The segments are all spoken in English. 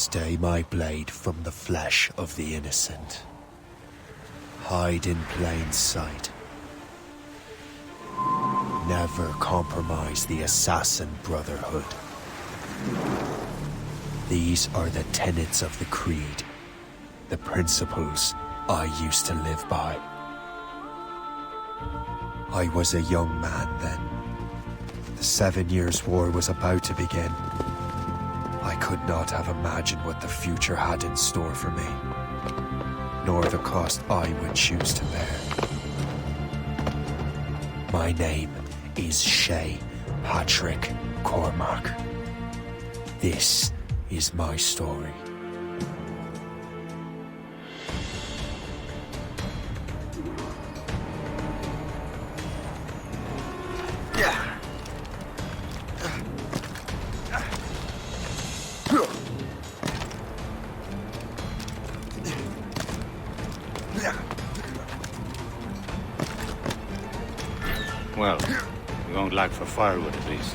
Stay my blade from the flesh of the innocent. Hide in plain sight. Never compromise the Assassin Brotherhood. These are the tenets of the Creed, the principles I used to live by. I was a young man then. The 7 Years' War was about to begin. I could not have imagined what the future had in store for me, nor the cost I would choose to bear. My name is Shay Patrick Cormac. This is my story. Well, we won't lack for firewood at least.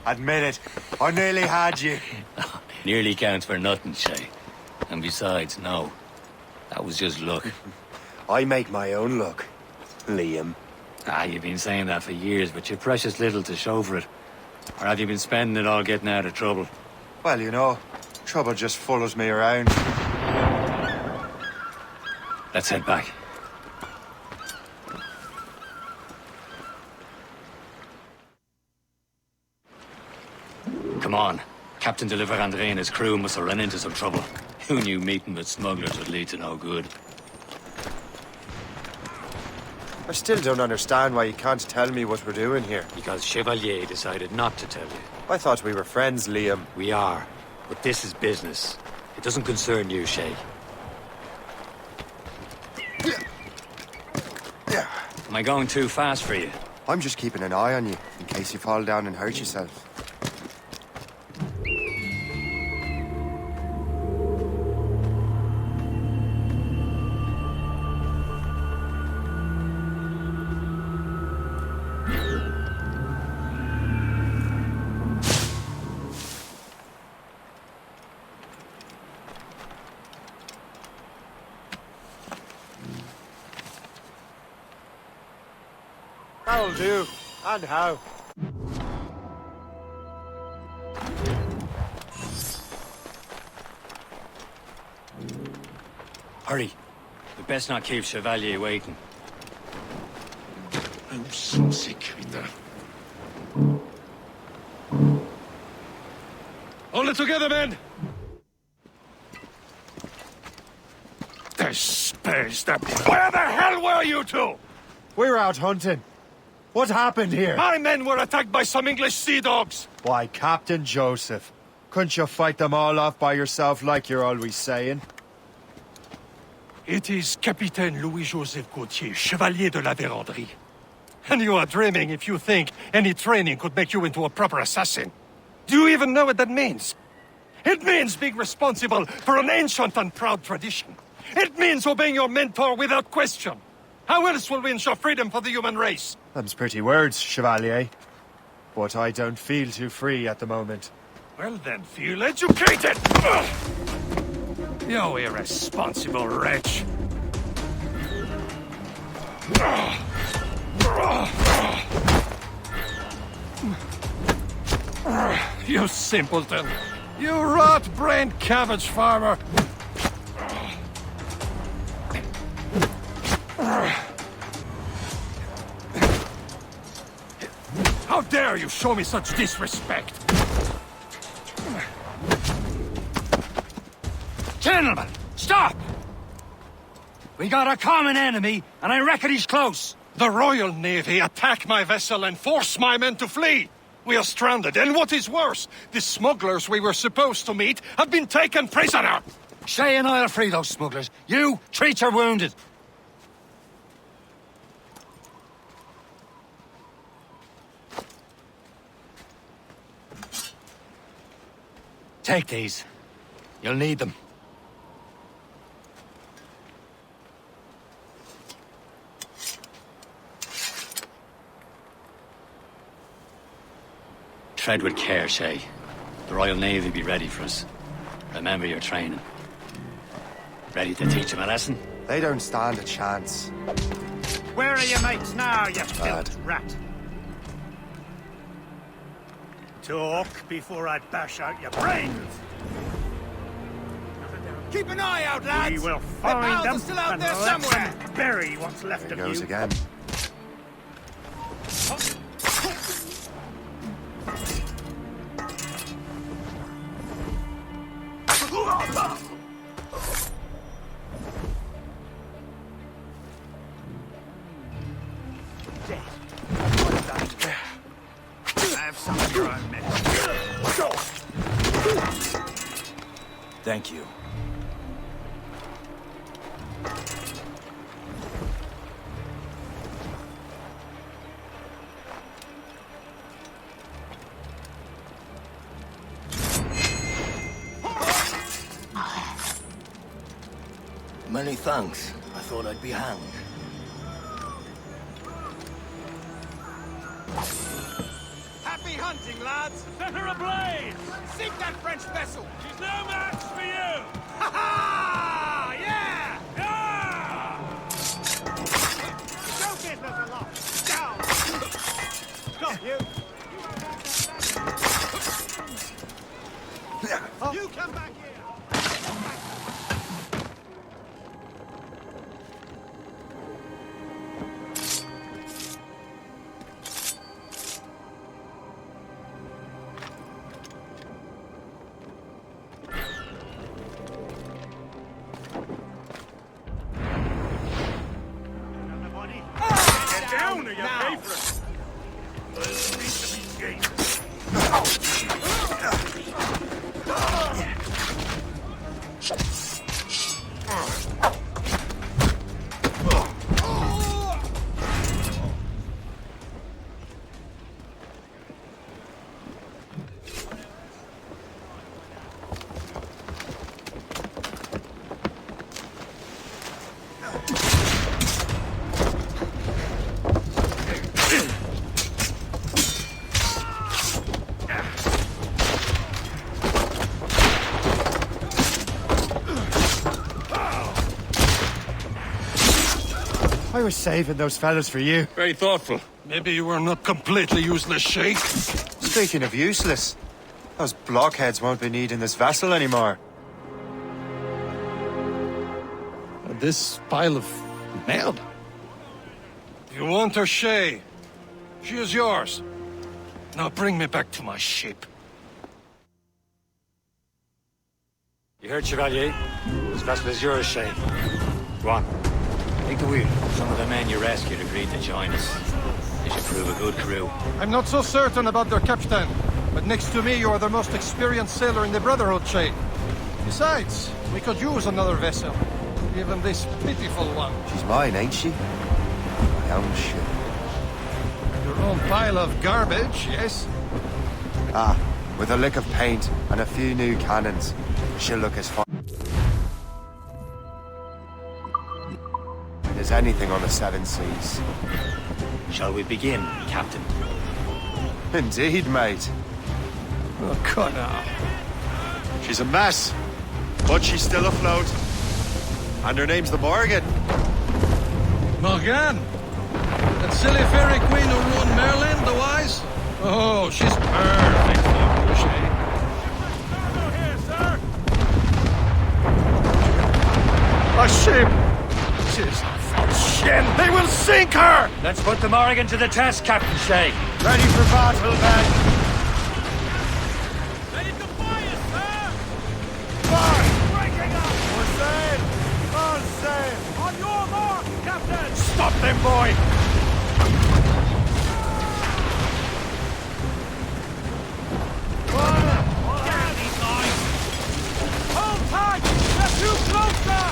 Admit it, I nearly had you. Nearly counts for nothing, Shay. And besides, no. That was just luck. I make my own luck, Liam. You've been saying that for years, but you've precious little to show for it. Or have you been spending it all getting out of trouble? Well, you know, trouble just follows me around. Let's head back. Come on. Captain de Andre and his crew must have run into some trouble. Who knew meeting with smugglers would lead to no good? I still don't understand why you can't tell me what we're doing here. Because Chevalier decided not to tell you. I thought we were friends, Liam. We are. But this is business. It doesn't concern you, Shay. Am I going too fast for you? I'm just keeping an eye on you, in case you fall down and hurt yourself. That'll do. And how? Hurry. We best not keep Chevalier waiting. I'm so sick, Peter. Hold it together, men! The space, Where the hell were you two? We're out hunting. What happened here? My men were attacked by some English sea dogs. Why, Captain Joseph. Couldn't you fight them all off by yourself like you're always saying? It is Capitaine Louis-Joseph Gauthier, Chevalier de la Vérendrye. And you are dreaming if you think any training could make you into a proper assassin. Do you even know what that means? It means being responsible for an ancient and proud tradition. It means obeying your mentor without question. How else will we ensure freedom for the human race? Them's pretty words, Chevalier. But I don't feel too free at the moment. Well then, feel educated! Ugh. You irresponsible wretch! You simpleton! You rot-brained cabbage farmer! How dare you show me such disrespect? Gentlemen, stop! We got a common enemy, and I reckon he's close. The Royal Navy attack my vessel and force my men to flee. We are stranded, and what is worse, the smugglers we were supposed to meet have been taken prisoner. Shay and I'll free those smugglers. You, treat your wounded. Take these. You'll need them. tread with care, Shay. The Royal Navy be ready for us. Remember your training. Ready to teach them a lesson? They don't stand a chance. Where are your mates now, you filth rat? Talk before I bash out your brains! Keep an eye out, lads! We will find them still out there somewhere. Bury what's left There of goes you. again. Have some of your own medicine. Thank you. Many thanks. I thought I'd be hanged. Happy hunting, lads! Set her ablaze! Sink that French vessel! She's no match for you! Ha ha! Yeah! Ah! Show business a lot! Down! Stop, you! You come back here! Get down or you pay for it! This needs to be gained. I was saving those fellas for you. Very thoughtful. Maybe you were not completely useless, Shay. Speaking of useless, those blockheads won't be needing this vessel anymore. This pile of mail. You want her, Shay? She is yours. Now bring me back to my ship. You heard, Chevalier? This vessel is yours, Shay. Go on. Take the wheel. Some of the men you rescued agreed to join us. They should prove a good crew. I'm not so certain about their captain, but next to me you are the most experienced sailor in the Brotherhood, Shay. Besides, we could use another vessel. Even this pitiful one. She's mine, ain't she? My own ship. Your own pile of garbage, yes? Ah, with a lick of paint and a few new cannons, she'll look as fine as anything on the seven seas. Shall we begin, Captain? Indeed, mate. Oh, Connor. She's a mess, but she's still afloat. And her name's the Morgan. Morgan? That silly fairy queen who ruined Merlin, the wise? Oh, she's perfect for you, Shay. A ship! She's shin! They will sink her! Let's put the Morrigan to the test, Captain Shay. Ready for battle, then. Ready to fire, sir! Fire! Breaking up! We're sail! All sail! On your mark, Captain! Stop them, boy! Down, these guys! Hold tight! They're too close, sir!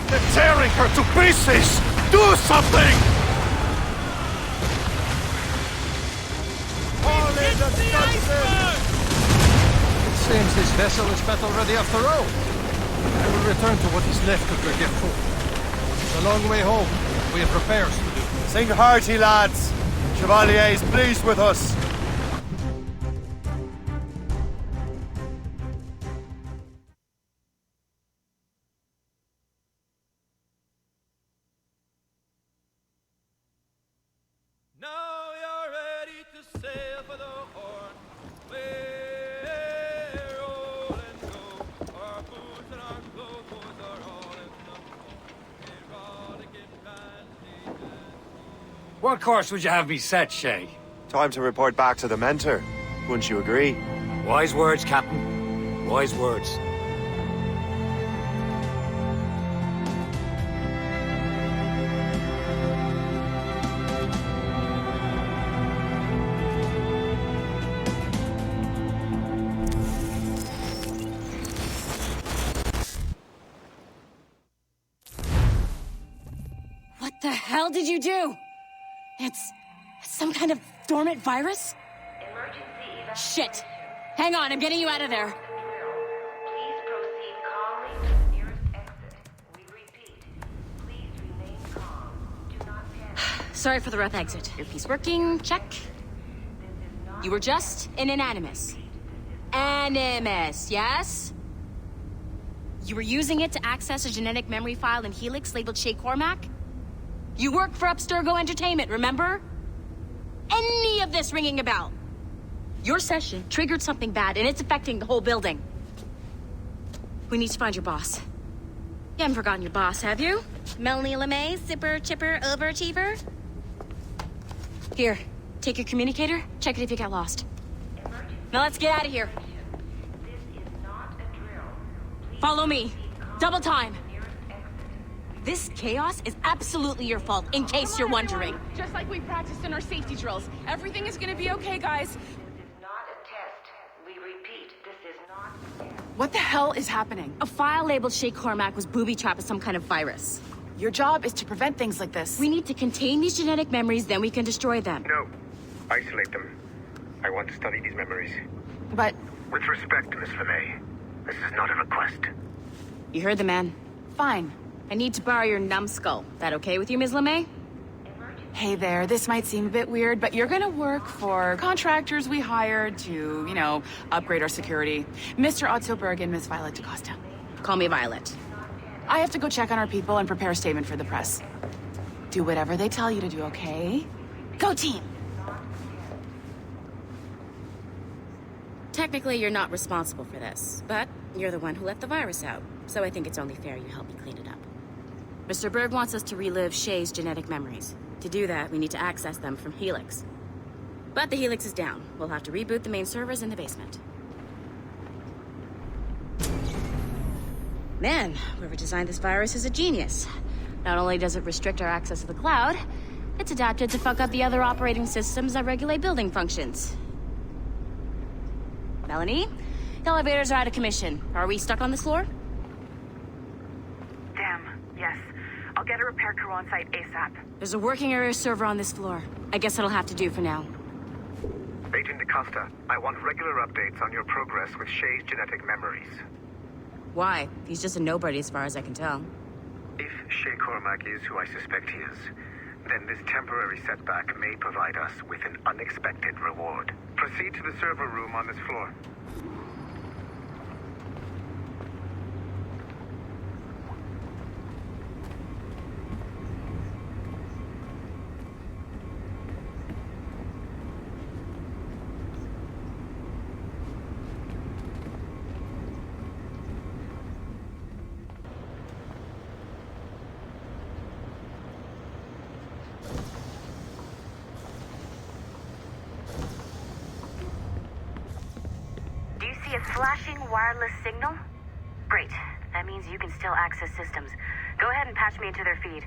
They're tearing her to pieces! Do something! All in the The iceberg! It seems this vessel is battle ready after all. I will return to what is left of your gift. It's a long way home. We have repairs to do. Sing hearty, lads. Chevalier is pleased with us. What course would you have me set, Shay? Time to report back to the mentor. Wouldn't you agree? Wise words, Captain. Wise words. What the hell did you do? It's some kind of dormant virus? Shit. Hang on, I'm getting you out of there. Please proceed calmly to the nearest exit. We repeat, please remain calm. Do not panic. Sorry for the rough exit. Earpiece working, check. You were just in an animus. Animus, yes? You were using it to access a genetic memory file in Helix labeled Shay Cormac? You work for Abstergo Entertainment, remember? Any of this ringing a bell? Your session triggered something bad, and it's affecting the whole building. We need to find your boss. You haven't forgotten your boss, have you? Melanie LeMay, zipper, chipper, overachiever? Here, take your communicator, check it if you get lost. Now let's get out of here. This is not a drill. Please Follow me. proceed calmly Double time. to the nearest exit. This chaos is absolutely your fault, in case you're wondering. Just like we practiced in our safety drills. Everything is gonna be okay, guys. This is not a test. We repeat, this is not a test. What the hell is happening? A file labeled Shay Cormac was booby-trapped with some kind of virus. Your job is to prevent things like this. We need to contain these genetic memories, then we can destroy them. No. Isolate them. I want to study these memories. But With respect, Miss LeMay, this is not a request. You heard the man. fine. I need to borrow your numbskull. That okay with you, Ms. LeMay? Hey there, this might seem a bit weird, but you're gonna work for contractors we hired to, upgrade our security. Mr. Otto Berg and Miss Violet DaCosta. Call me Violet. I have to go check on our people and prepare a statement for the press. Do whatever they tell you to do, okay? Go team! Technically, you're not responsible for this, but you're the one who let the virus out, so I think it's only fair you help me clean it up. Mr. Berg wants us to relive Shay's genetic memories. To do that, we need to access them from Helix. But the Helix is down. We'll have to reboot the main servers in the basement. Man, whoever designed this virus is a genius. Not only does it restrict our access to the cloud, it's adapted to fuck up the other operating systems that regulate building functions. Melanie? The elevators are out of commission. Are we stuck on this floor? Damn, yes. I'll get a repair crew on site ASAP. There's a working area server on this floor. I guess it'll have to do for now. Agent DaCosta, I want regular updates on your progress with Shay's genetic memories. Why? He's just a nobody as far as I can tell. If Shay Cormac is who I suspect he is, then this temporary setback may provide us with an unexpected reward. Proceed to the server room on this floor. See a flashing wireless signal? Great. That means you can still access systems. Go ahead and patch me into their feed.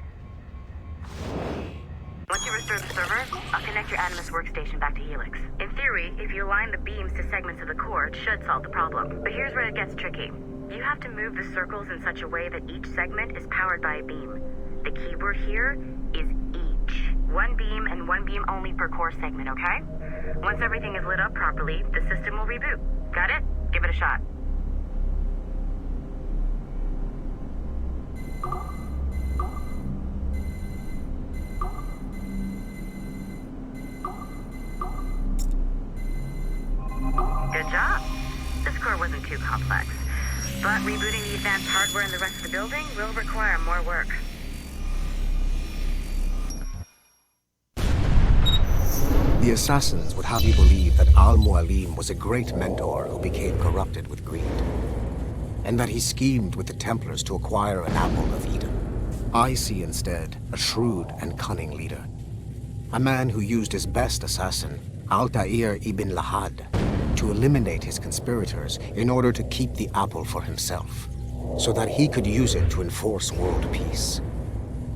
Once you restore the server, I'll connect your Animus workstation back to Helix. In theory, if you align the beams to segments of the core, it should solve the problem. But here's where it gets tricky. You have to move the circles in such a way that each segment is powered by a beam. The keyword here is each. One beam and one beam only per core segment, okay? Once everything is lit up properly, the system will reboot. Got it? Give it a shot. Good job. This core wasn't too complex, but rebooting the advanced hardware in the rest of the building will require more work. The assassins would have you believe that Al-Mualim was a great mentor who became corrupted with greed, and that he schemed with the Templars to acquire an apple of Eden. I see instead a shrewd and cunning leader. a man who used his best assassin, Altair ibn Lahad, to eliminate his conspirators in order to keep the apple for himself, so that he could use it to enforce world peace.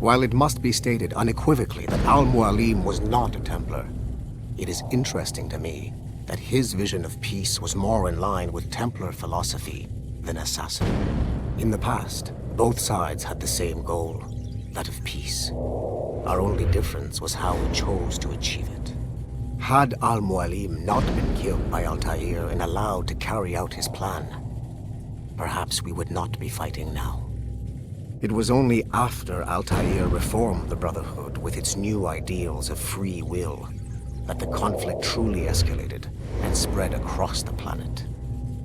While it must be stated unequivocally that Al-Mualim was not a Templar, it is interesting to me that his vision of peace was more in line with Templar philosophy than assassin. In the past, both sides had the same goal, that of peace. Our only difference was how we chose to achieve it. Had Al-Mualim not been killed by Altair and allowed to carry out his plan, perhaps we would not be fighting now. It was only after Altair reformed the Brotherhood with its new ideals of free will that the conflict truly escalated and spread across the planet.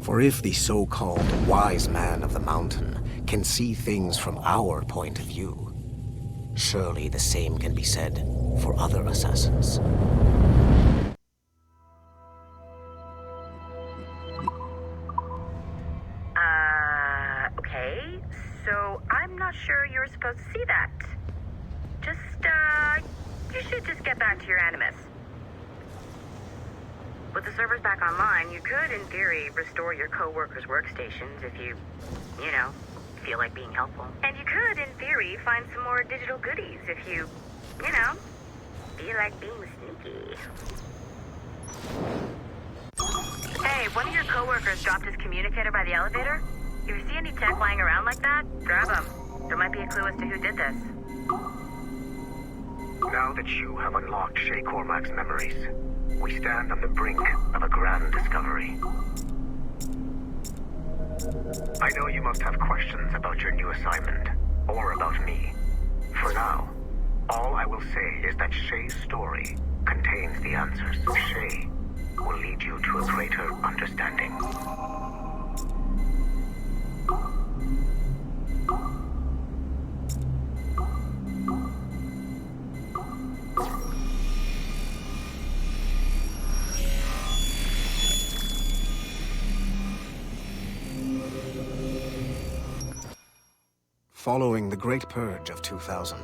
For if the so-called wise man of the mountain can see things from our point of view, surely the same can be said for other assassins. Okay. So I'm not sure you're supposed to see that. You should just get back to your Animus. With the servers back online, you could, in theory, restore your co-workers' workstations if you feel like being helpful. And you could, in theory, find some more digital goodies if you feel like being sneaky. Hey, one of your co-workers dropped his communicator by the elevator. If you see any tech lying around like that, grab them. There might be a clue as to who did this. Now that you have unlocked Shay Cormac's memories, we stand on the brink of a grand discovery. I know you must have questions about your new assignment, or about me. For now, all I will say is that Shay's story contains the answers. Shay will lead you to a greater understanding. Following the Great Purge of 2000,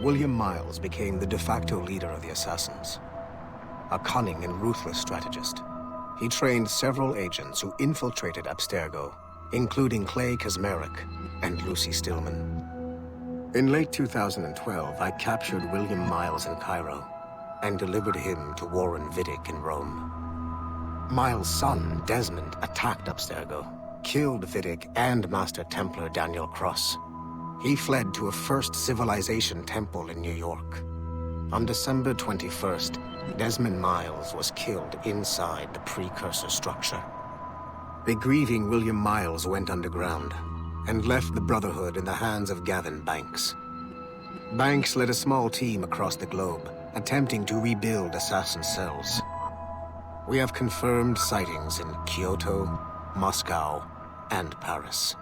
William Miles became the de facto leader of the Assassins. A cunning and ruthless strategist, he trained several agents who infiltrated Abstergo, including Clay Kazmarek and Lucy Stillman. In late 2012, I captured William Miles in Cairo and delivered him to Warren Vidic in Rome. Miles' son, Desmond, attacked Abstergo, killed Vidic and Master Templar Daniel Cross. He fled to a First Civilization temple in New York. On December 21st, Desmond Miles was killed inside the precursor structure. The grieving William Miles went underground and left the Brotherhood in the hands of Gavin Banks. Banks led a small team across the globe, attempting to rebuild assassin cells. We have confirmed sightings in Kyoto, Moscow, and Paris.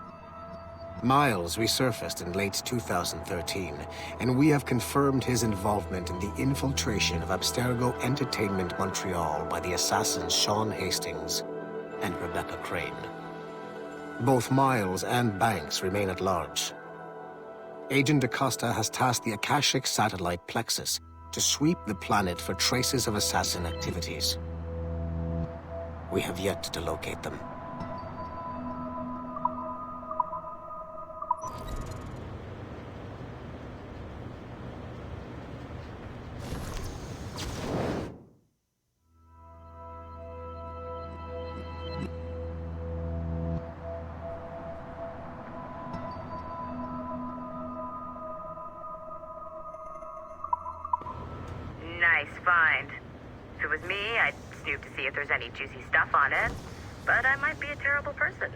Miles resurfaced in late 2013, and we have confirmed his involvement in the infiltration of Abstergo Entertainment Montreal by the assassins Sean Hastings and Rebecca Crane. Both Miles and Banks remain at large. Agent Acosta has tasked the Akashic satellite Plexus to sweep the planet for traces of assassin activities. We have yet to locate them. Nice find. If it was me, I'd snoop to see if there's any juicy stuff on it. But I might be a terrible person.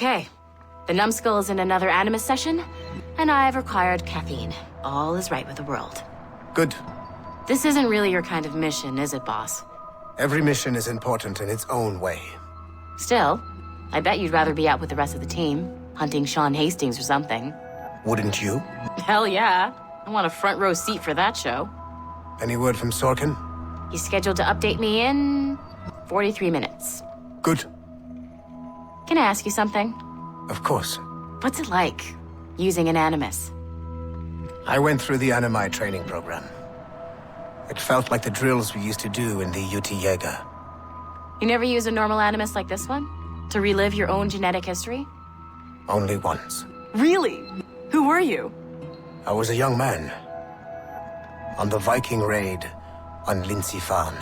Okay. The numbskull is in another Animus session, and I've required caffeine. All is right with the world. Good. This isn't really your kind of mission, is it, boss? Every mission is important in its own way. Still, I bet you'd rather be out with the rest of the team, hunting Sean Hastings or something. Wouldn't you? Hell yeah. I want a front row seat for that show. Any word from Sorkin? He's scheduled to update me in 43 minutes. Good. Can I ask you something? Of course. What's it like, using an Animus? I went through the Animi training program. It felt like the drills we used to do in the UT Jaeger. You never use a normal Animus like this one? To relive your own genetic history? Only once. Really? Who were you? I was a young man. On the Viking raid on Lindsey Fan.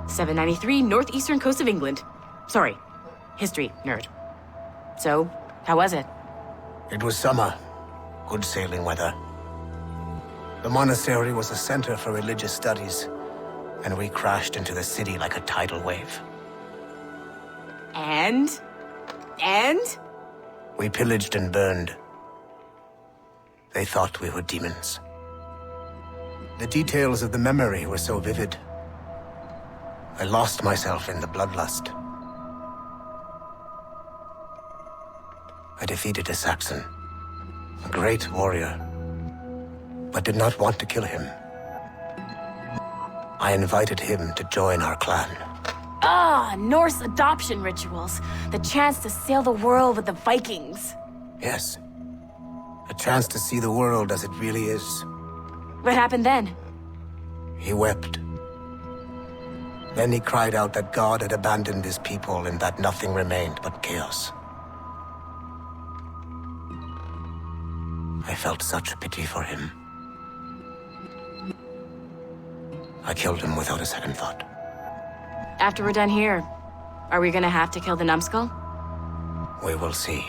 793, northeastern coast of England. Sorry, history nerd. So, how was it? It was summer. Good sailing weather. The monastery was a center for religious studies, and we crashed into the city like a tidal wave. And? We pillaged and burned. They thought we were demons. The details of the memory were so vivid. I lost myself in the bloodlust. I defeated a Saxon, a great warrior, but did not want to kill him. I invited him to join our clan. Ah, Norse adoption rituals. The chance to sail the world with the Vikings. Yes. A chance to see the world as it really is. What happened then? He wept. Then he cried out that God had abandoned his people and that nothing remained but chaos. I felt such pity for him. I killed him without a second thought. After we're done here, are we gonna have to kill the numbskull? We will see.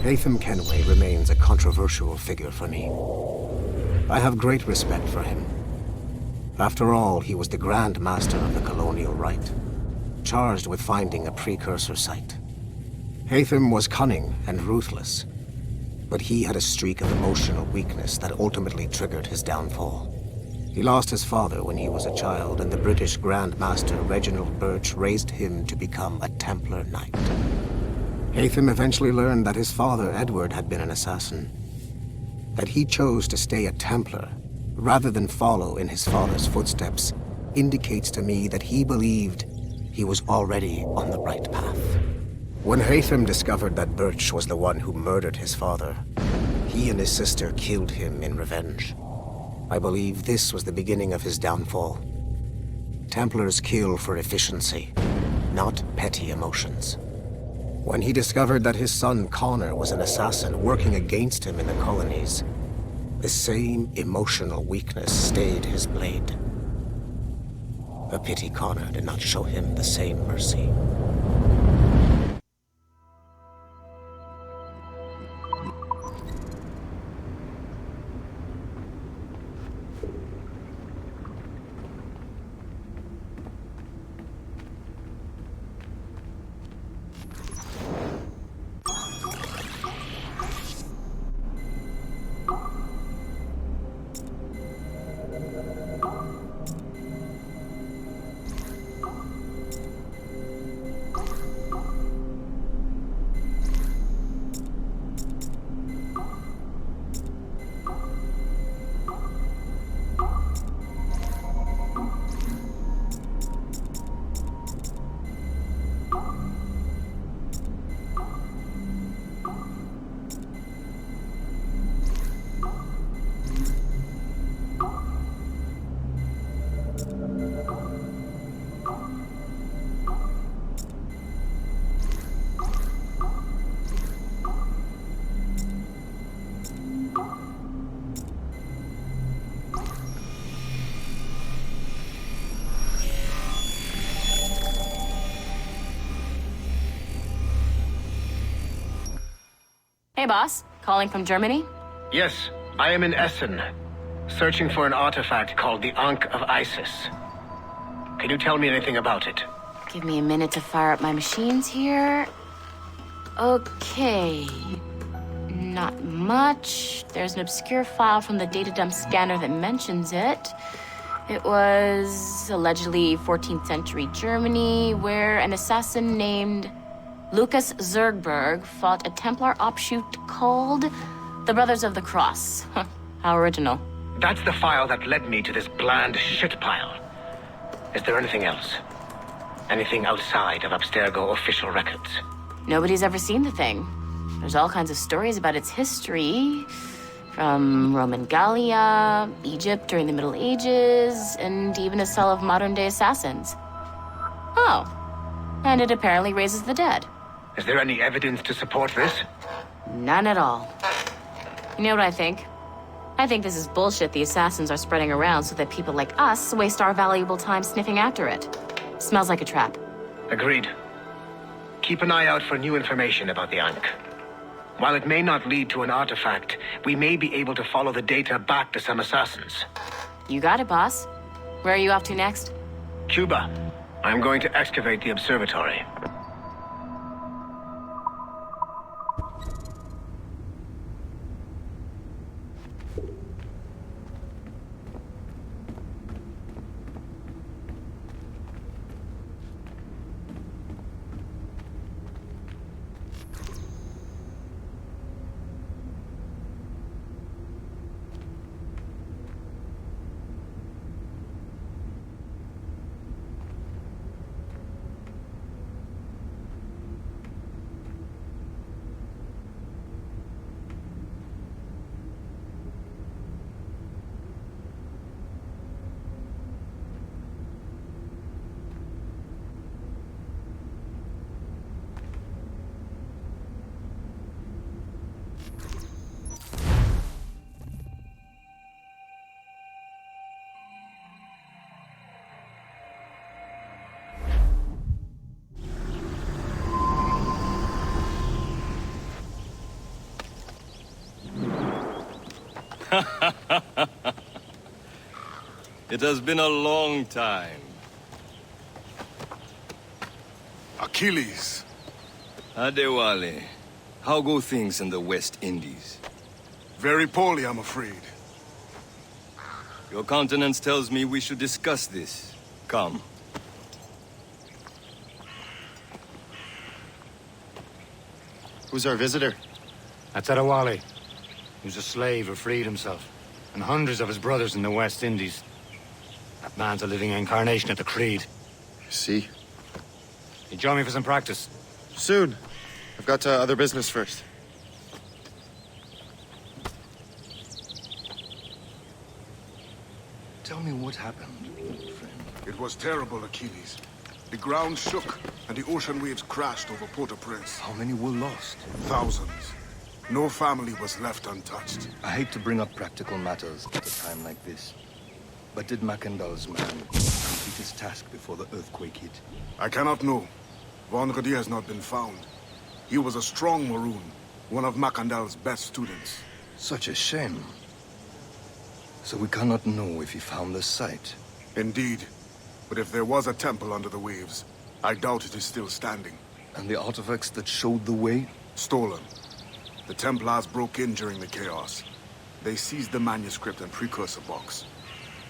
Haytham Kenway remains a controversial figure for me. I have great respect for him. After all, he was the Grand Master of the Colonial Rite, charged with finding a precursor site. Haytham was cunning and ruthless, but he had a streak of emotional weakness that ultimately triggered his downfall. He lost his father when he was a child, and the British Grand Master Reginald Birch raised him to become a Templar Knight. Haytham eventually learned that his father, Edward, had been an assassin. That he chose to stay a Templar, rather than follow in his father's footsteps, indicates to me that he believed he was already on the right path. When Haytham discovered that Birch was the one who murdered his father, he and his sister killed him in revenge. I believe this was the beginning of his downfall. Templars kill for efficiency, not petty emotions. When he discovered that his son Connor was an assassin working against him in the colonies, the same emotional weakness stayed his blade. A pity Connor did not show him the same mercy. Hey, boss. Calling from Germany? Yes, I am in Essen, searching for an artifact called the Ankh of Isis. Can you tell me anything about it? Give me a minute to fire up my machines here. Okay. Not much. There's an obscure file from the data dump scanner that mentions it. It was allegedly 14th century Germany, where an assassin named Lucas Zergberg fought a Templar offshoot called the Brothers of the Cross. How original. That's the file that led me to this bland shit pile. Is there anything else? Anything outside of Abstergo official records? Nobody's ever seen the thing. There's all kinds of stories about its history, from Roman Gallia, Egypt during the Middle Ages, and even a cell of modern-day assassins. Oh, and it apparently raises the dead. Is there any evidence to support this? None at all. You know what I think? I think this is bullshit the assassins are spreading around so that people like us waste our valuable time sniffing after it. Smells like a trap. Agreed. Keep an eye out for new information about the Ankh. While it may not lead to an artifact, we may be able to follow the data back to some assassins. You got it, boss. Where are you off to next? Cuba. I'm going to excavate the observatory. It has been a long time. Achilles. Adewale, how go things in the West Indies? Very poorly, I'm afraid. Your countenance tells me we should discuss this. Come. Who's our visitor? That's Adewale. He was a slave who freed himself, and hundreds of his brothers in the West Indies. That man's a living incarnation of the Creed. See? You join me for some practice? Soon. I've got other business first. Tell me what happened, friend. It was terrible, Achilles. The ground shook, and the ocean waves crashed over Port-au-Prince. How many were lost? Thousands. No family was left untouched. I hate to bring up practical matters at a time like this. But did Macandal's man complete his task before the earthquake hit? I cannot know. Vonredi has not been found. He was a strong Maroon, one of Macandal's best students. Such a shame. So we cannot know if he found the site. Indeed. But if there was a temple under the waves, I doubt it is still standing. And the artifacts that showed the way? Stolen. The Templars broke in during the chaos. They seized the manuscript and precursor box.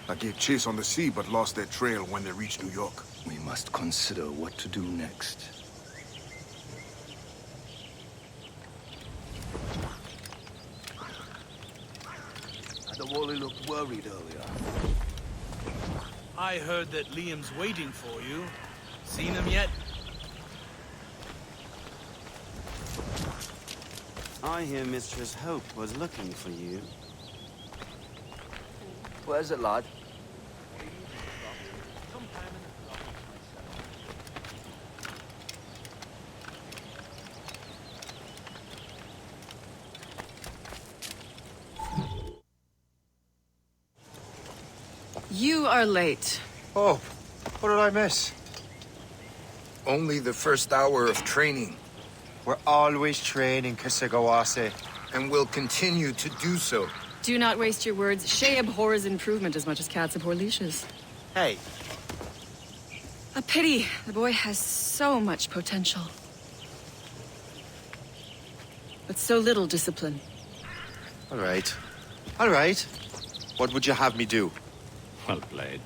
I gave chase on the sea, but lost their trail when they reached New York. We must consider what to do next. Adewale looked worried earlier. I heard that Liam's waiting for you. Seen him yet? I hear Mistress Hope was looking for you. Where's it, lad? You are late. Oh, what did I miss? Only the first hour of training. We're always training, Kisagawase. And will continue to do so. Do not waste your words. Shay abhors improvement as much as cats abhor leashes. Hey, A pity. The boy has so much potential. But so little discipline. All right. All right. What would you have me do? Well played.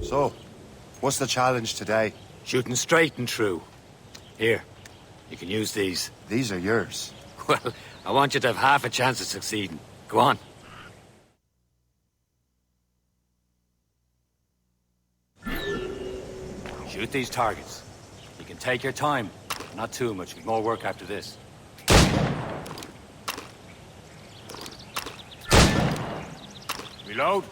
So, what's the challenge today? Shooting straight and true. Here, you can use these. These are yours. Well, I want you to have half a chance of succeeding. Go on. Shoot these targets. You can take your time. Not too much. We've more work after this. Reload.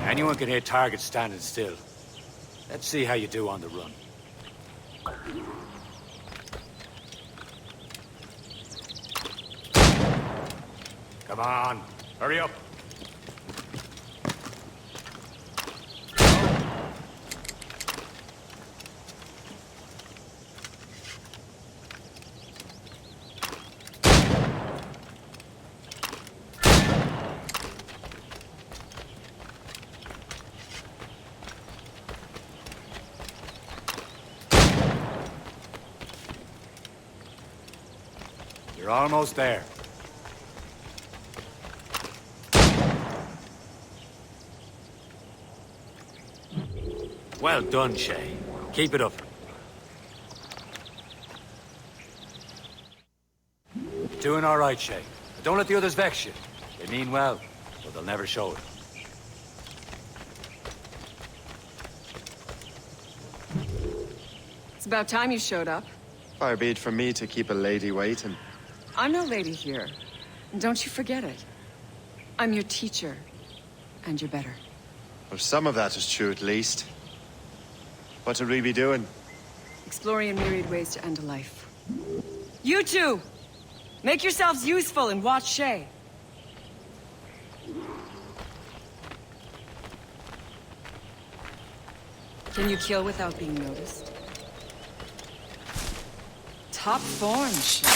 Anyone can hit targets standing still. Let's see how you do on the run. Come on, hurry up. You're almost there. Well done, Shay. Keep it up. You're doing all right, Shay. But don't let the others vex you. They mean well, but they'll never show it. It's about time you showed up. Far be it from me to keep a lady waiting. I'm no lady here. And don't you forget it. I'm your teacher. And you're better. Well, some of that is true at least. What would we be doing? Exploring a myriad ways to end a life. You two! Make yourselves useful and watch Shay. Can you kill without being noticed? Top form, Shay.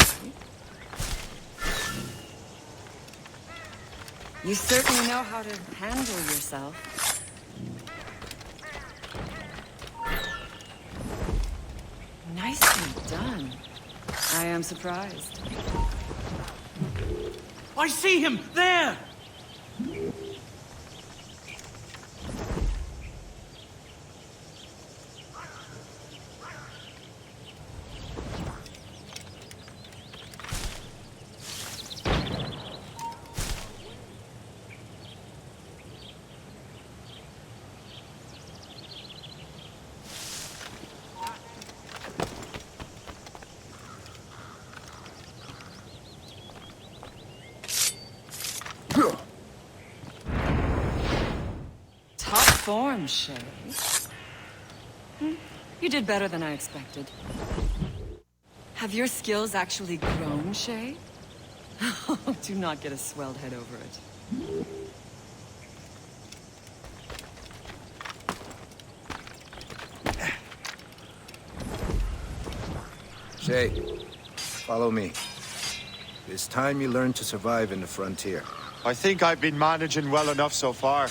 You certainly know how to handle yourself. Nicely done. I am surprised. I see him! There! Form, Shay. You did better than I expected. Have your skills actually grown, Shay? Do not get a swelled head over it. Shay, follow me. It's time you learn to survive in the frontier. I think I've been managing well enough so far.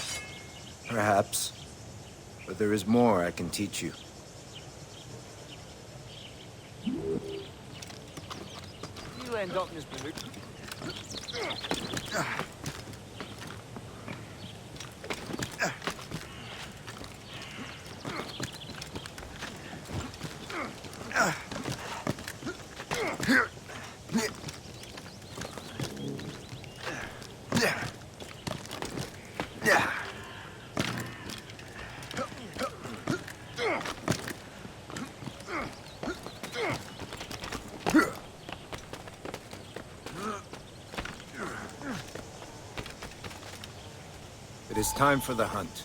Perhaps. But there is more I can teach you. You end up in this mood. It is time for the hunt.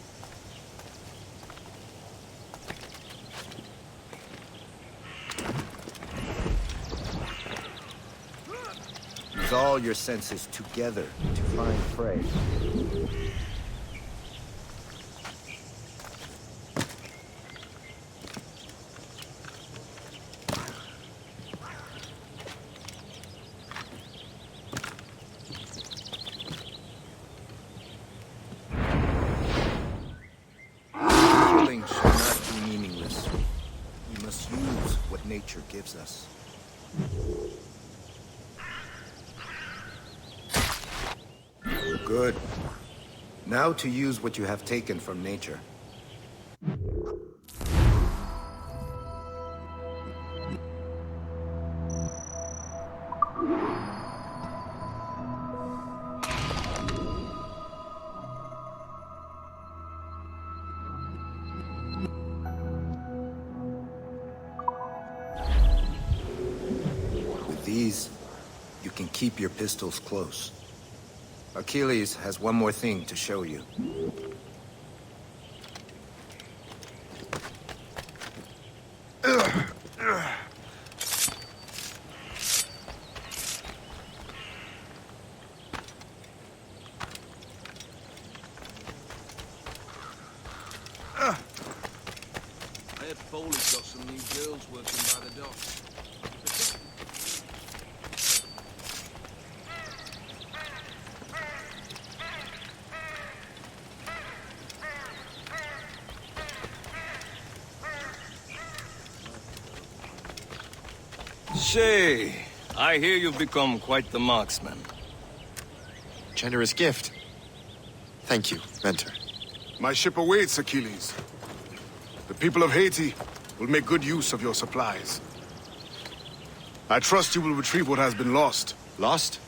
all your senses together to find prey. Killing should not be meaningless. We must use what nature gives us. Good. Now to use what you have taken from nature. With these, you can keep your pistols close. Achilles has one more thing to show you. I heard Foley's got some new girls working by the dock. Shay, I hear you've become quite the marksman. Generous gift. Thank you, Mentor. My ship awaits, Achilles. The people of Haiti will make good use of your supplies. I trust you will retrieve what has been lost. Lost?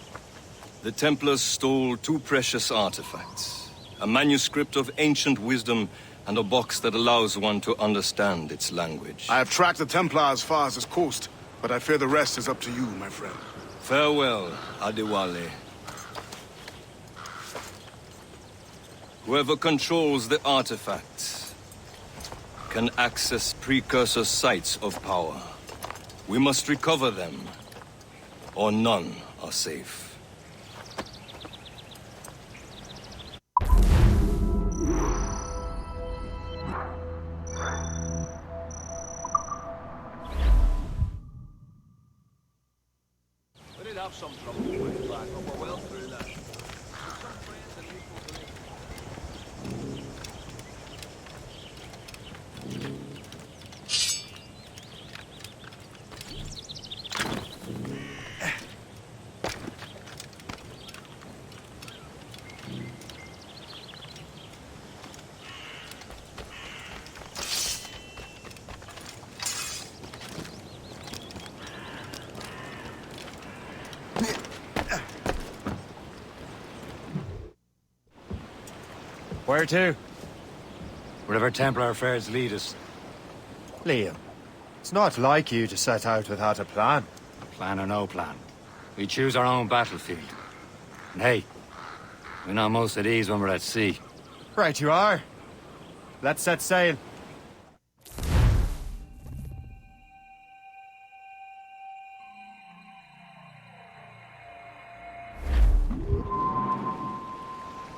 The Templars stole 2 precious artifacts. A manuscript of ancient wisdom and a box that allows one to understand its language. I have tracked the Templar as far as this coast, but I fear the rest is up to you, my friend. Farewell, Adewale. Whoever controls the artifacts can access precursor sites of power. We must recover them, or none are safe. We did have some trouble way back, but we're well through that. Some friends and mutual belief. Where to? Wherever Templar affairs lead us. Liam, it's not like you to set out without a plan. Plan or no plan. We choose our own battlefield. And hey, we know most of these when we're at sea. Right you are. Let's set sail.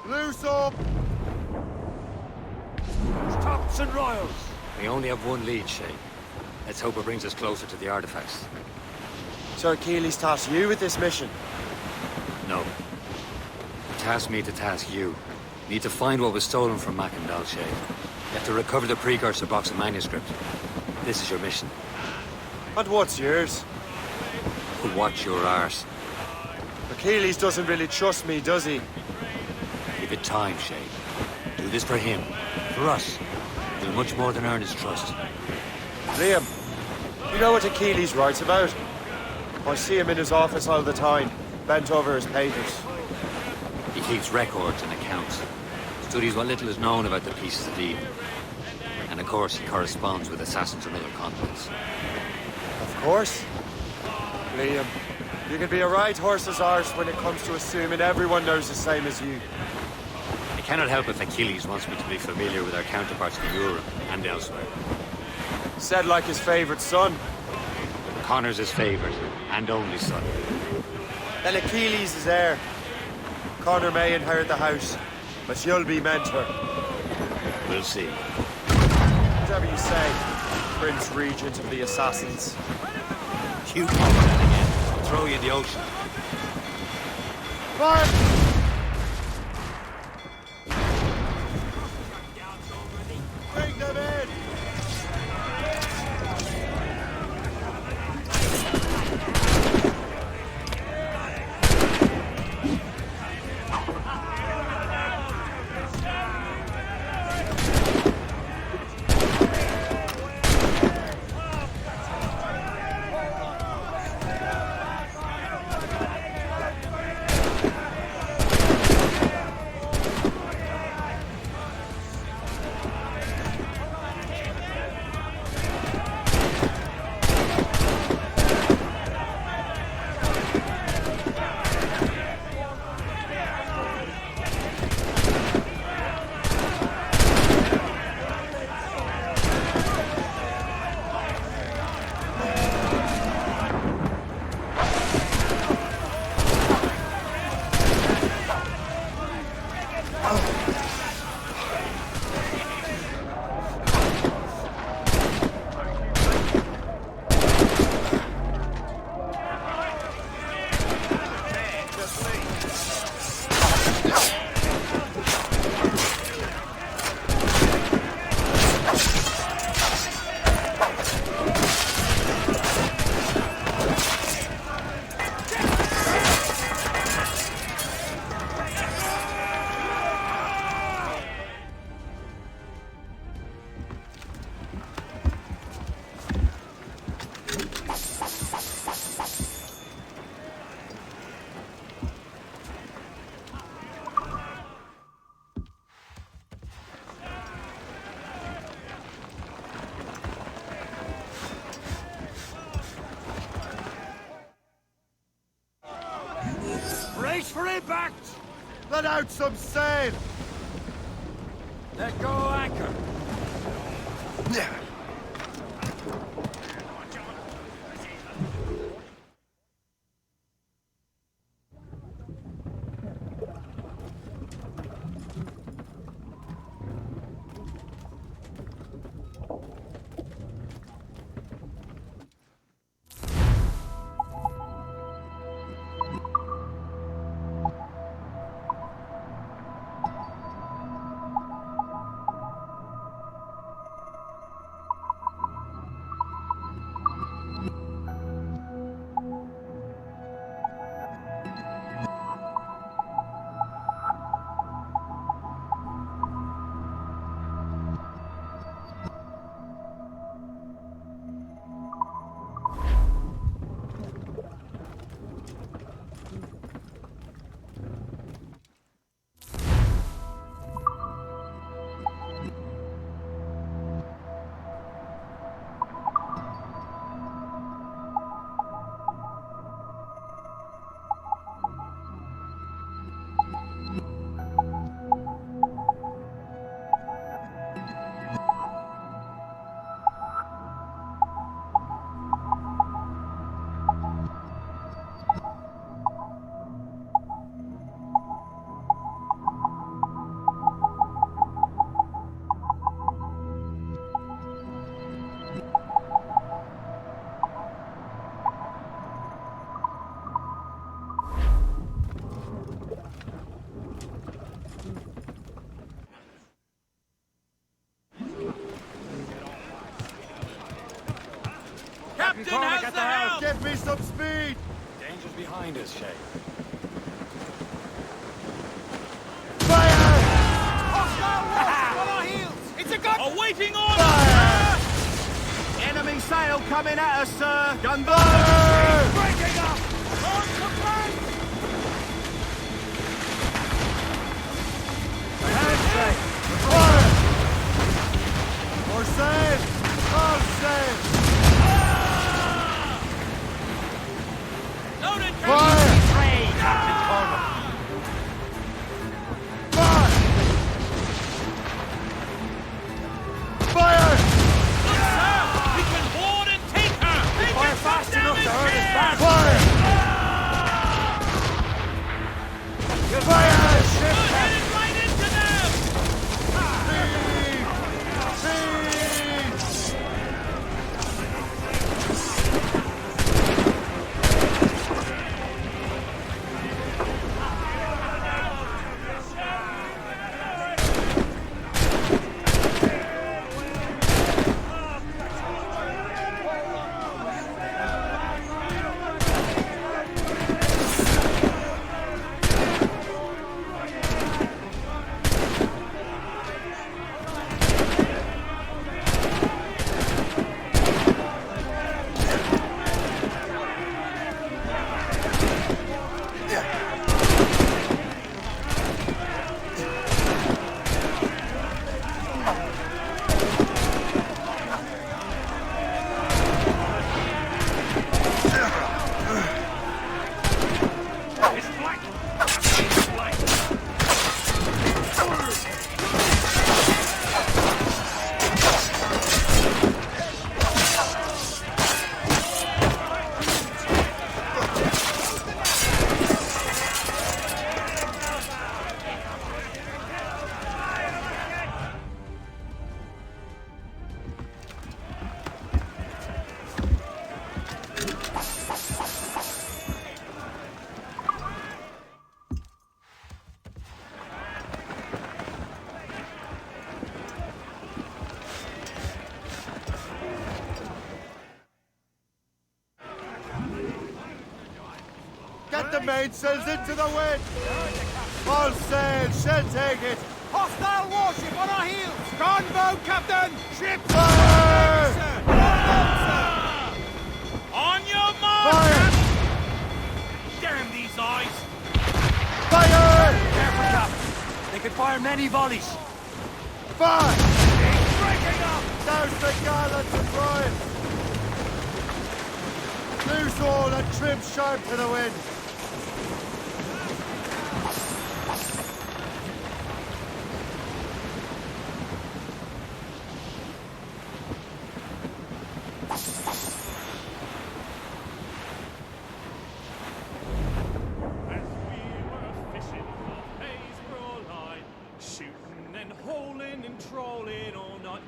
Loose up! Tops and royals! We only have one lead, Shay. Let's hope it brings us closer to the artifacts. So Achilles tasked you with this mission? No. He tasked me to task you. You need to find what was stolen from Macandal, Shay. You have to recover the precursor box of manuscript. This is your mission. And what's yours? Watch your arse. Achilles doesn't really trust me, does he? Give it time, Shay. Do this for him. For us. Do much more than earn his trust. Liam, you know what Achilles writes about? I see him in his office all the time, bent over his papers. He keeps records and accounts. Studies what little is known about the pieces of Eden. And of course, he corresponds with assassins from other continents. Of course. Liam, you can be a right horse's arse when it comes to assuming everyone knows the same as you. I cannot help if Achilles wants me to be familiar with our counterparts in Europe and elsewhere. Said like his favorite son. Connor's his favorite and only son. Then Achilles is heir. Connor may inherit the house, but you'll be mentor. We'll see. Whatever you say, Prince Regent of the Assassins. You call that again. I'll throw you in the ocean. Fire! Bring them in! Brace for impact! Let out some sail! Let go anchor! Captain, how's the help? Give me some speed! Danger's behind us, Shay. On our heels! It's a gun! Awaiting order! Fire! Enemy sail coming at us, sir! Gunboat! Breaking up! On command! Handshake! Fire! More sail! All sail! Loaded, Fire! Trade, Captain Connor! Fire! Fire! Good, sir! We can board and take her! Fire fast enough to hurt us back! Fire! Get the mainsails into the wind! All sail, she'll take it! Hostile warship on our heels! Gunboat, Captain! Ship! Fire! On your mark! Fire! Damn these eyes! Fire! Careful, Captain. They could fire many volleys. Fire! He's breaking up! Douse the gallants and royals! Loose all and trim sharp to the wind!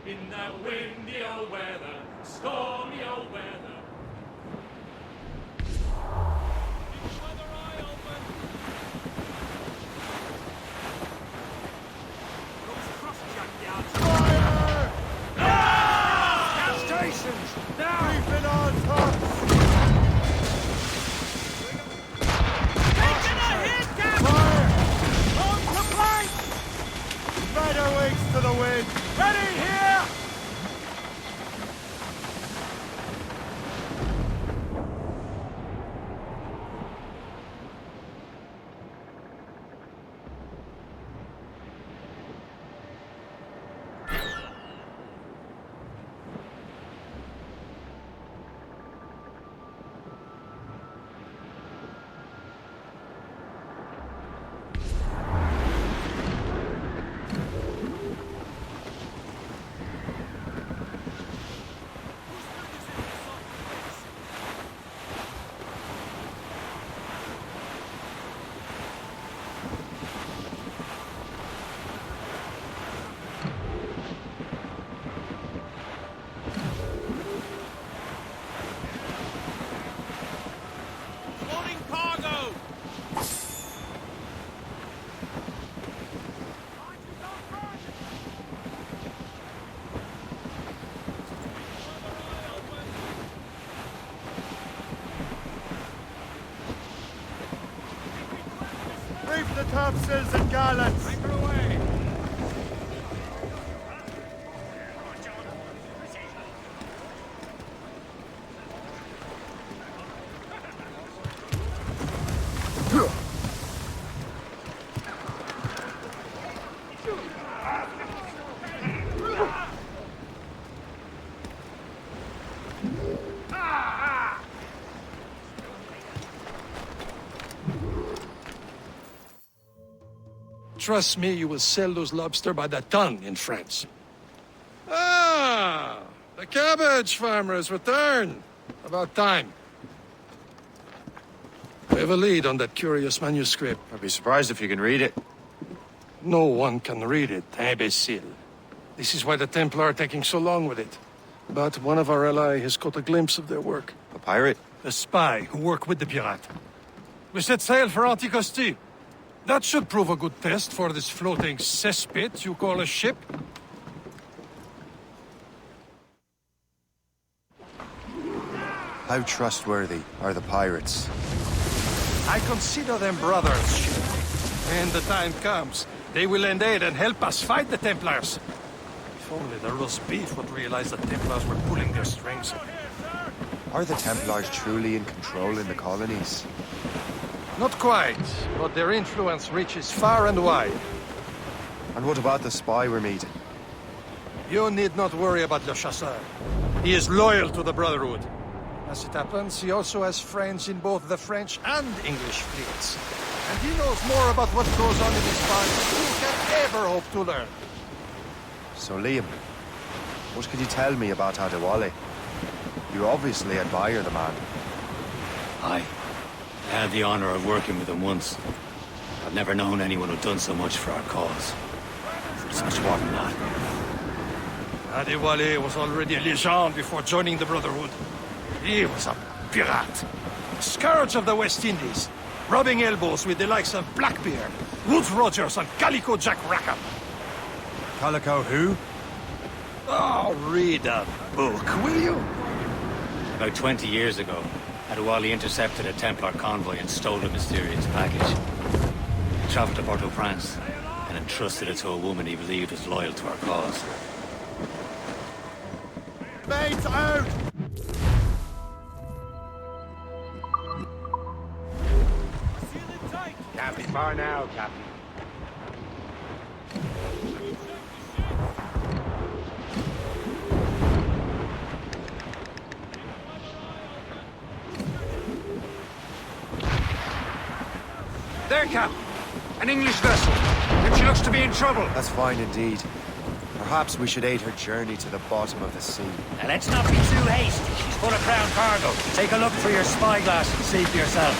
In that windy old weather, stormy old weather. Each other eye open. Looks across junkyards. Fire! Ah! Stations! Now! Reefing on tops! Taking a hit, Captain! Fire! On to plank! Rider wings to the wind! Ready here! Reef the topsails and gallants! Anchor away! Trust me, you will sell those lobster by the ton in France. Ah, the cabbage farmer has returned. About time. We have a lead on that curious manuscript. I'd be surprised if you can read it. No one can read it, imbecile. This is why the Templar are taking so long with it. But one of our allies has caught a glimpse of their work. A pirate? A spy who worked with the pirate. We set sail for Anticosti. That should prove a good test for this floating cesspit you call a ship. How trustworthy are the pirates? I consider them brothers, ship. When the time comes, they will lend aid and help us fight the Templars. If only the roast beef would realize the Templars were pulling their strings. Are the Templars truly in control in the colonies? Not quite, but their influence reaches far and wide. And what about the spy we're meeting? You need not worry about Le Chasseur. He is loyal to the Brotherhood. As it happens, he also has friends in both the French and English fleets. And he knows more about what goes on in these parts than you can ever hope to learn. So, Liam, what could you tell me about Adewale? You obviously admire the man. Aye. I had the honor of working with him once. I've never known anyone who'd done so much for our cause. It's much more than that. Adewale was already a legend before joining the Brotherhood. He was a pirate. The scourge of the West Indies. Rubbing elbows with the likes of Blackbeard, Woods Rogers, and Calico Jack Rackham. Calico who? Oh, read a book, will you? About 20 years ago, Adewale intercepted a Templar convoy and stole a mysterious package. He traveled to Port-au-Prince and entrusted it to a woman he believed was loyal to our cause. Mates out! Can't be far now, Captain. There, Cap. An English vessel. And she looks to be in trouble. That's fine indeed. Perhaps we should aid her journey to the bottom of the sea. Now let's not be too hasty. She's full of crown cargo. Take a look through your spyglass and see for yourself.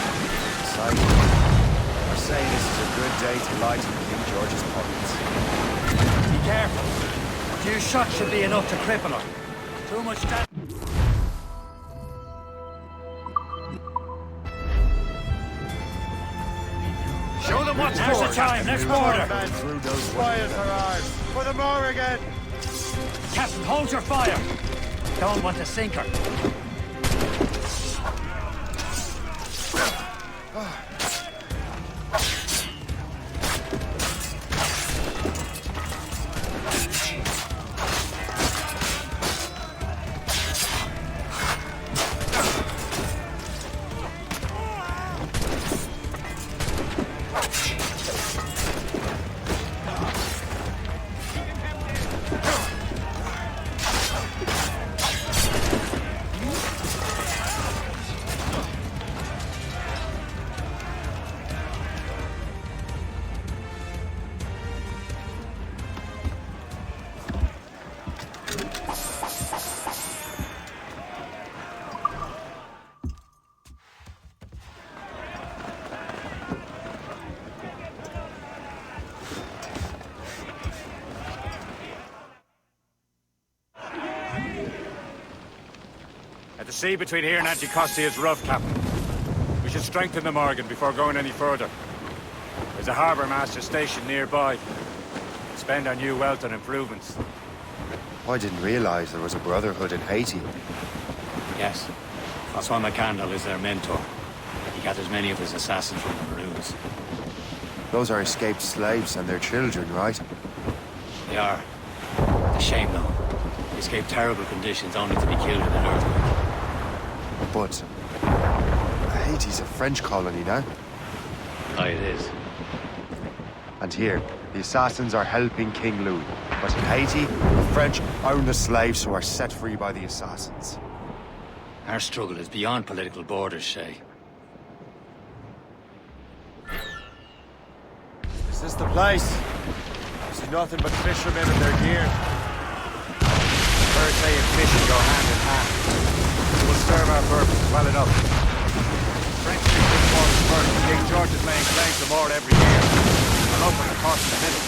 Exciting. I say this is a good day to lighten King George's pockets. Be careful. A few shots should be enough to cripple her. Too much damage. Show them what's Now's the time. Let's board her. Fires her arms. For the Morrigan! Captain, hold your fire. Don't want to sink her. The sea between here and Anticosti is rough, Captain. We should strengthen the Morgan before going any further. There's a harbour master station nearby. Spend our new wealth on improvements. I didn't realize there was a brotherhood in Haiti. Yes. Francois McCandle is their mentor. He gathers many of his assassins from the Maroons. Those are escaped slaves and their children, right? They are. It's a shame, though. They escaped terrible conditions only to be killed in an earthquake. But Haiti's a French colony now. Aye, it is. And here, the assassins are helping King Louis. But in Haiti, the French own the slaves who are set free by the assassins. Our struggle is beyond political borders, Shay. Is this the place? I see nothing but fishermen and their gear. Birthday and fishing go hand in hand. It will serve our purpose well enough. French fishing quarters first. King George is laying claim to more every year. I'm open the cost in a minute.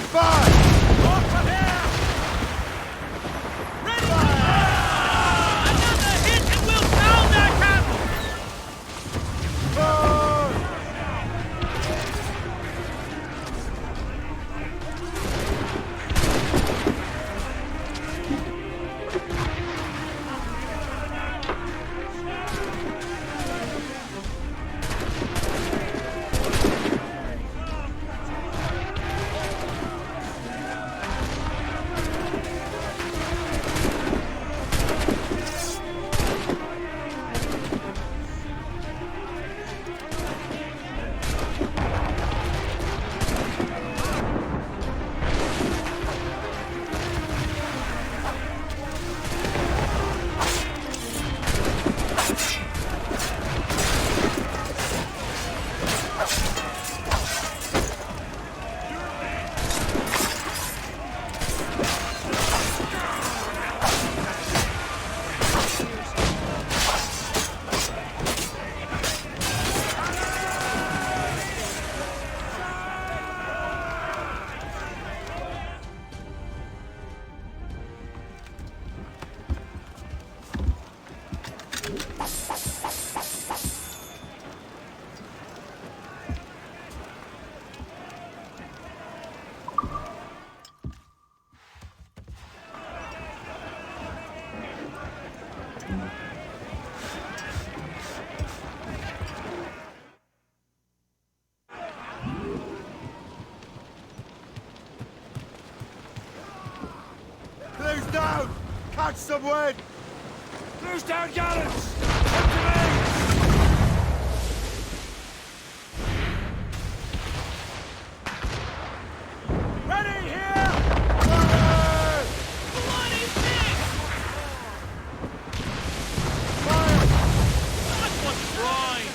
Goodbye! Walk from here! Ready! Another hit and we'll down that castle! Catch some wind! Loose down gallants! Come to me! Ready here! Fire! What is this? Fire! That's what's right.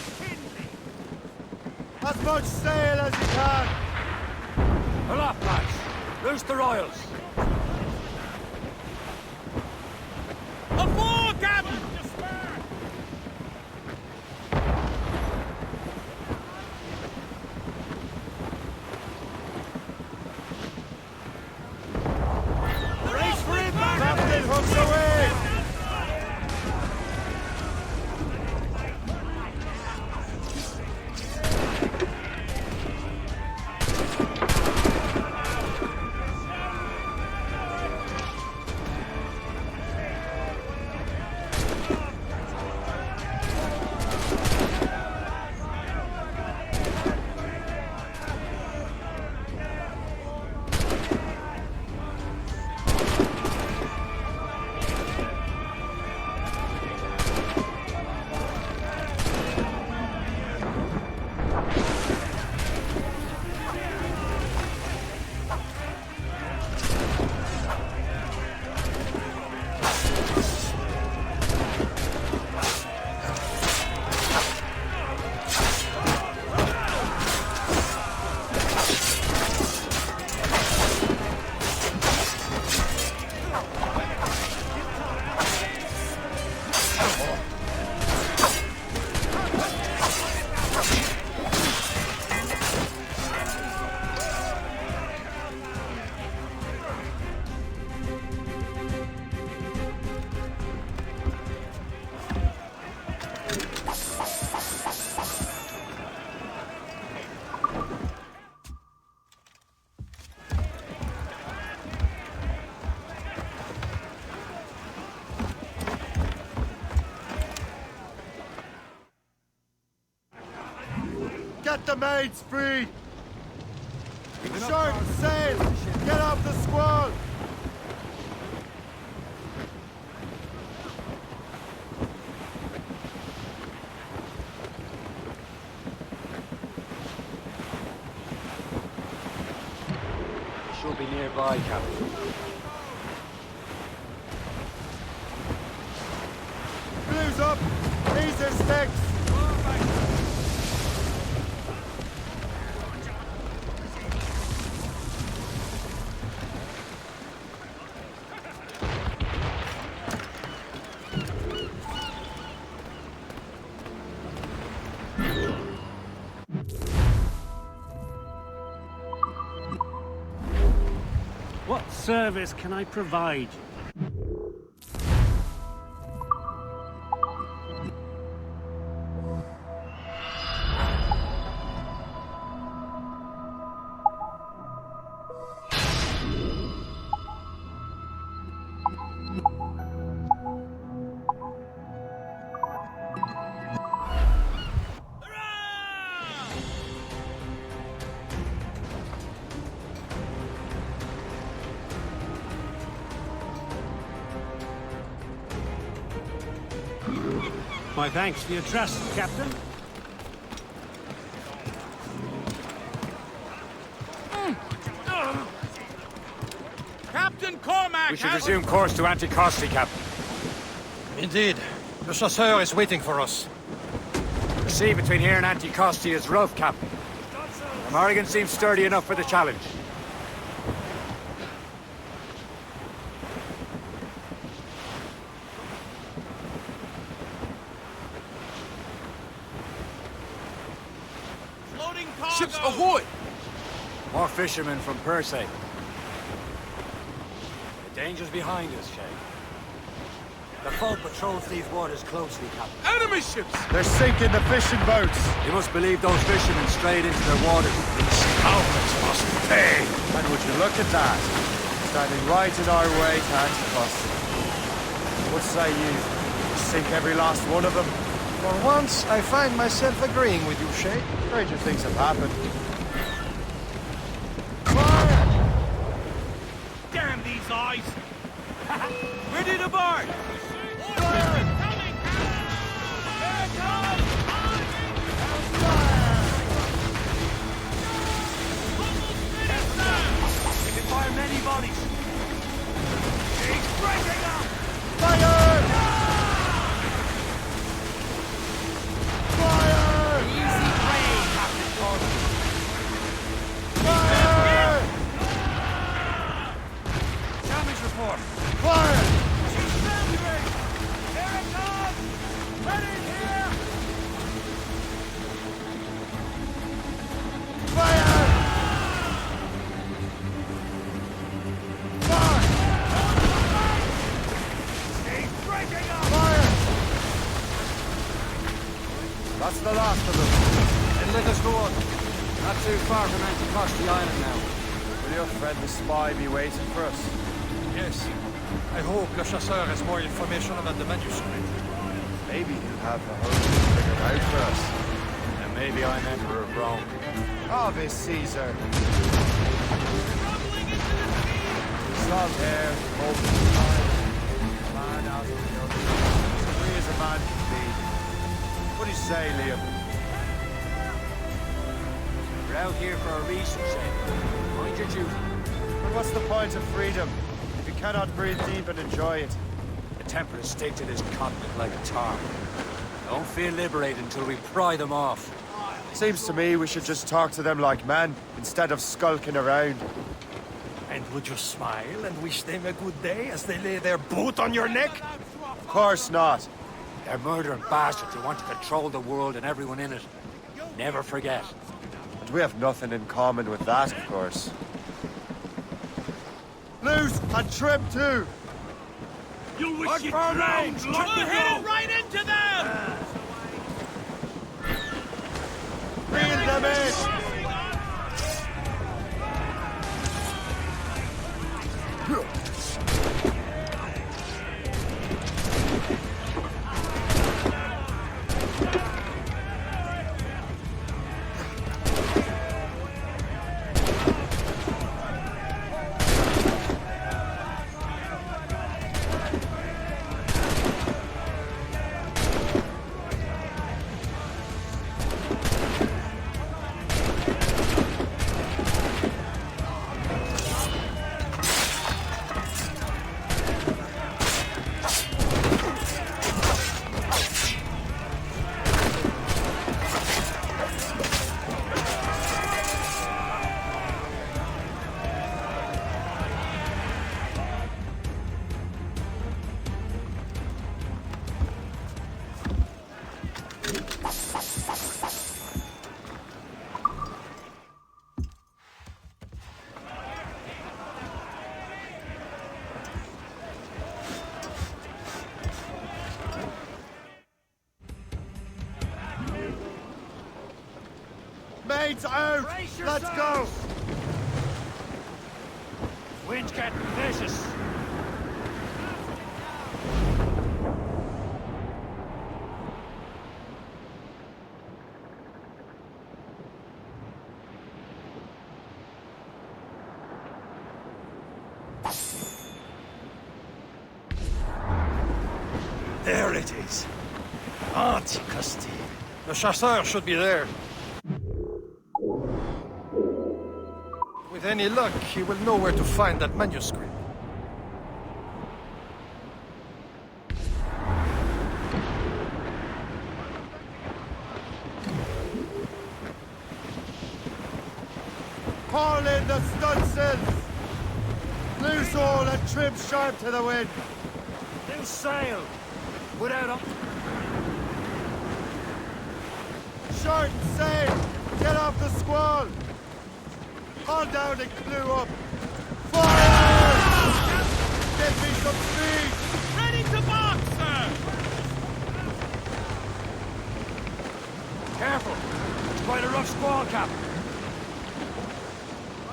As much sail as you can! Aloft, lads! Loose the royals! Aboard, Captain! Race for it, man! Captain, hooks away! Get the maids free! Short sail! Get off the squall! Should be nearby, Captain. Blues up! These are sticks! What service can I provide you? My thanks for your trust, Captain. Captain Cormac! We should resume course to Anticosti, Captain. Indeed. The chasseur is waiting for us. The sea between here and Anticosti is rough, Captain. The Morrigan seems sturdy enough for the challenge. Ships ahoy! More fishermen from Persay. The danger's behind us, Shay. The foe patrols these waters closely, Captain. Enemy ships! They're sinking the fishing boats! You must believe those fishermen strayed into their waters. Scoundrels must pay! And would you look at that? Standing right in our way to Anticosti. What say you? Sink every last one of them? For once, I find myself agreeing with you, Shay. Stranger things have happened. Damn these eyes! Ready to bark! We can fire many volleys. He's breaking up! Fire! Fire! Easy rain, Captain Gordon. Fire! Damage report. Fire! She's boundary! Here it comes! Ready here! Fire! That's the last of them. Then let us go on. Not too far from Anticosti Island now. Will your friend the spy be waiting for us? Yes. I hope Le Chasseur has more information about the manuscript. Maybe he'll have the whole thing figured out for us. And maybe I'm Emperor of Rome. Ave Caesar. Salt hair, open time, man out of the other. Free as a man can be. What do you say, Liam? We're out here for a reason, Shane. Mind your duty. But what's the point of freedom if you cannot breathe deep and enjoy it? The Templars stick to this continent like a tar. Don't feel liberated until we pry them off. Seems to me we should just talk to them like men, instead of skulking around. And would you smile and wish them a good day as they lay their boot on your neck? Of course not. They're murdering bastards who want to control the world and everyone in it. Never forget. And we have nothing in common with that, of course. Loose and trim too! You wish you'd drowned! We're headed right into them! Reel them in! Mates out! Let's go! Wind's getting vicious. There it is. Anticosti. Le Chasseur should be there. With any luck, he will know where to find that manuscript. Haul in the stunsails! Loose all and trim sharp to the wind! New sail! Without a... Shorten sail! Get off the squall! Haul down and clew up! Fire! Give me some speed! Ready to box, sir! Careful! It's quite a rough squall, Captain.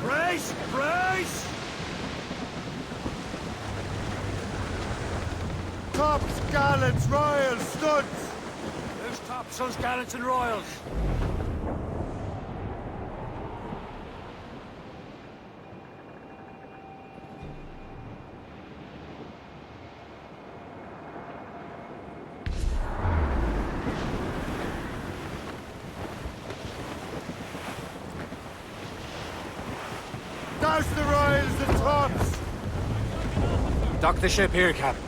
Brace! Brace! Tops, gallants, royals, studs! Loose topsails, gallants, and royals. Roast the royals and tops! Dock the ship here, Captain.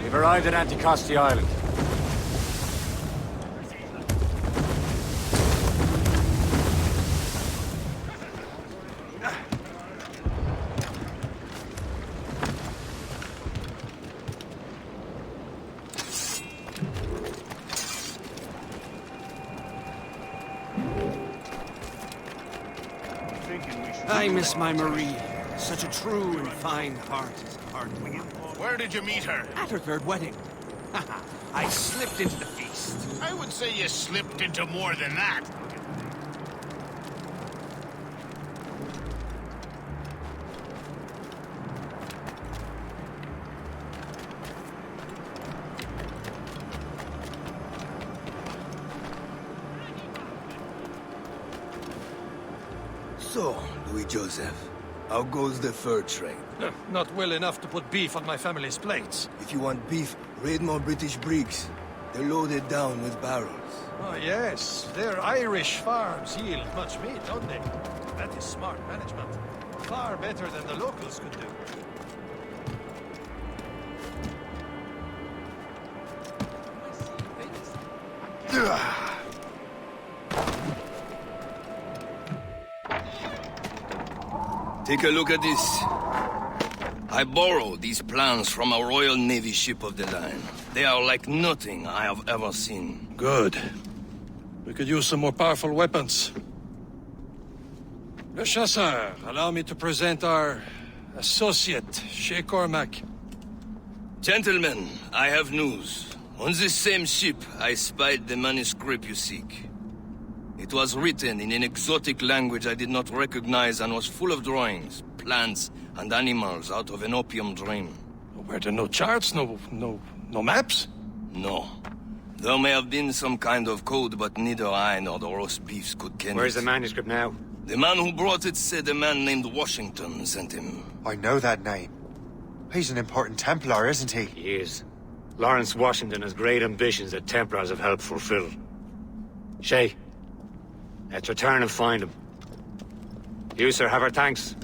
We've arrived at Anticosti Island. I miss my Marie. Such a true and fine heart is hard to win. Where did you meet her? At her third wedding. I slipped into the feast. I would say you slipped into more than that. So, Louis Joseph, how goes the fur trade? Not well enough to put beef on my family's plates. If you want beef, raid more British brigs. They're loaded down with barrels. Oh, yes. Their Irish farms yield much meat, don't they? That is smart management. Far better than the locals could do. Take a look at this. I borrowed these plans from a Royal Navy ship of the line. They are like nothing I have ever seen. Good. We could use some more powerful weapons. Le Chasseur, allow me to present our associate, Shay Cormac. Gentlemen, I have news. On this same ship, I spied the manuscript you seek. It was written in an exotic language I did not recognize and was full of drawings, plants, and animals out of an opium dream. Were there no charts, no maps? No. There may have been some kind of code, but neither I nor the roast beefs could ken Where's it. the manuscript now? The man who brought it said a man named Washington sent him. I know that name. He's an important Templar, isn't he? He is. Lawrence Washington has great ambitions that Templars have helped fulfill. Shay, let's return and find him. You, sir, have our thanks.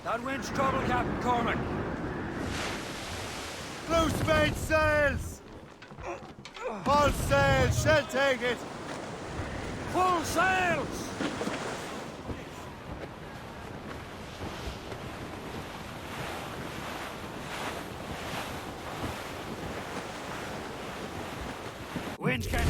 That wind's trouble, Captain Cormac. Loose main sails! All sails, shall take it! Full sails! Wind's getting...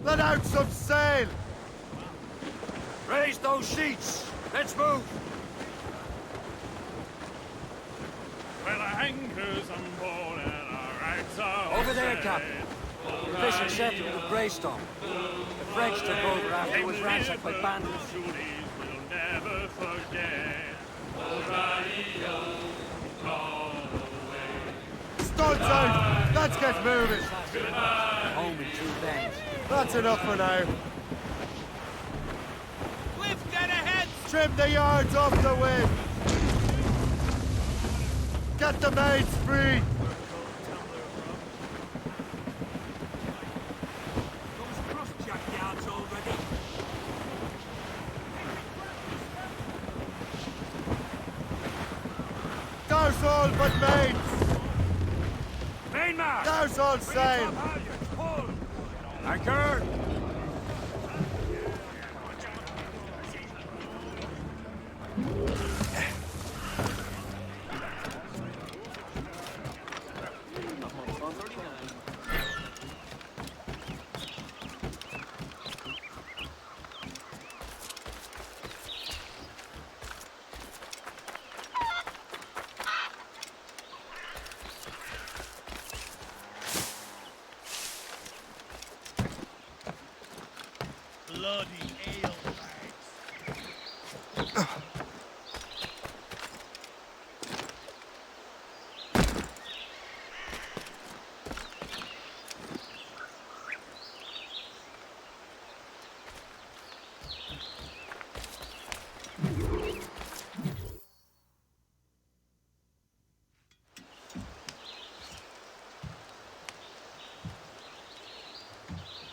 Let out some sail! Raise those sheets! Let's move! Well, our anchors on board and our rights are Over there, Captain. The fish accepted with Greystone. The French took over after it was ransacked by bandits. We'll never forget. Studs out! Let's get moving! Home in 2 bends. That's enough for now. Trim the yards off the wind! Get the mates free! Douse all but mates! Mainmast! Douse all sail! Anchor! Bloody ale, lads.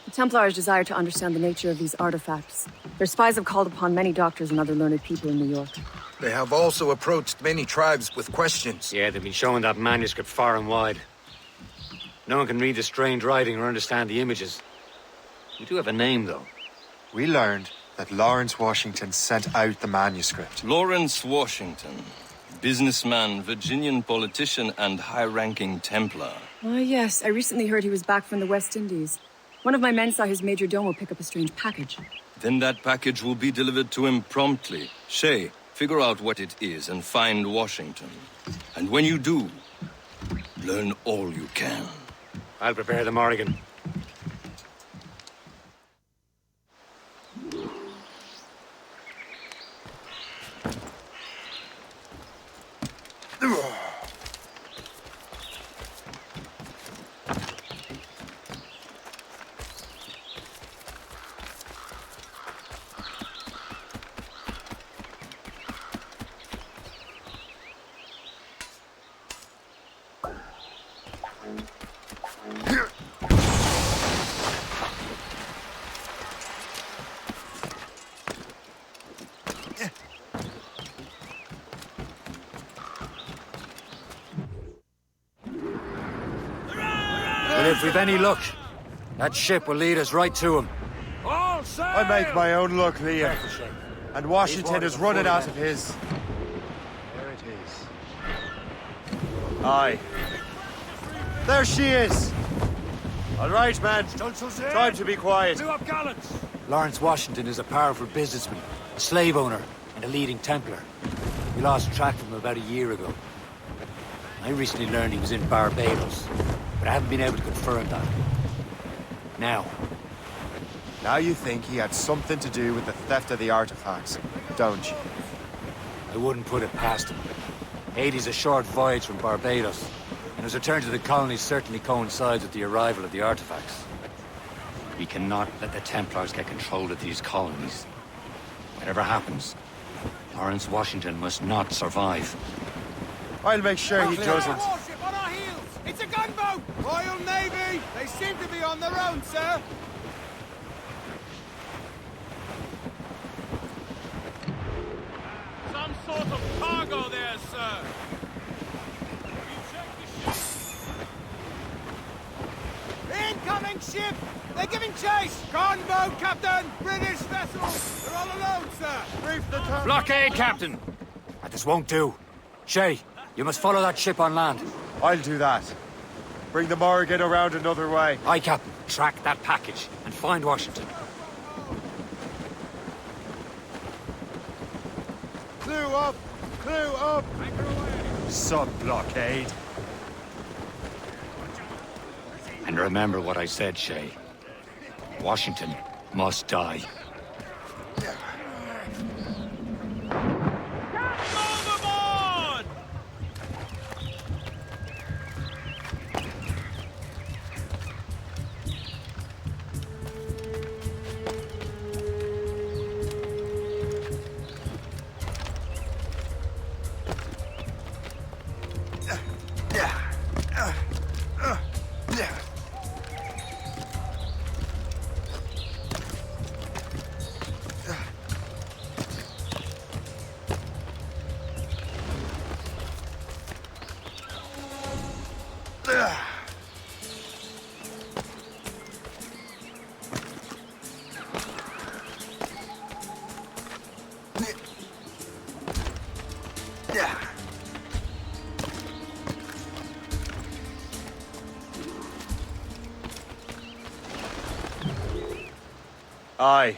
The Templars desire to understand the nature of these artifacts. Their spies have called upon many doctors and other learned people in New York. They have also approached many tribes with questions. Yeah, they've been showing that manuscript far and wide. No one can read the strange writing or understand the images. We do have a name, though. We learned that Lawrence Washington sent out the manuscript. Lawrence Washington. Businessman, Virginian politician, and high-ranking Templar. Ah, yes. I recently heard he was back from the West Indies. One of my men saw his major domo pick up a strange package. Then that package will be delivered to him promptly. Shay, figure out what it is and find Washington. And when you do, learn all you can. I'll prepare the Morrigan. But if we've any luck, that ship will lead us right to him. All sail! I make my own luck, Liam. And Washington is running out of his. There it is. Aye. There she is! All right, man. Time to be quiet. Two up gallants! Lawrence Washington is a powerful businessman, a slave owner, and a leading Templar. We lost track of him about a year ago. I recently learned he was in Barbados, but I haven't been able to confirm that. Now you think he had something to do with the theft of the artifacts, don't you? I wouldn't put it past him. Haiti's a short voyage from Barbados, and his return to the colonies certainly coincides with the arrival of the artifacts. We cannot let the Templars get control of these colonies. Whatever happens, Lawrence Washington must not survive. I'll make sure he doesn't. Warship on our heels! It's a gunboat! Royal Navy! They seem to be on their own, sir! Some sort of cargo there, sir. Incoming ship! They're giving chase! Gunboat, Captain! British vessel! They're all alone, sir! Brief the turn. Blockade, Captain! That this won't do. Shay, you must follow that ship on land. I'll do that. Bring the Morrigan around another way. Aye, Captain. Track that package and find Washington. Clue up! Clue up! Sub-blockade. And remember what I said, Shay. Washington must die. Overboard! Aye.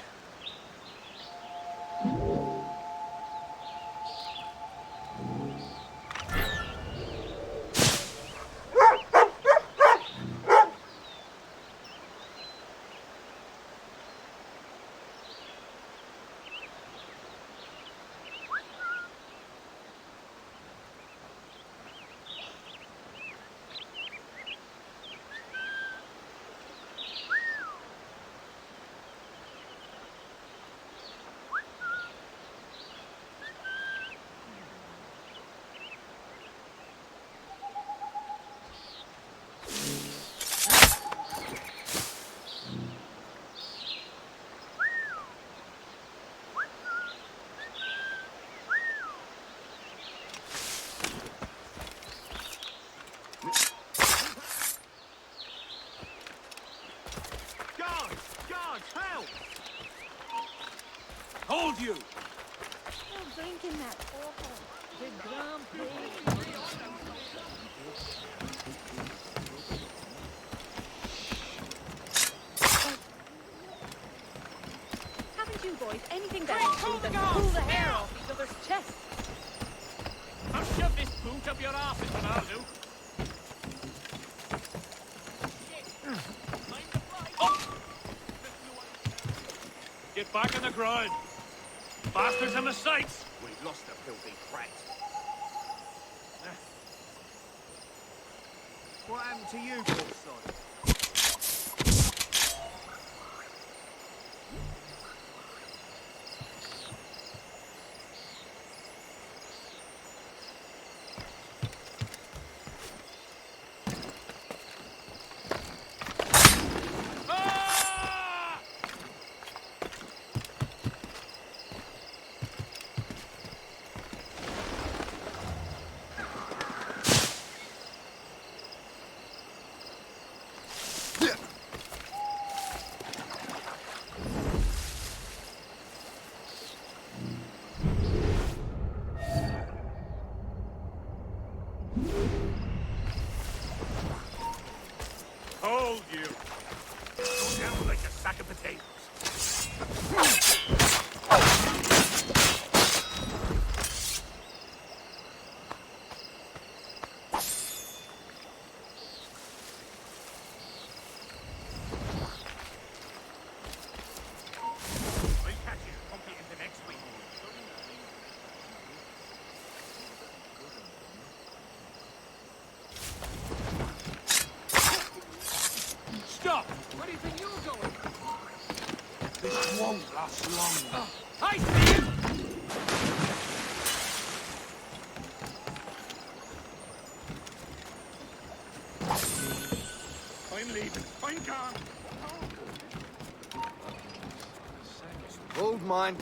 Help! Hold you! I'm drinking that awful. The Grand Prix. Haven't you boys anything better to do than pull the hair off each other's chests? I'll shove this boot up your arse is what I'll do. Get back in the grind. Bastards in the sights. We've lost the filthy prat. What happened to you, poor sod? Hold you! Go down like a sack of potatoes. I'll catch you, pump you into next week. Stop! Where do you think you're going? This won't last long. I see him! I'm leaving. I'm gone. Hold mine.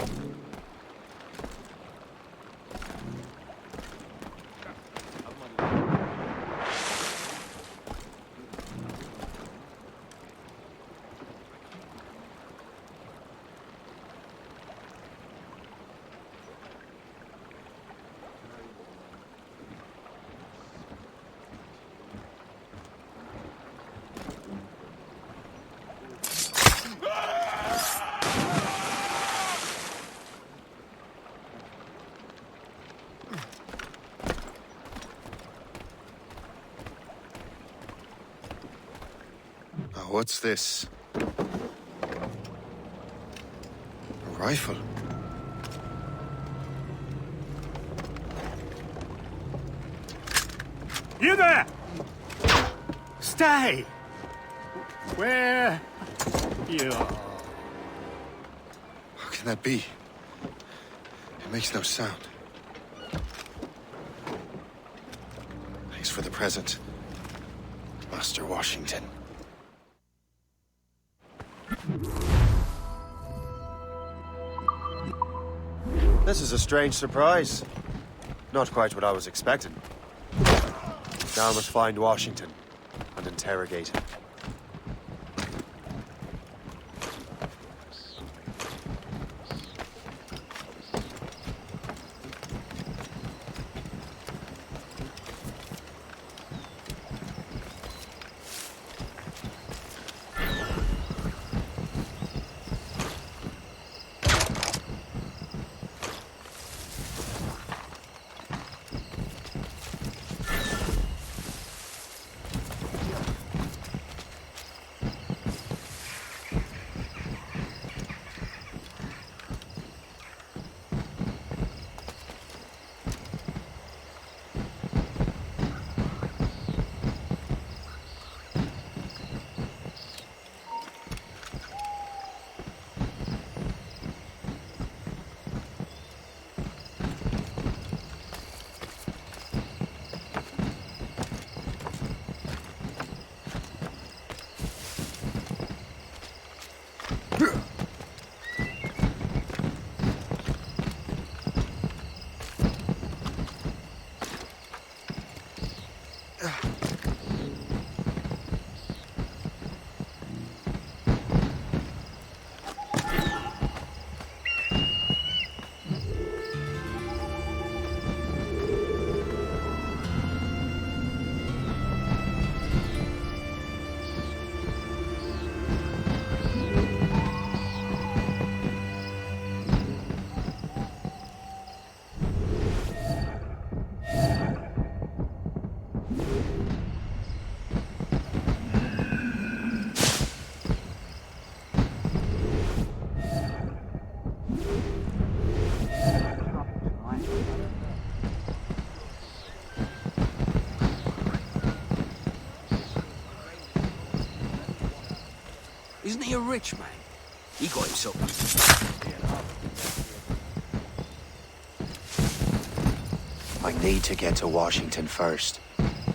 What's this? A rifle? You there! Stay! Where you are? How can that be? It makes no sound. Thanks for the present, Master Washington. This is a strange surprise. Not quite what I was expecting. Now I must find Washington and interrogate him. a rich man. He got himself. I need to get to Washington first.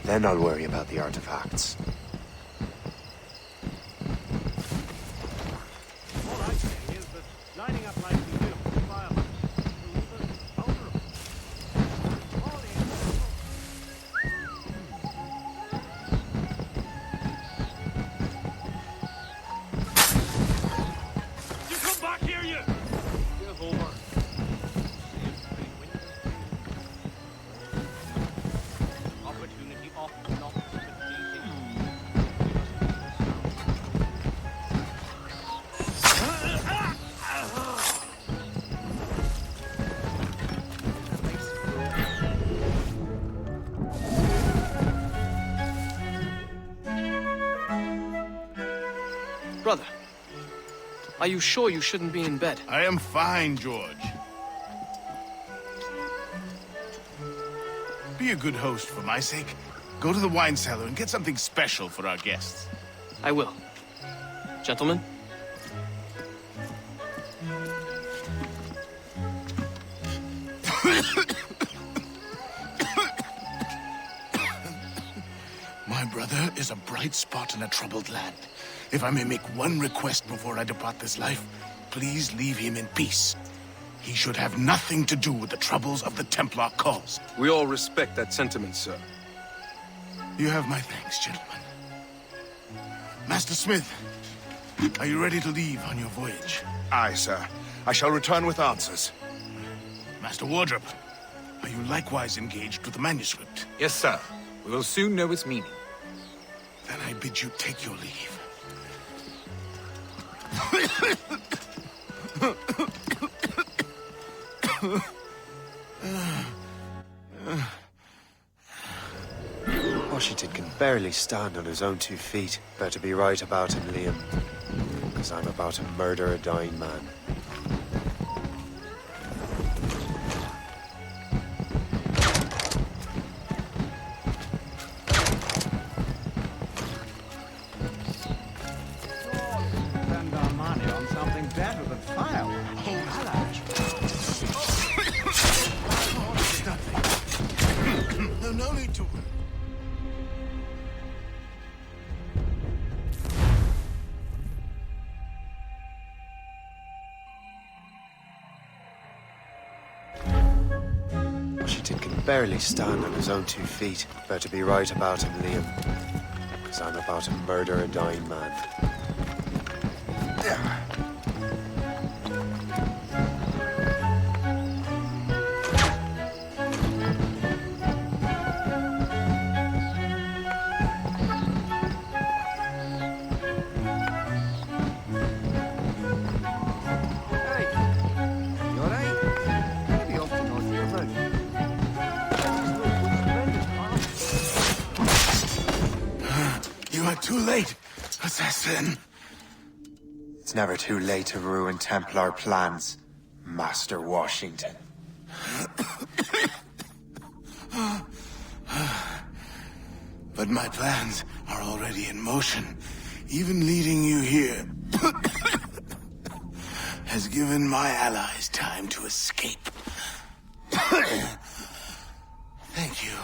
Then I'll worry about the artifacts. All I'm saying is that lining up like we do with firemen will leave us vulnerable. You come back here, you! Give over. Opportunity often knocks at Brother, are you sure you shouldn't be in bed? I am fine, George. Be a good host for my sake. Go to the wine cellar and get something special for our guests. I will. Gentlemen? My brother is a bright spot in a troubled land. If I may make one request before I depart this life, please leave him in peace. He should have nothing to do with the troubles of the Templar cause. We all respect that sentiment, sir. You have my thanks, gentlemen. Master Smith, are you ready to leave on your voyage? Aye, sir. I shall return with answers. Master Wardrop, are you likewise engaged with the manuscript? Yes, sir. We will soon know its meaning. Then I bid you take your leave. Washington can barely stand on his own 2 feet. Better be right about him, Liam. Because I'm about to murder a dying man. Spend our money on something better than fireworks. No need to. Washington can barely stand on his own 2 feet. Better be right about him, Liam. Because I'm about to murder a dying man. You are too late, assassin. It's never too late to ruin Templar plans, Master Washington. But my plans are already in motion. Even leading you here has given my allies time to escape. Thank you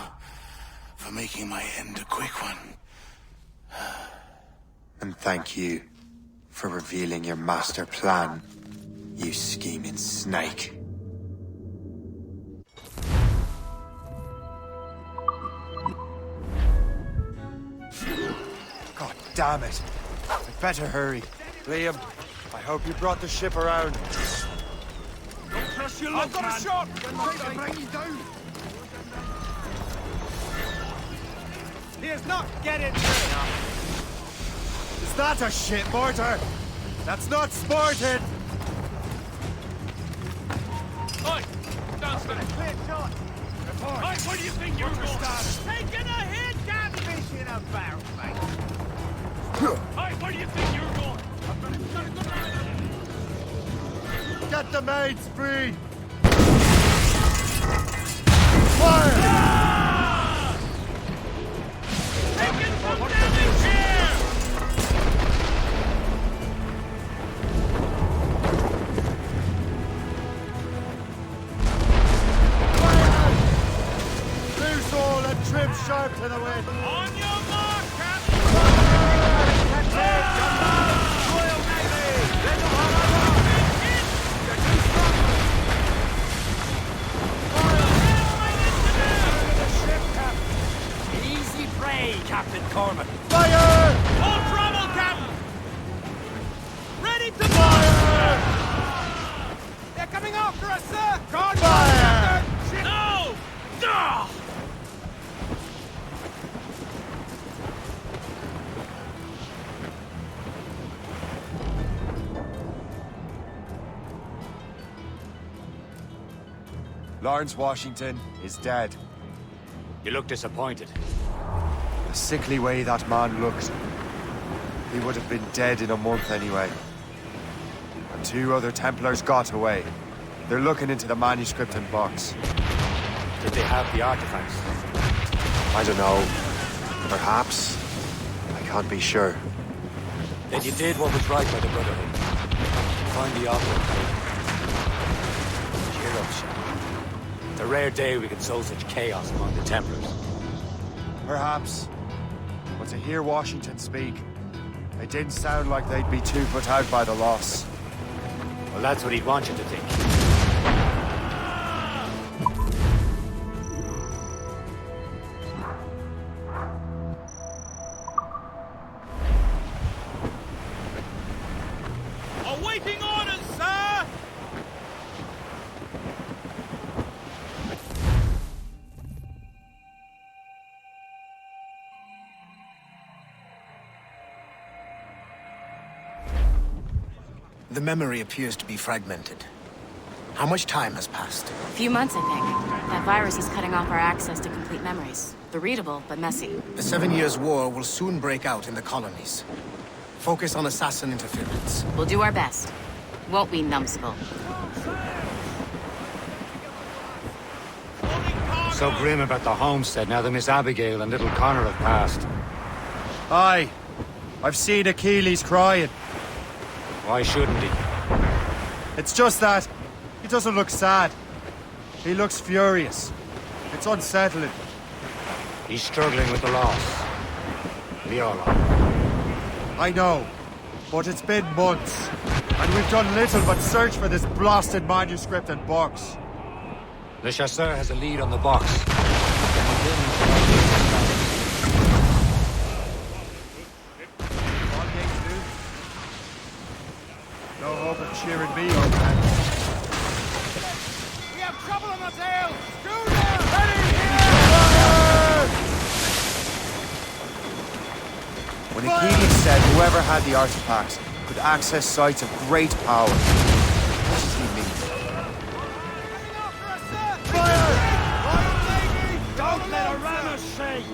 for making my end a quick one. And thank you for revealing your master plan, you scheming snake. God damn it. I'd better hurry. Liam, I hope you brought the ship around. Don't trust your luck, I've got a shot! Bring you down! He is not getting Is that a shit mortar? That's not sported! Oi! Downstairs! Clear shot! Oi, where do you think you're going? Taking a hit, damn fish in a barrel, mate! Oi, where do you think you're going? Get the mates free! Fire! Taking some damage here! Aim sharp to the wind. On your mark, Captain! Royal Navy! Let them have They're too strong! Easy prey, Captain Corman. Fire! All trouble, Captain! Ready to fire! They're coming after us, sir! Guard Fire! No! Ah! Lawrence Washington is dead. You look disappointed. The sickly way that man looked. He would have been dead in a month anyway. And 2 other Templars got away. They're looking into the manuscript and box. Did they have the artifacts? I don't know. Perhaps. I can't be sure. Then you did what was right by the Brotherhood. Find the opera code. Cheer up, Sean. It's a rare day we can sow such chaos among the Templars. Perhaps. But to hear Washington speak, it didn't sound like they'd be too put out by the loss. Well, that's what he'd want you to think. Awaiting orders, sir! The memory appears to be fragmented. How much time has passed? A few months, I think. That virus is cutting off our access to complete memories. They're readable, but messy. The 7 Years' War will soon break out in the colonies. Focus on assassin interference. We'll do our best. Won't we, numbskull? So grim about the homestead now that Miss Abigail and little Connor have passed. Aye. I've seen Achilles crying. Why shouldn't he? It's just that he doesn't look sad. He looks furious. It's unsettling. He's struggling with the loss. We all are. I know, but it's been months, and we've done little but search for this blasted manuscript and box. Le Chasseur has a lead on the box. No hope of cheering me on, man. We have trouble on the tail! Schooner! Ready here! When Achilles said whoever had the artifacts could access sites of great power, what does he mean? Fire! Don't let a runner see!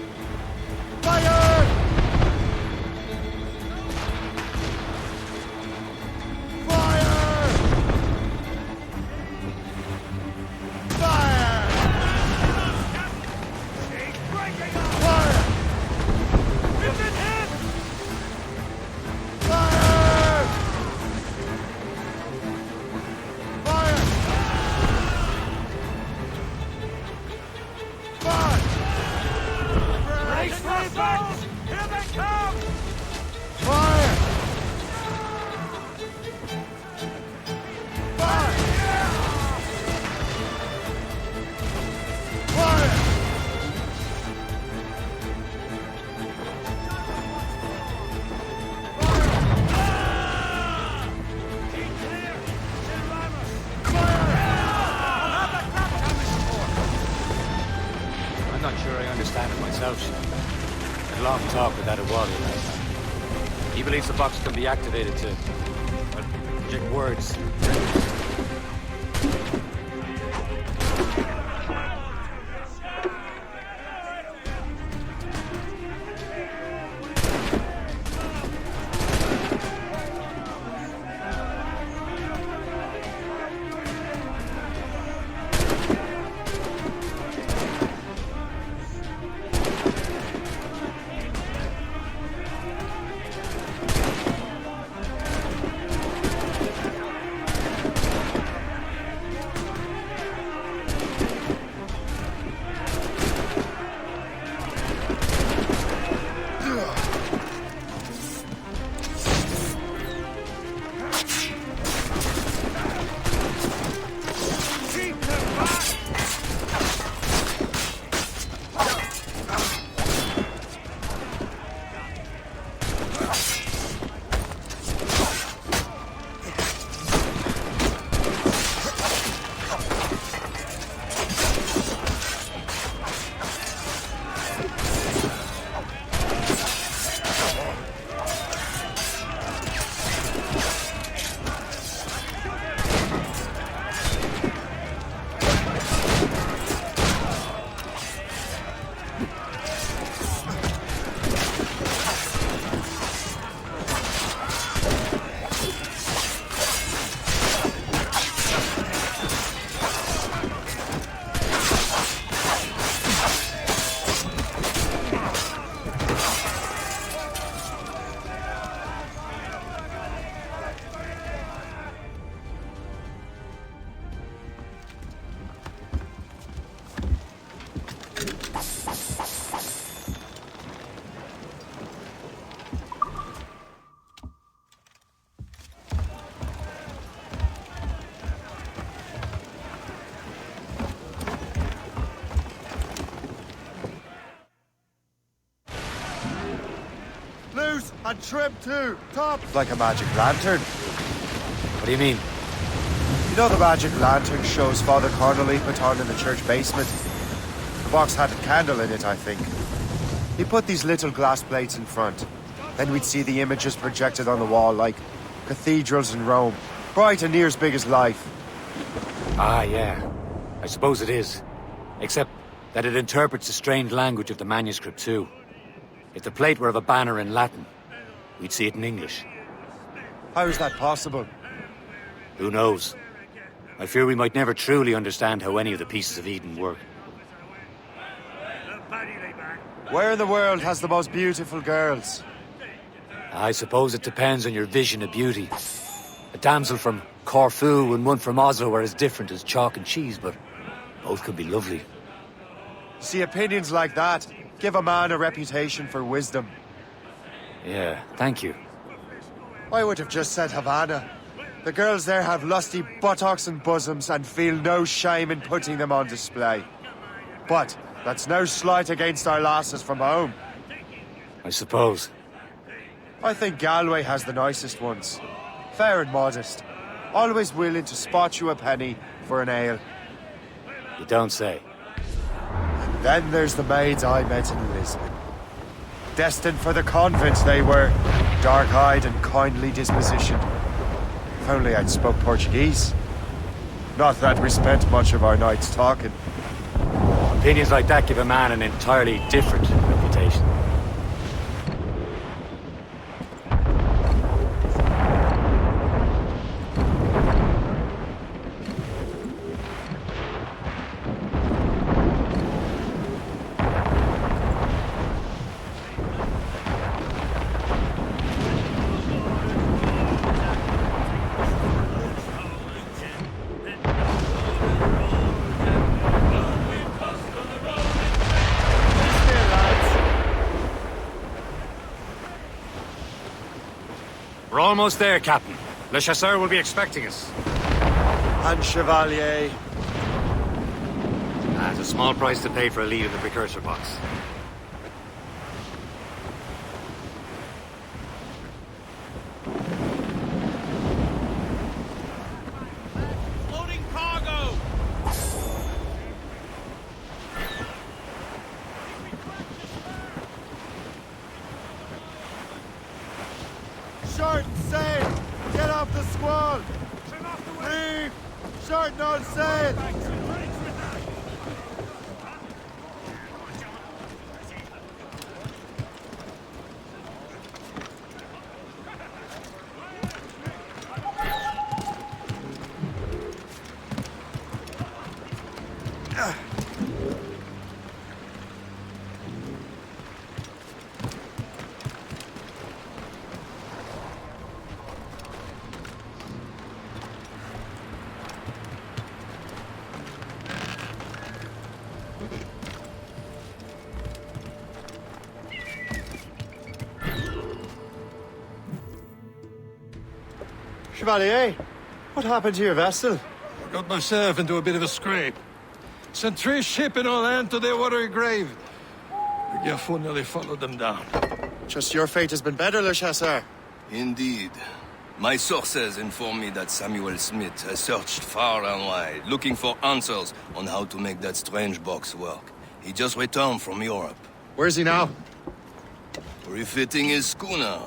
Fire! I'm not sure I understand it myself, Sean. Had a long talk with that Awali last night. He believes the box can be activated to... well, project words. And trim too, top. It's like a magic lantern. What do you mean? You know the magic lantern shows Father Connolly put on in the church basement? The box had a candle in it, I think. He put these little glass plates in front. Then we'd see the images projected on the wall like cathedrals in Rome. Bright and near as big as life. Ah, yeah. I suppose it is. Except that it interprets the strange language of the manuscript too. If the plate were of a banner in Latin, we'd see it in English. How is that possible? Who knows? I fear we might never truly understand how any of the pieces of Eden work. Where in the world has the most beautiful girls? I suppose it depends on your vision of beauty. A damsel from Corfu and one from Oslo are as different as chalk and cheese, but both could be lovely. See, opinions like that give a man a reputation for wisdom. Yeah, thank you. I would have just said Havana. The girls there have lusty buttocks and bosoms and feel no shame in putting them on display. But that's no slight against our lasses from home. I suppose. I think Galway has the nicest ones. Fair and modest. Always willing to spot you a penny for an ale. You don't say. And then there's the maids I met in Lisbon. Destined for the convent they were. Dark-eyed and kindly dispositioned. If only I'd spoke Portuguese. Not that we spent much of our nights talking. Opinions like that give a man an entirely different reputation. We're almost there, Captain. Le Chasseur will be expecting us. And Chevalier. That's a small price to pay for a lead in the precursor box. Loading cargo! Short and sail! Get off the squall! Leave! Short and all sail! Chevalier, what happened to your vessel? I got myself into a bit of a scrape. Sent 3 ship in all hand to their watery grave. The Gerfaut nearly followed them down. Just your fate has been better, Le Chasseur. Indeed. My sources inform me that Samuel Smith has searched far and wide, looking for answers on how to make that strange box work. He just returned from Europe. Where's he now? Refitting his schooner.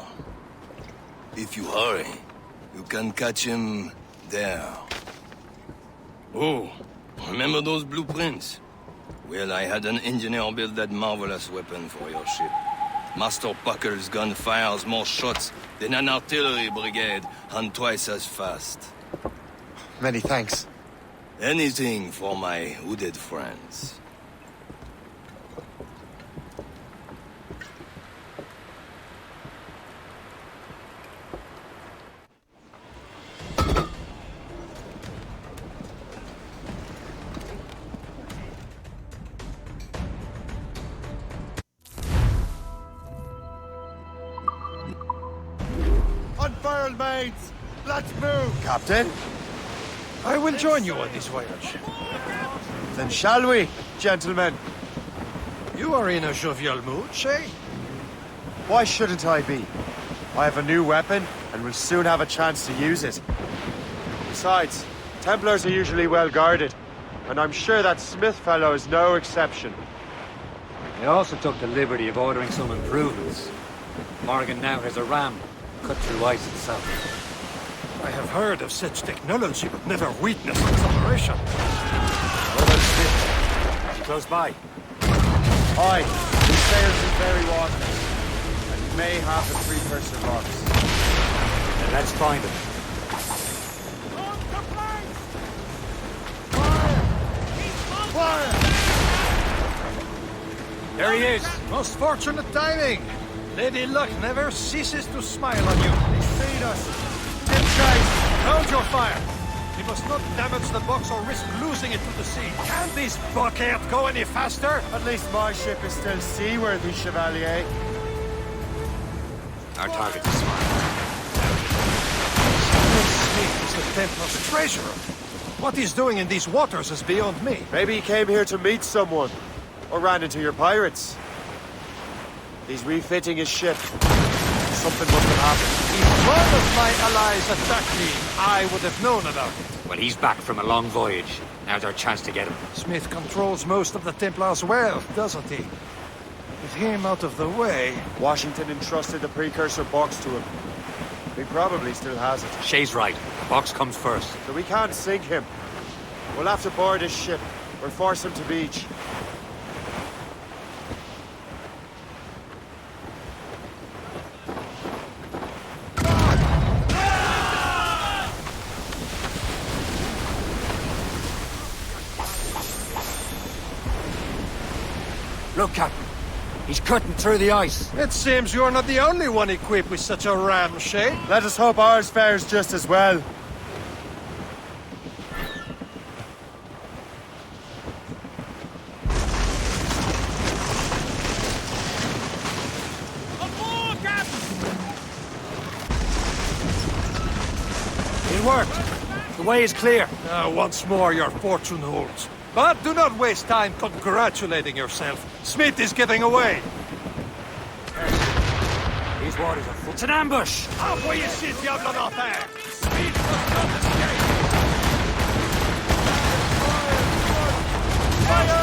If you hurry, you can catch him there. Oh, remember those blueprints? Well, I had an engineer build that marvelous weapon for your ship. Master Pucker's gun fires more shots than an artillery brigade, and twice as fast. Many thanks. Anything for my hooded friends. Unfurl, mates! Let's move! Captain? I will join you on this voyage. Then shall we, gentlemen? You are in a jovial mood, Shay? Why shouldn't I be? I have a new weapon, and will soon have a chance to use it. Besides, Templars are usually well guarded, and I'm sure that Smith fellow is no exception. I also took the liberty of ordering some improvements. Morgan now has a ram, cut through ice itself. I have heard of such technology, but never witnessed its operation. What about Smith? Is he close by? Aye, he sails in very water, and he may have the precursor box. Then let's find him. Fire! There he is! Most fortunate timing! Lady Luck never ceases to smile on you. He's seen us. Tim Chase, hold your fire! We must not damage the box or risk losing it to the sea. Can this bucket go any faster? At least my ship is still seaworthy, Chevalier. Our target is smart. Smith is the Templar's treasurer. What he's doing in these waters is beyond me. Maybe he came here to meet someone, or ran into your pirates. He's refitting his ship. Something must have happened. If one of my allies attacked me, I would have known about it. Well, he's back from a long voyage. Now's our chance to get him. Smith controls most of the Templars' wealth, doesn't he? With him out of the way... Washington entrusted the precursor box to him. He probably still has it. Shay's right. The box comes first. So we can't sink him. We'll have to board his ship, or force him to beach. Look, Captain. He's cutting through the ice. It seems you're not the only one equipped with such a ram, Shay. Let us hope ours fares just as well. It worked. The way is clear. Once more your fortune holds. But do not waste time congratulating yourself. Smith is getting away. These waters are full. It's an ambush! Halfway you sit, Diablo d'Enfer! Smith must not escape! Fire!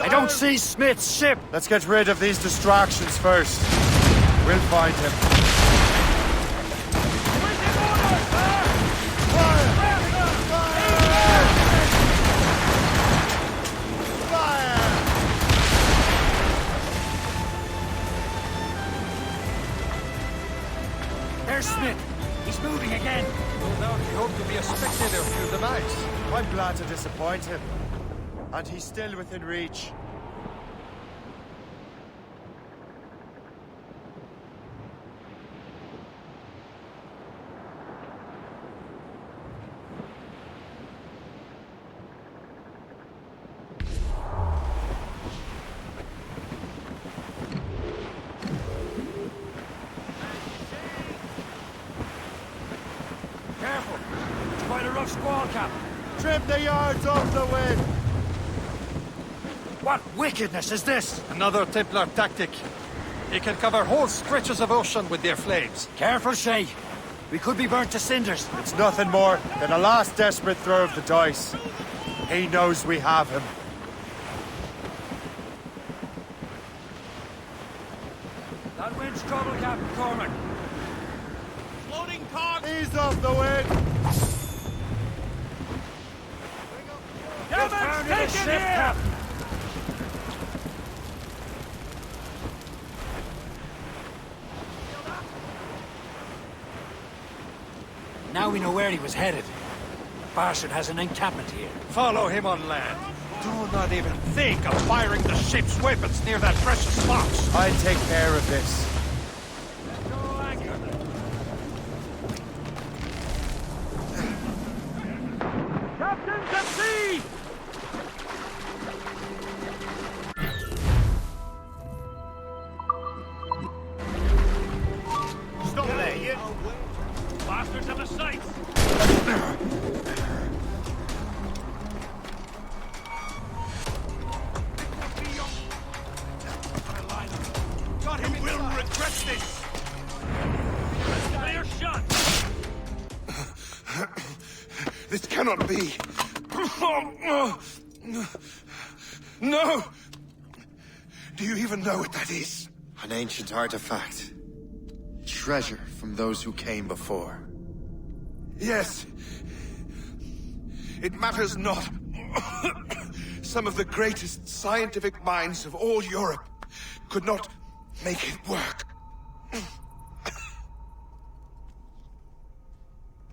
I don't see Smith's ship. Let's get rid of these distractions first. We'll find him. There's Smith. He's moving again. No doubt he hoped to be a spectator through the night. I'm glad to disappoint him. And he's still within reach. Careful. It's quite a rough squall, Captain. Trim the yards off the wind! What wickedness is this? Another Templar tactic. They can cover whole stretches of ocean with their flames. Careful, Shay. We could be burnt to cinders. It's nothing more than a last desperate throw of the dice. He knows we have him. That wind's trouble, Captain Cormac. Floating cogs! Ease off the wind! Damage taken here! Captain. Now we know where he was headed. The bastard has an encampment here. Follow him on land. Do not even think of firing the ship's weapons near that precious box. I'll take care of this. Captains at sea! Stop there, you! Bastards have a sight! Got him! You will regret this! Clear shot! This cannot be. No! Do you even know what that is? An ancient artifact. Treasure from those who came before. Yes. It matters not. Some of the greatest scientific minds of all Europe could not make it work.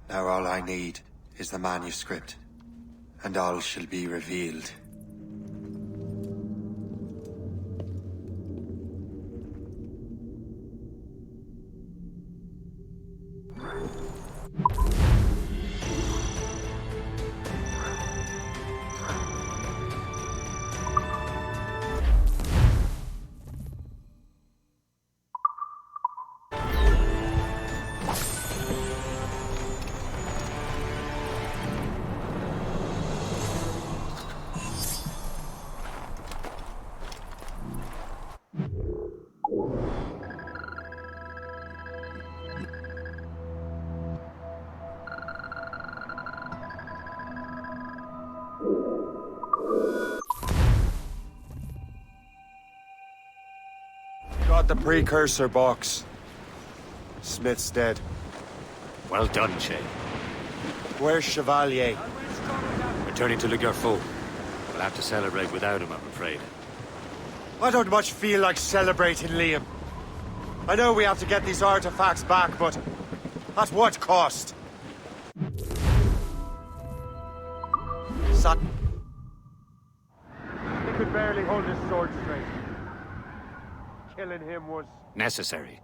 Now all I need is the manuscript, and all shall be revealed. Got the precursor box. Smith's dead. Well done, Shay. Where's Chevalier? Returning to Le Garfou. We'll have to celebrate without him, I'm afraid. I don't much feel like celebrating, Liam. I know we have to get these artifacts back, but at what cost? Son. He could barely hold his sword straight. Killing him was necessary.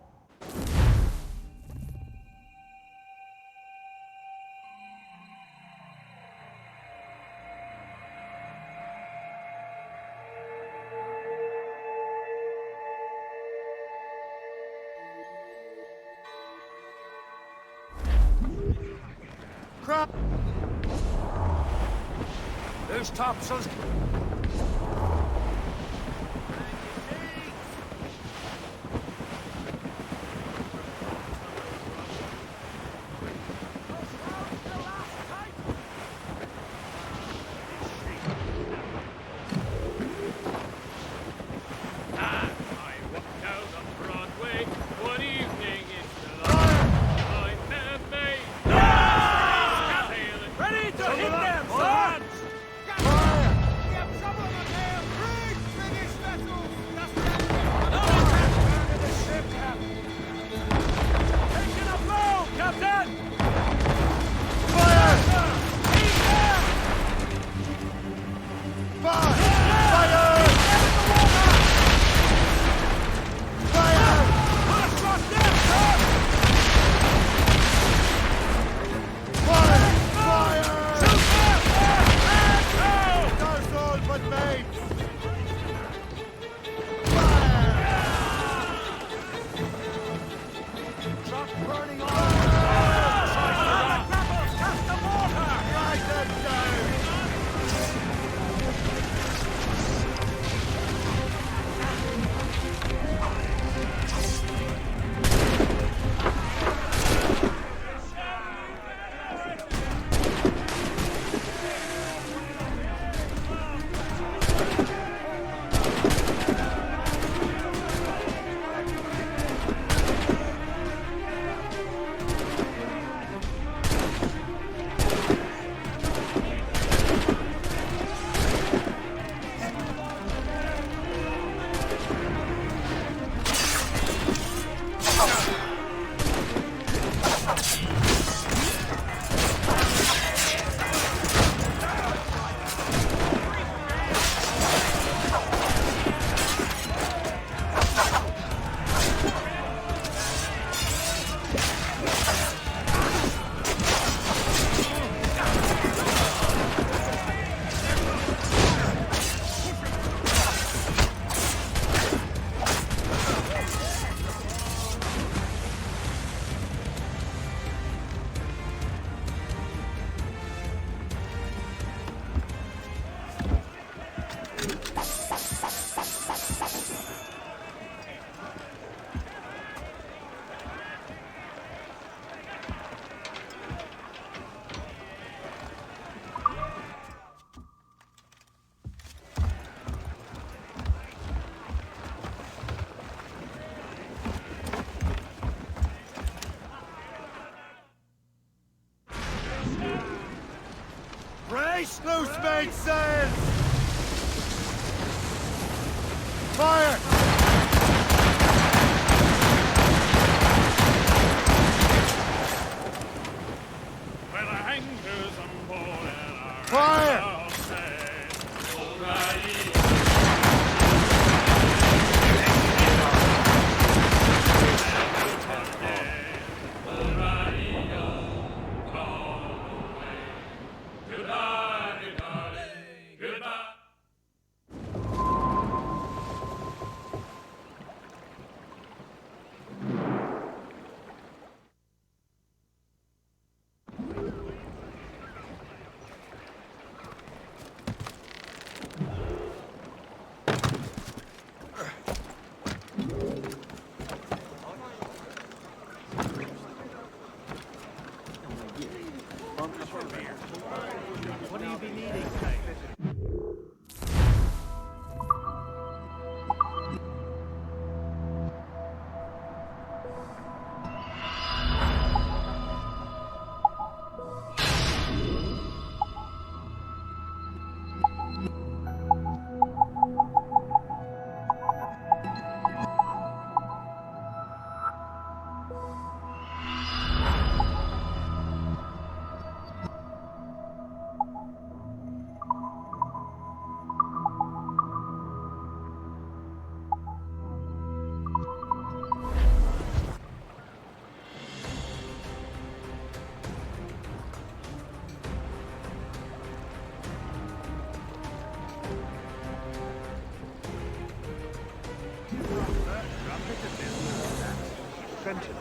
Crap! Loose topsails. Right them down! Loose mainsails! Fire! Fire! What do you be needing?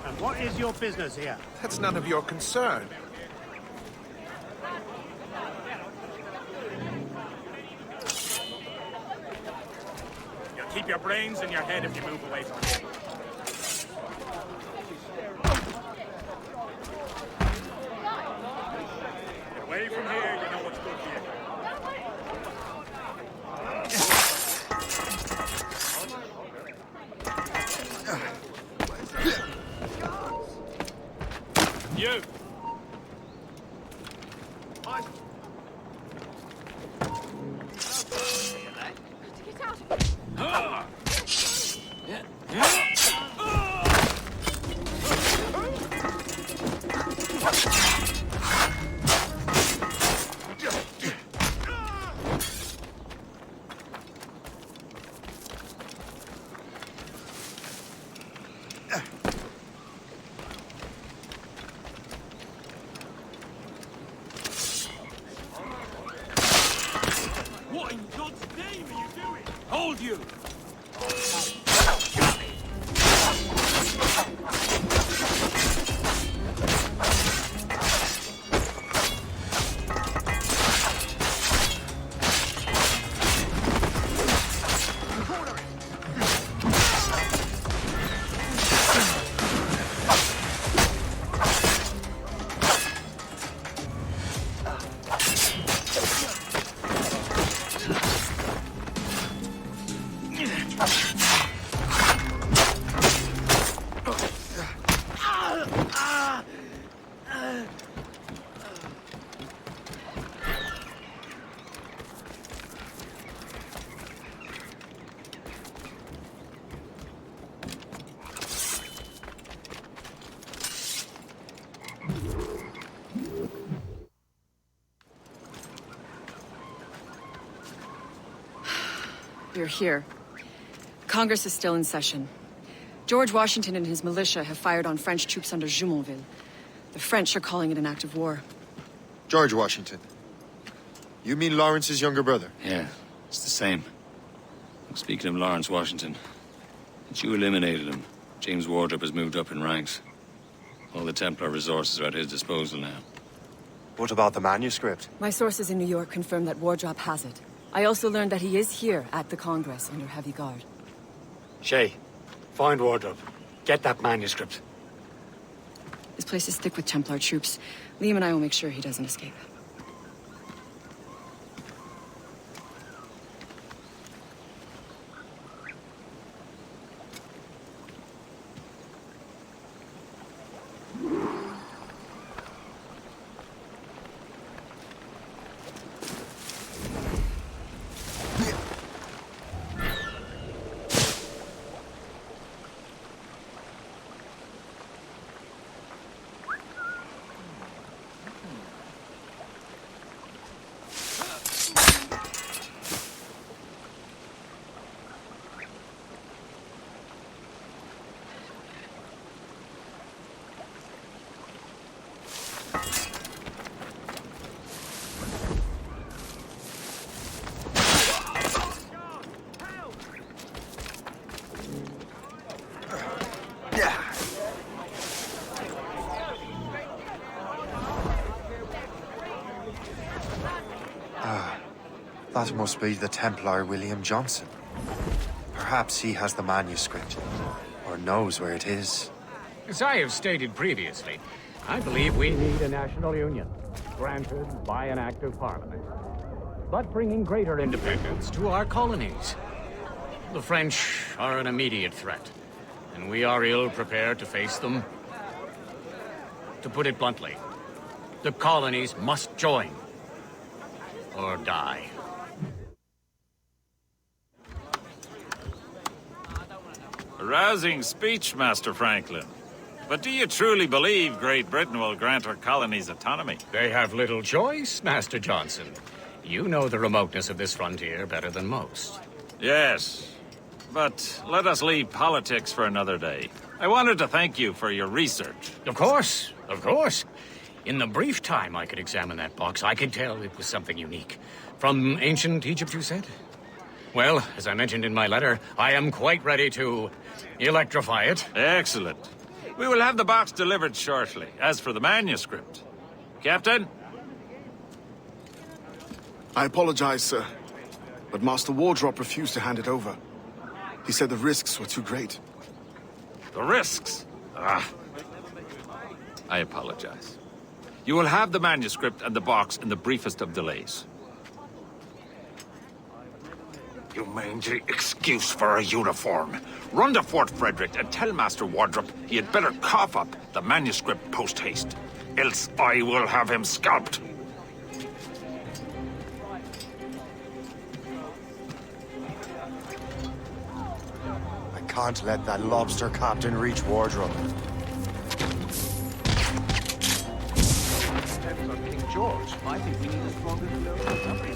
And what is your business here? That's none of your concern. You'll keep your brains in your head if you move away from here. Get away from here, you know what's good for you. You! What in God's name are you doing? Hold you! You're here. Congress is still in session. George Washington and his militia have fired on French troops under Jumonville. The French are calling it an act of war. George Washington. You mean Lawrence's younger brother? Yeah, it's the same. Speaking of Lawrence Washington, since you eliminated him, James Wardrop has moved up in ranks. All the Templar resources are at his disposal now. What about the manuscript? My sources in New York confirm that Wardrop has it. I also learned that he is here at the Congress under heavy guard. Shay, find Wardrop. Get that manuscript. This place is thick with Templar troops. Liam and I will make sure he doesn't escape. That must be the Templar William Johnson. Perhaps he has the manuscript, or knows where it is. As I have stated previously, I believe we need a national union, granted by an act of parliament, but bringing greater independence to our colonies. The French are an immediate threat, and we are ill prepared to face them. To put it bluntly, the colonies must join, or die. A rousing speech, Master Franklin. But do you truly believe Great Britain will grant our colonies autonomy? They have little choice, Master Johnson. You know the remoteness of this frontier better than most. Yes, but let us leave politics for another day. I wanted to thank you for your research. Of course, of course. In the brief time I could examine that box, I could tell it was something unique. From ancient Egypt, you said? Well, as I mentioned in my letter, I am quite ready to electrify it. Excellent. We will have the box delivered shortly. As for the manuscript... Captain? I apologize, sir, but Master Wardrop refused to hand it over. He said the risks were too great. The risks? Ah. I apologize. You will have the manuscript and the box in the briefest of delays. You mangy excuse for a uniform. Run to Fort Frederick and tell Master Wardrop he had better cough up the manuscript post-haste. Else I will have him scalped. I can't let that lobster captain reach Wardrobe. Depends on King George. I think we need a stronger glow.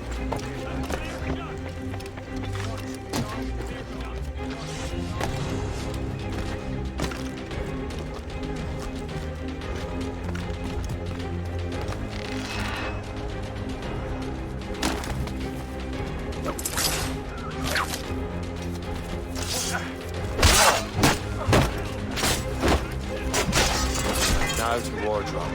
Now to Wardrobe.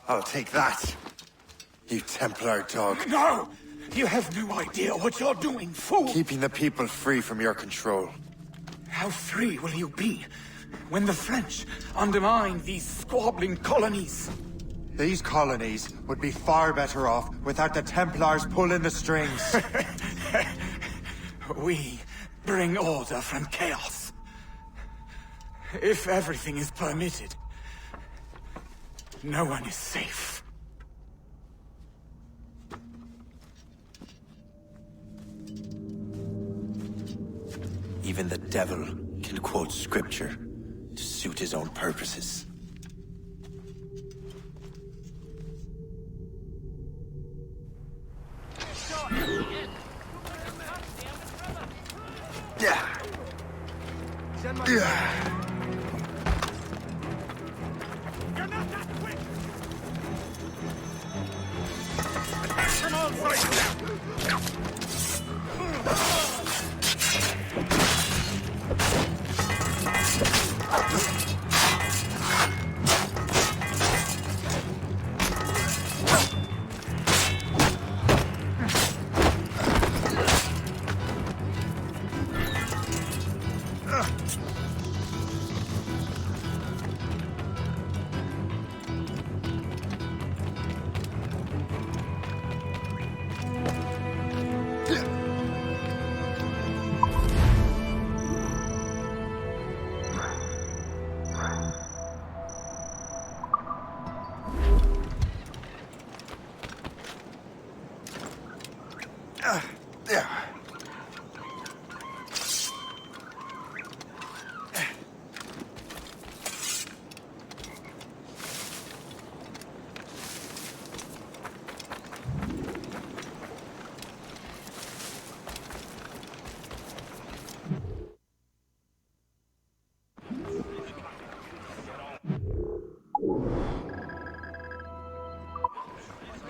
I'll take that, you Templar dog. No! You have no idea what you're doing, fool! Keeping the people free from your control. How free will you be when the French undermine these squabbling colonies? These colonies would be far better off without the Templars pulling the strings. We bring order from chaos. If everything is permitted, no one is safe. Even the devil can quote scripture to suit his own purposes. From all sides!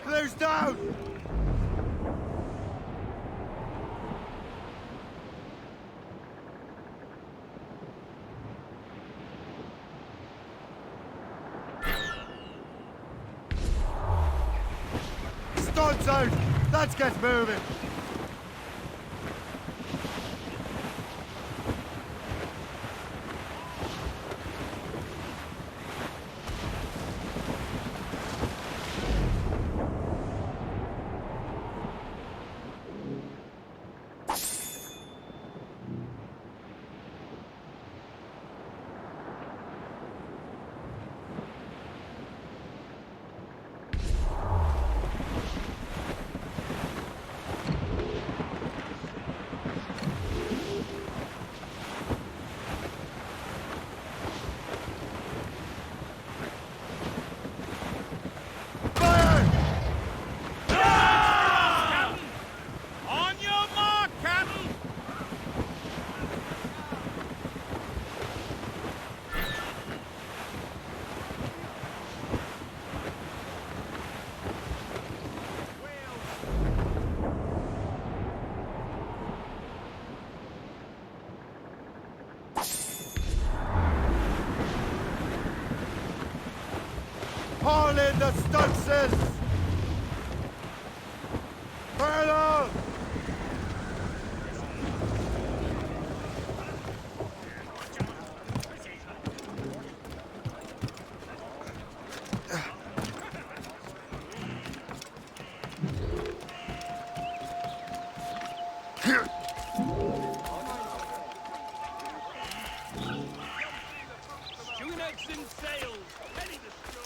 Close down! Studs out! Let's get moving! Haul in the stunsails! Colonel! Schoonheads and sails! Ready to straw!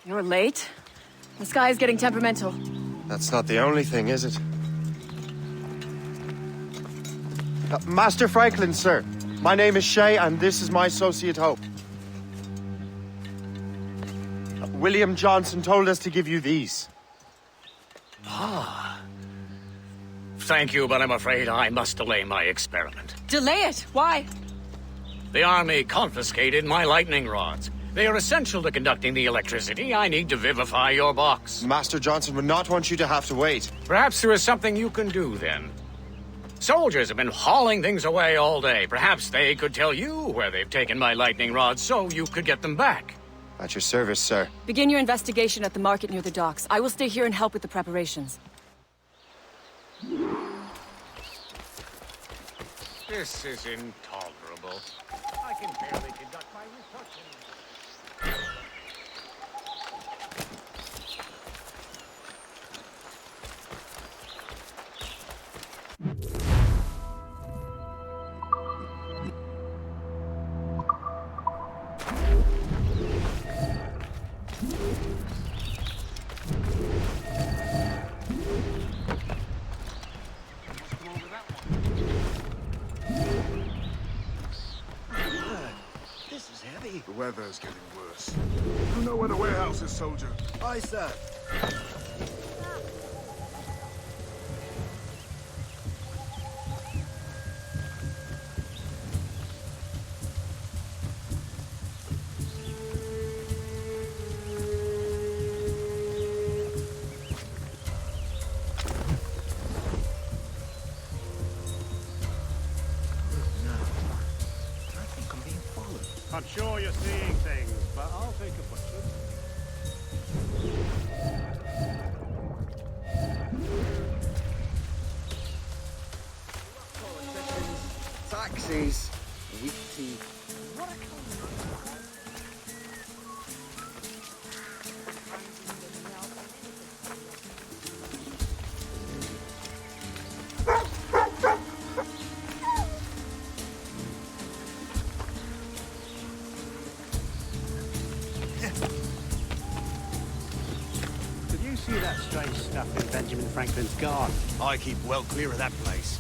You're late. The sky is getting temperamental. That's not the only thing, is it? Master Franklin, sir. My name is Shay, and this is my associate Hope. William Johnson told us to give you these. Ah. Thank you, but I'm afraid I must delay my experiment. Delay it? Why? The army confiscated my lightning rods. They are essential to conducting the electricity I need to vivify your box. Master Johnson would not want you to have to wait. Perhaps there is something you can do, then. Soldiers have been hauling things away all day. Perhaps they could tell you where they've taken my lightning rods so you could get them back. At your service, sir. Begin your investigation at the market near the docks. I will stay here and help with the preparations. This is intolerable. I can barely conduct my research. This is heavy. The weather is getting worse. You know where the warehouse is, soldier? Aye, sir. I'm sure you're seeing things, but I'll take a butcher. Taxis. Weak tea. Did you see that strange stuff in Benjamin Franklin's garden? I keep well clear of that place.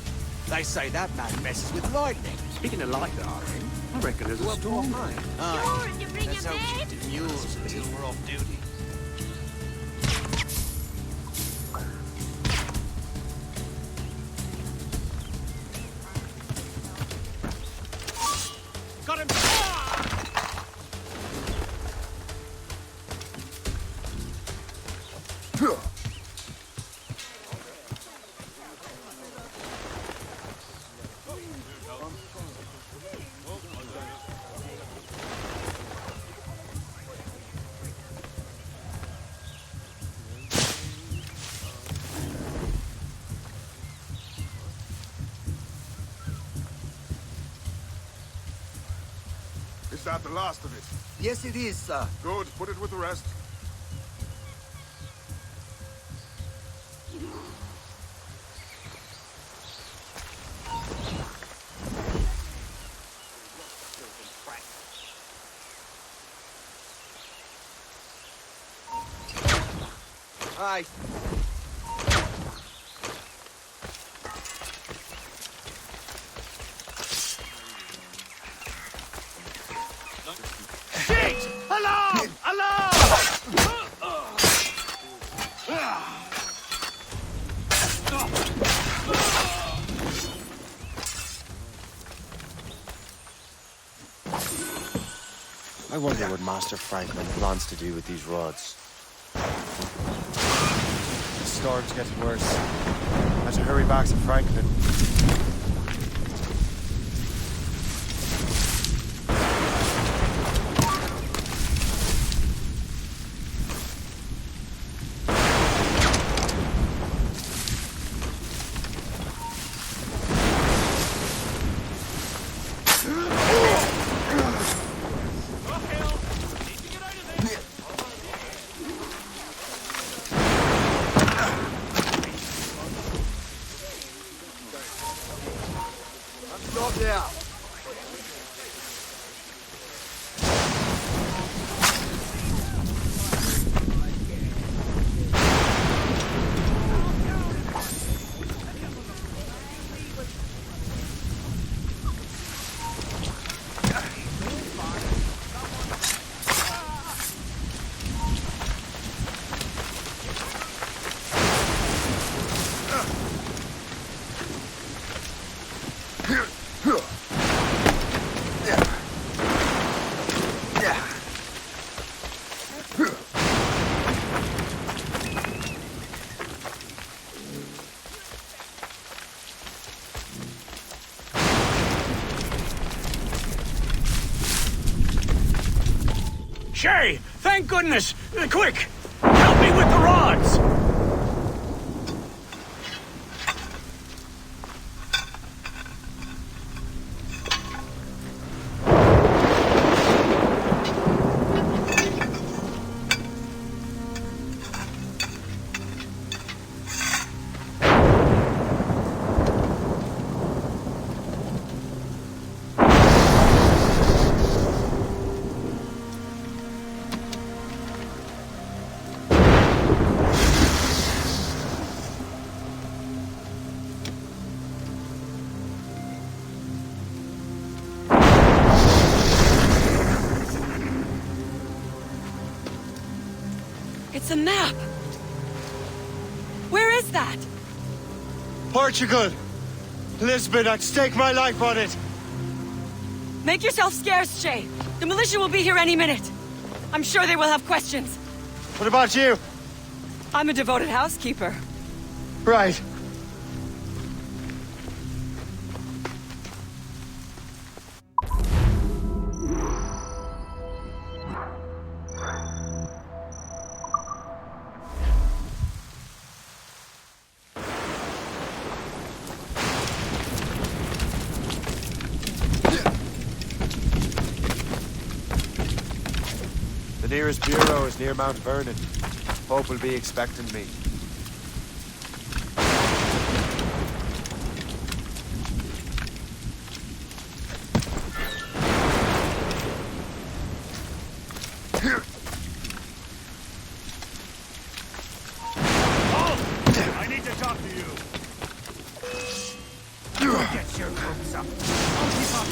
They say that man messes with lightning. Speaking of lightning, I reckon there's a storm. Aye. Let's hope she demurs until we're off duty. Got him! Is that the last of it? Yes, it is, sir. Good, put it with the rest. Aye. Shit! Alarm! Alarm! I wonder what Master Franklin plans to do with these rods. The storm's getting worse. I have to hurry back to Franklin. Stop there. Shay! Thank goodness! Quick! Help me with the rods! It's a map! Where is that? Portugal! Lisbon, I'd stake my life on it! Make yourself scarce, Shay. The militia will be here any minute. I'm sure they will have questions. What about you? I'm a devoted housekeeper. Right. The nearest bureau is near Mount Vernon. Pope will be expecting me. I need to talk to you. Get your hopes up. I'll keep up.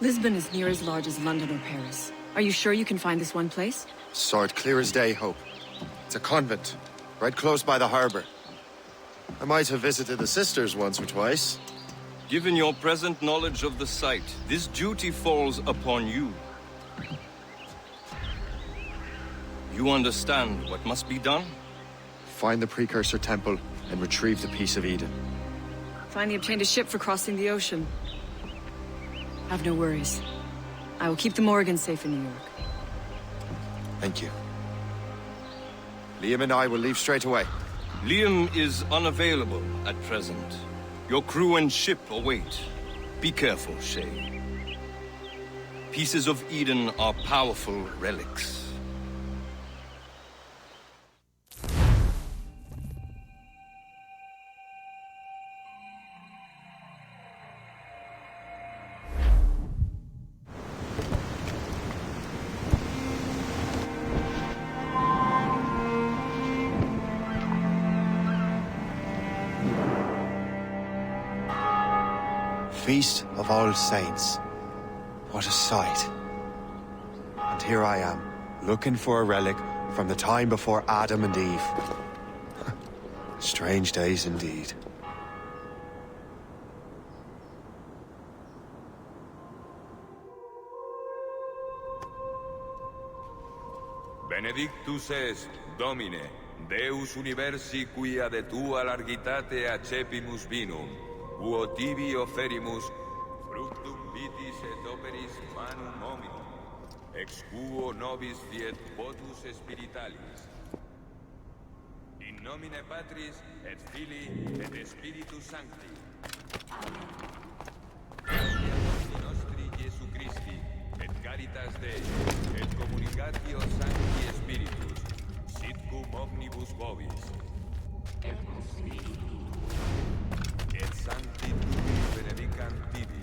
Lisbon is near as large as London or Paris. Are you sure you can find this one place? Saw it clear as day, Hope. It's a convent, right close by the harbor. I might have visited the sisters once or twice. Given your present knowledge of the site, this duty falls upon you. You understand what must be done? Find the precursor temple and retrieve the Piece of Eden. Finally obtained a ship for crossing the ocean. Have no worries. I will keep the Morgans safe in New York. Thank you. Liam and I will leave straight away. Liam is unavailable at present. Your crew and ship await. Be careful, Shay. Pieces of Eden are powerful relics. Feast of All Saints. What a sight. And here I am, looking for a relic from the time before Adam and Eve. Strange days indeed. Benedictus est, Domine, Deus universi quia de tua largitate accepimus vinum, uo tibi offerimus fructum vitis et operis manum hominum, ex quo nobis fiet votus spiritualis. In nomine Patris et Filii et Spiritus Sancti. Gloria Domini nostri Iesu Christi, et caritas Dei, et communicatio Sancti Spiritus, sit cum omnibus vobis. Et Sancti Tutti benedicant tibi.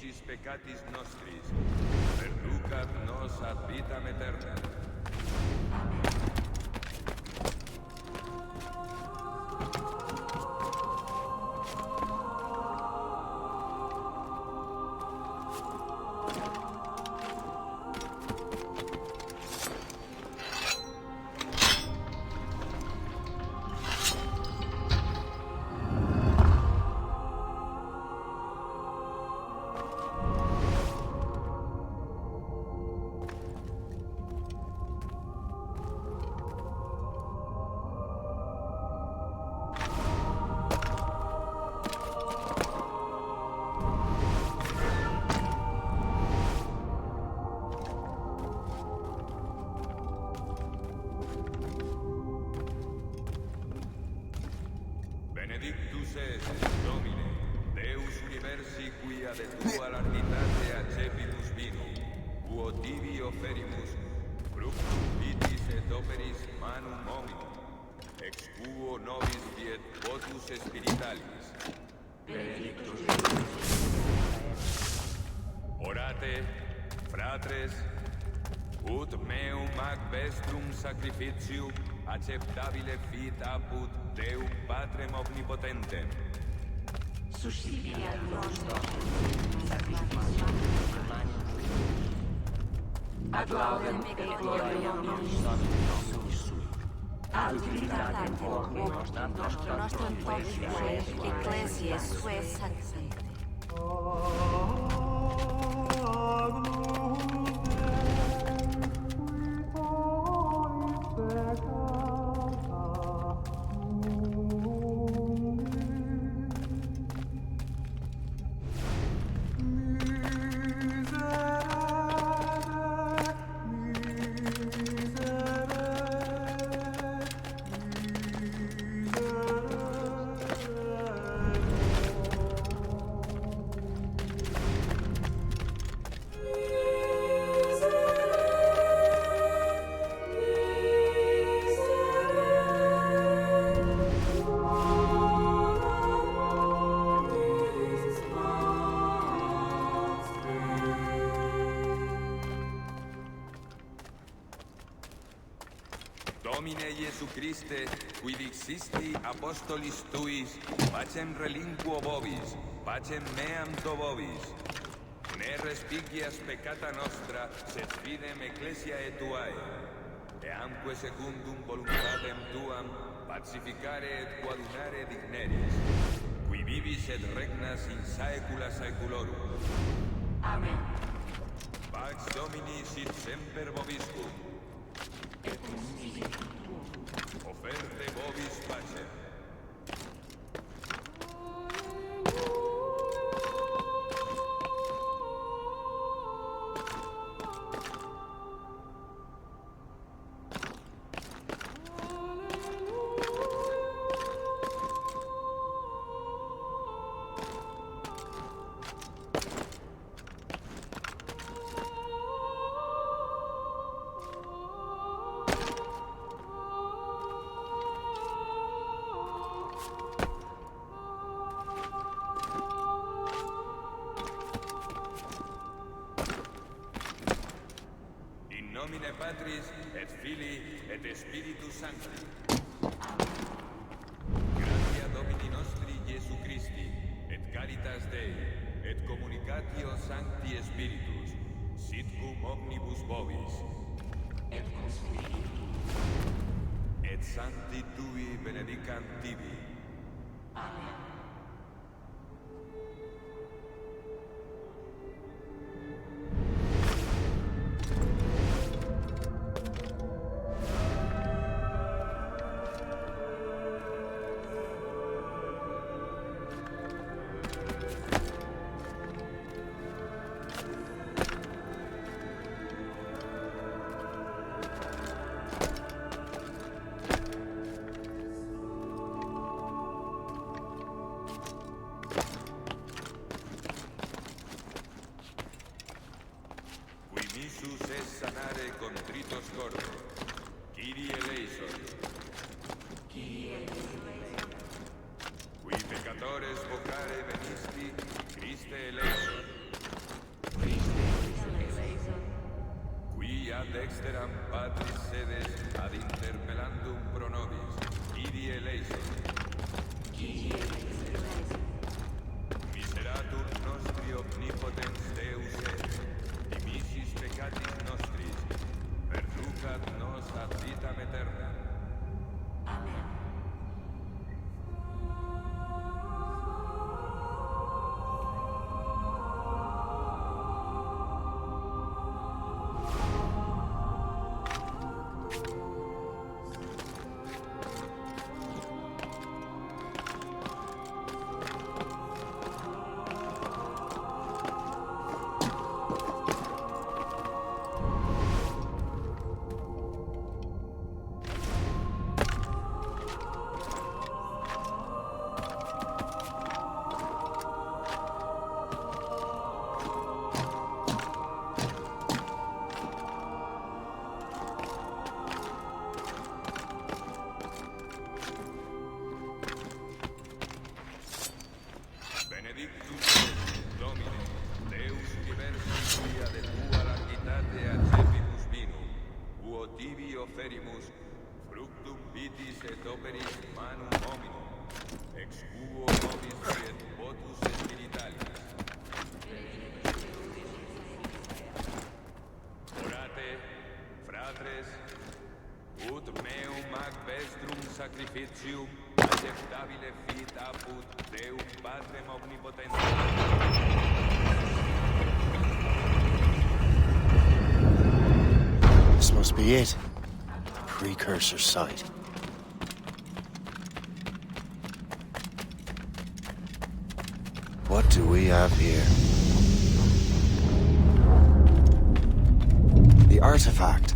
remissis peccatis nostris, perducat nos ad vitam aeternam. Benedictus es, Domine, Deus universi quia de tua largitate accepimus vinum, quo tibi oferimus, fructum vitis et operis manum hominum, ex quo nobis viet votus spiritualis. Benedictus Orate, fratres, ut meum ac vestrum sacrificium acceptabile fit apud Deum Patrem Omnipotentem. Suscipiat ad laudem et gloriam Domini sui. Ad utilitatem nostrum ecclesiae sue sancti. Domine Iesu Christe, qui dixisti apostolis tuis, pacem relinquo vobis, pacem meam to vobis. Ne respigias peccata nostra, sed fidem ecclesiae tuae. Eamque secundum voluntatem tuam, pacificare et coadunare digneris, qui vivis et regnas in saecula saeculorum. Amen. Pax Domini sit semper vobiscum. Offerte vobis pacem. In nomine Patris, et Filii, et Spiritus Sancti. Gratia Domini nostri Iesu Christi, et caritas Dei, et communicatio Sancti Spiritus, sit cum omnibus vobis. Et cum spiritu. Et Sancti Tui benedicant tibi. Amen. Missus es sanare contritos corde. Kyrie eleison. Kyrie eleison. Qui peccatores vocare venisti, Christe eleison. esteram patris sedes ad interpellandum pro nobis, Kyrie eleison. Miseratur nostri omnipotens Deus et, dimissis peccatis nostris, perducat nos ad vitam aeternam. Amen. Benedictus Domine, Deus universi quia de tua largitate accepimus vinum, uo tibi oferimus fructum vitis et operis manum hominum, ex quo nobis et votus spiritualis. Orate, fratres, ut meum ac vestrum sacrificium acceptabile fit apud Deum Patrem omnipotentem. This must be it. Precursor site. What do we have here? The artifact.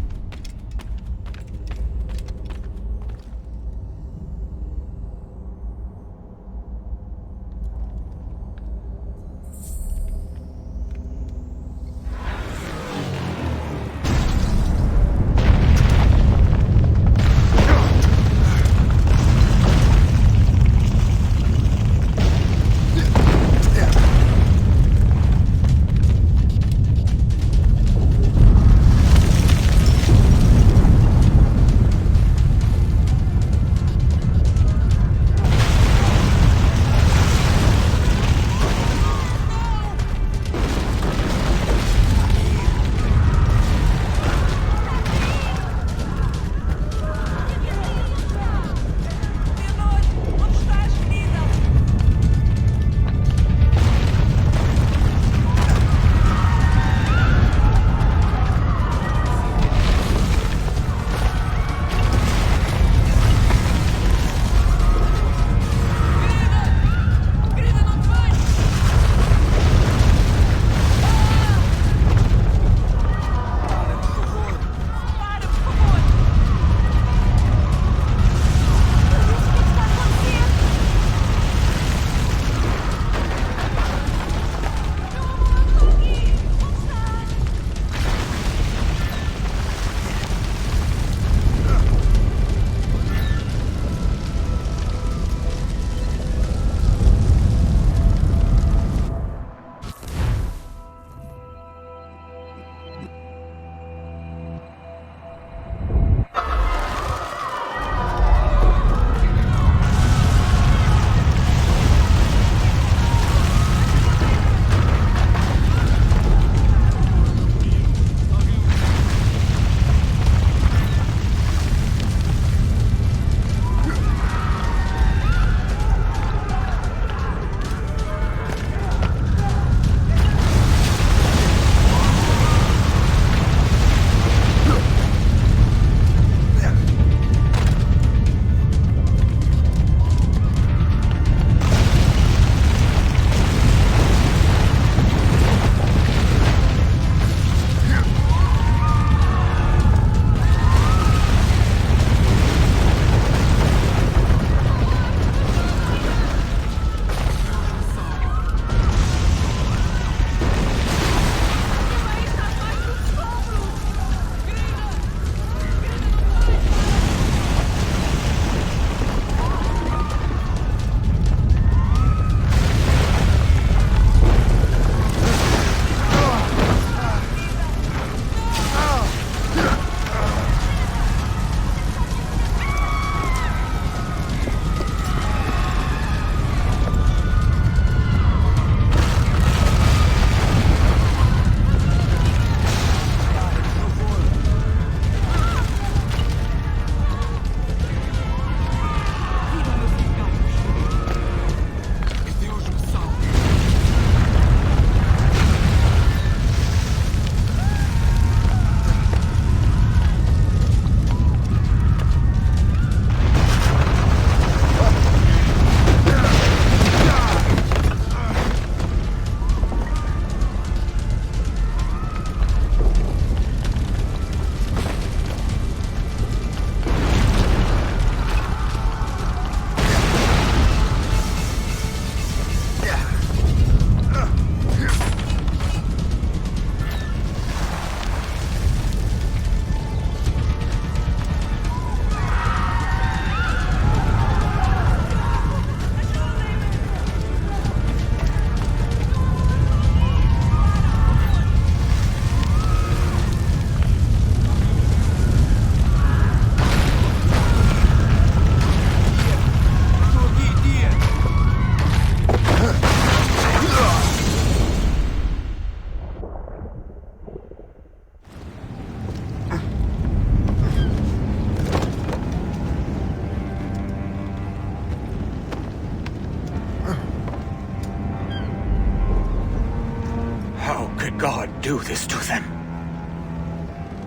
did God do this to them?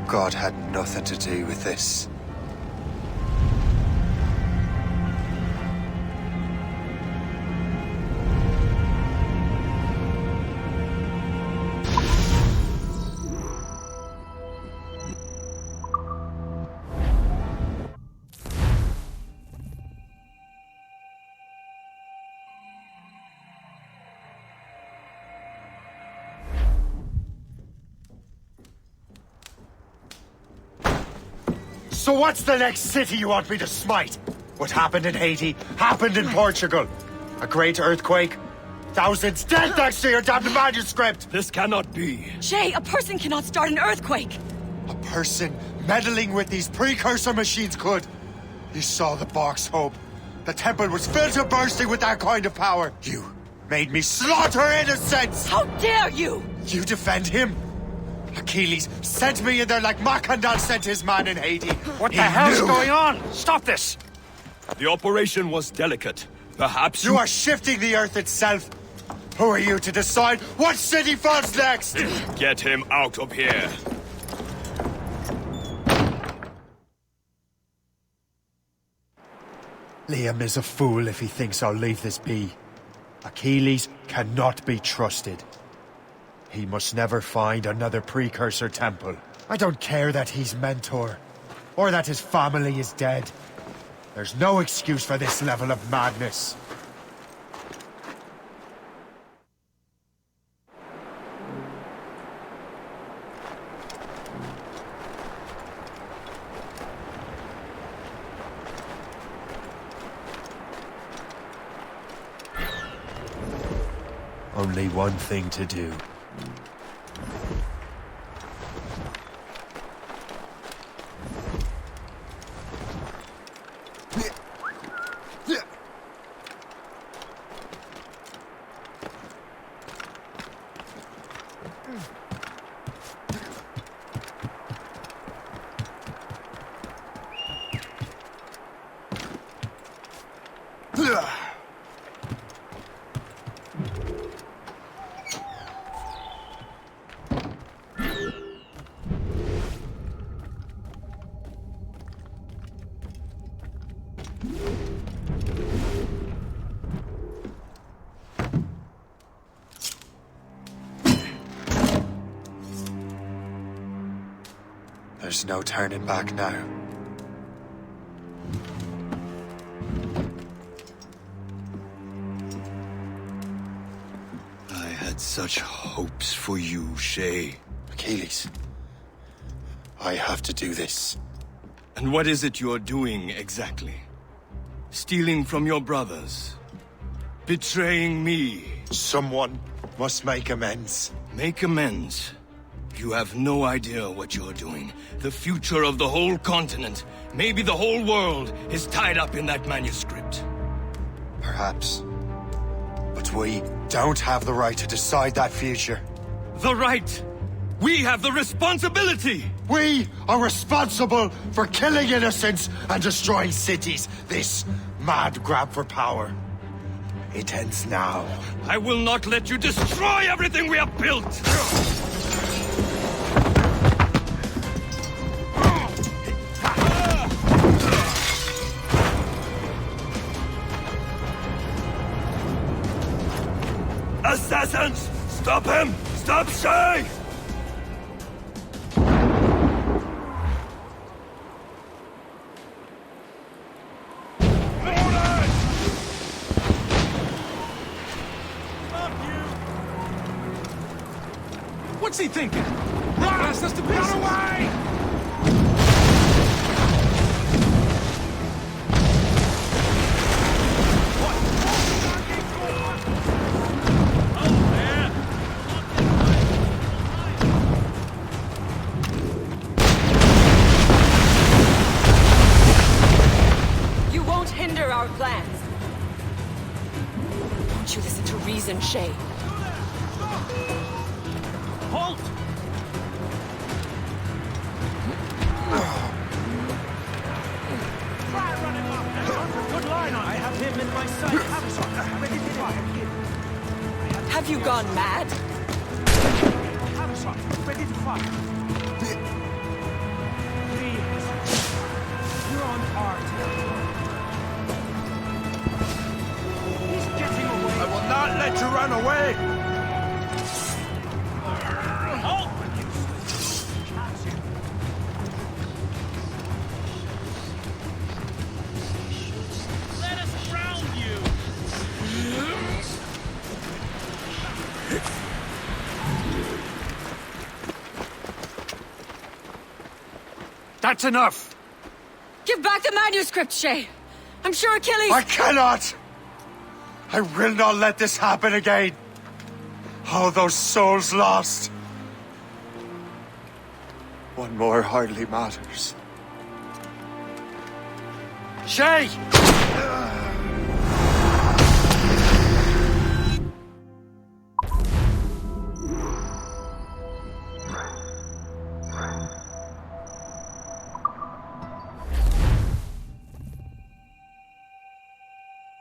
God had nothing to do with this. So what's the next city you want me to smite? What happened in Haiti happened in Portugal. A great earthquake. Thousands dead thanks to your damned manuscript! This cannot be. Shay, a person cannot start an earthquake! A person meddling with these precursor machines could. You saw the box, Hope. The temple was filled to bursting with that kind of power. You made me slaughter innocents! How dare you! You defend him? Achilles sent me in there like Macandal sent his man in Haiti. What the hell's going on? Stop this! The operation was delicate. Perhaps you are shifting the earth itself. Who are you to decide what city falls next? Get him out of here. Liam is a fool if he thinks I'll leave this be. Achilles cannot be trusted. He must never find another precursor temple. I don't care that he's mentor, or that his family is dead. There's no excuse for this level of madness. Only one thing to do. There's no turning back now. I had such hopes for you, Shay. Achilles, I have to do this. And what is it you're doing exactly? Stealing from your brothers? Betraying me? Someone must make amends. Make amends? You have no idea what you're doing. The future of the whole continent, maybe the whole world, is tied up in that manuscript. Perhaps. But we don't have the right to decide that future. The right! We have the responsibility! We are responsible for killing innocents and destroying cities. This mad grab for power. It ends now. I will not let you destroy everything we have built! Assassins! Stop him! Stop Shay! What's he thinking? Blast us to pieces! Run away! You won't hinder our plans. Won't you listen to reason, Shay? Halt! Good line on. I have him in my sight. Have you gone mad? another shot. Ready to fire. Please. You're on our territory. He's getting away. I will not let you run away! Halt! Let us ground you! That's enough! Give back the manuscript, Shay! I'm sure Achilles... I cannot! I will not let this happen again! All those souls lost! One more hardly matters. Shay!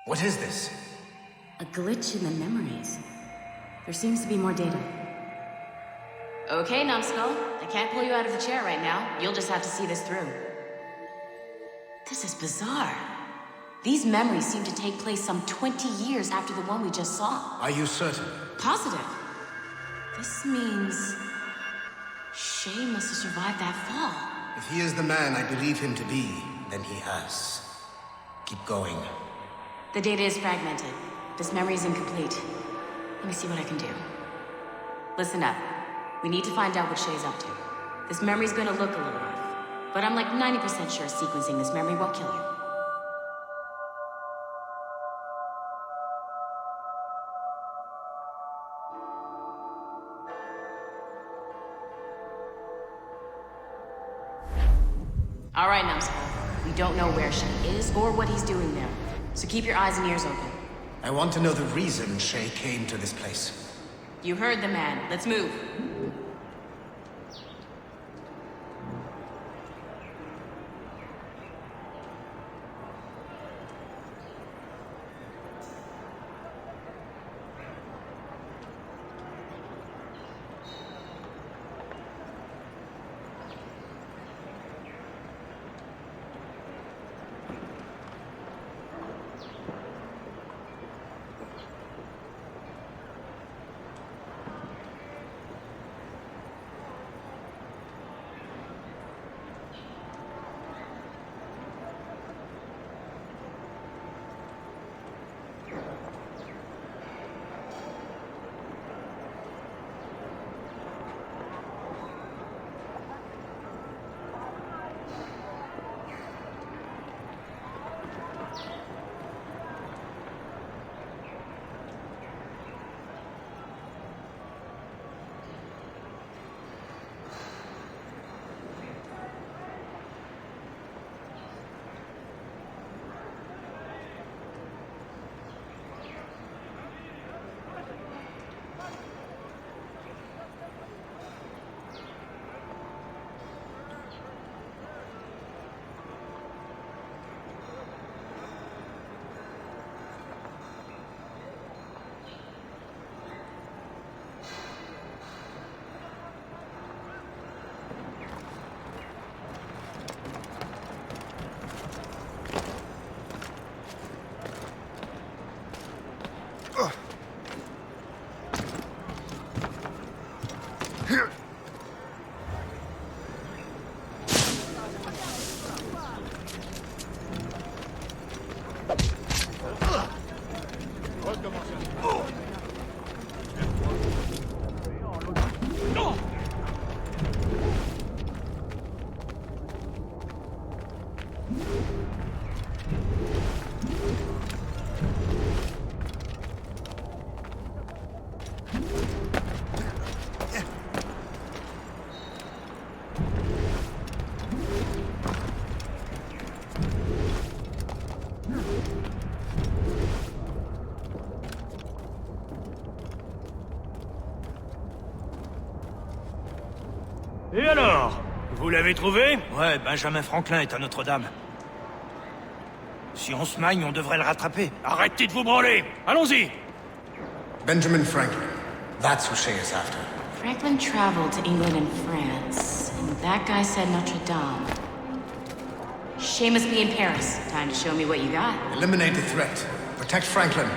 What is this? A glitch in the memories. There seems to be more data. Okay, Numbskull. I can't pull you out of the chair right now. You'll just have to see this through. This is bizarre. These memories seem to take place some 20 years after the one we just saw. Are you certain? Positive. This means... Shay must have survived that fall. If he is the man I believe him to be, then he has. Keep going. The data is fragmented. This memory is incomplete. Let me see what I can do. Listen up. We need to find out what Shay's up to. This memory's gonna look a little rough, but I'm like 90% sure sequencing this memory won't kill you. All right, Numbskull. We don't know where Shay is or what he's doing there, so keep your eyes and ears open. I want to know the reason Shay came to this place. You heard the man. Let's move. Et alors? Vous l'avez trouvé? Ouais, Benjamin Franklin est à Notre-Dame. Si on se magne, on devrait le rattraper. Arrêtez de vous branler! Allons-y! Benjamin Franklin. That's who Shay is after. Franklin traveled to England and France, and that guy said Notre Dame. Shay must be in Paris. Time to show me what you got. Eliminate the threat. Protect Franklin.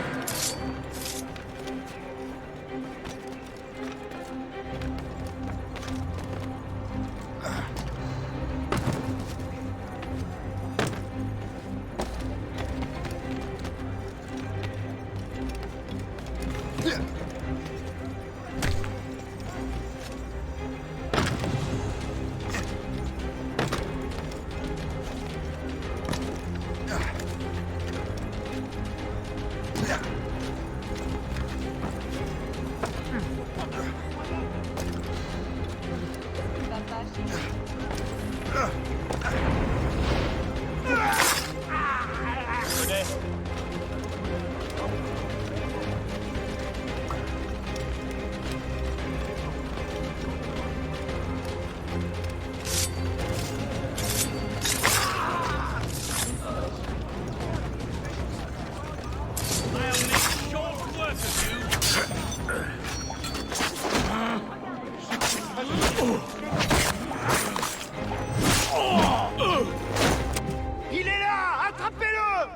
Il est là! Attrapez-le!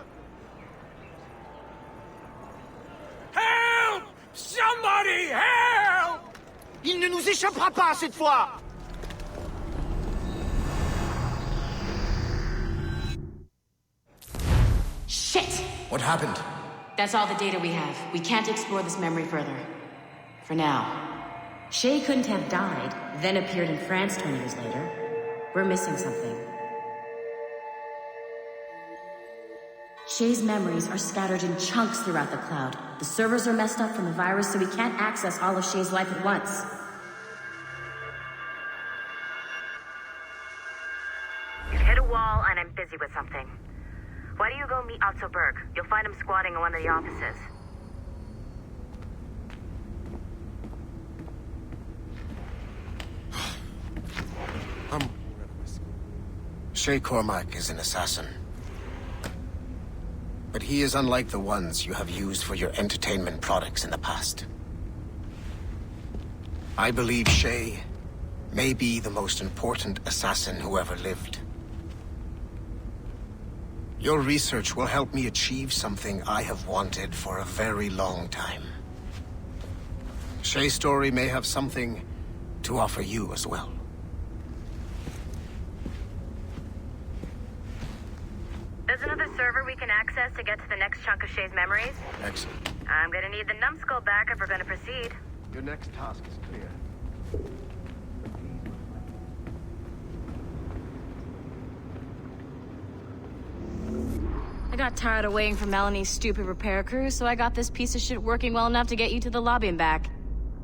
Help! Somebody help! Il ne nous échappera pas cette fois! Shit! What happened? That's all the data we have. We can't explore this memory further. For now. Shay couldn't have died, then appeared in France 20 years later. We're missing something. Shay's memories are scattered in chunks throughout the cloud. The servers are messed up from the virus, so we can't access all of Shay's life at once. You've hit a wall, and I'm busy with something. Why don't you go meet Otto Berg? You'll find him squatting in one of the offices. Shay Cormac is an assassin. But he is unlike the ones you have used for your entertainment products in the past. I believe Shay may be the most important assassin who ever lived. Your research will help me achieve something I have wanted for a very long time. Shay's story may have something to offer you as well. There's another server we can access to get to the next chunk of Shay's memories. Excellent. I'm gonna need the numbskull back if we're gonna proceed. Your next task is clear. I got tired of waiting for Melanie's stupid repair crew, so I got this piece of shit working well enough to get you to the lobby and back.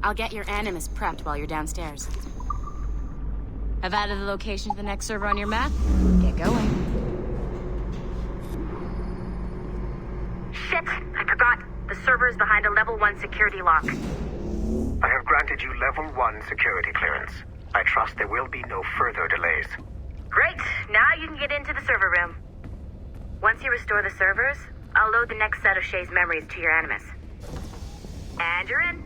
I'll get your Animus prepped while you're downstairs. I've added the location to the next server on your map. Get going. Shit! I forgot. The server is behind a level 1 security lock. I have granted you level 1 security clearance. I trust there will be no further delays. Great! Now you can get into the server room. Once you restore the servers, I'll load the next set of Shay's memories to your Animus. And you're in.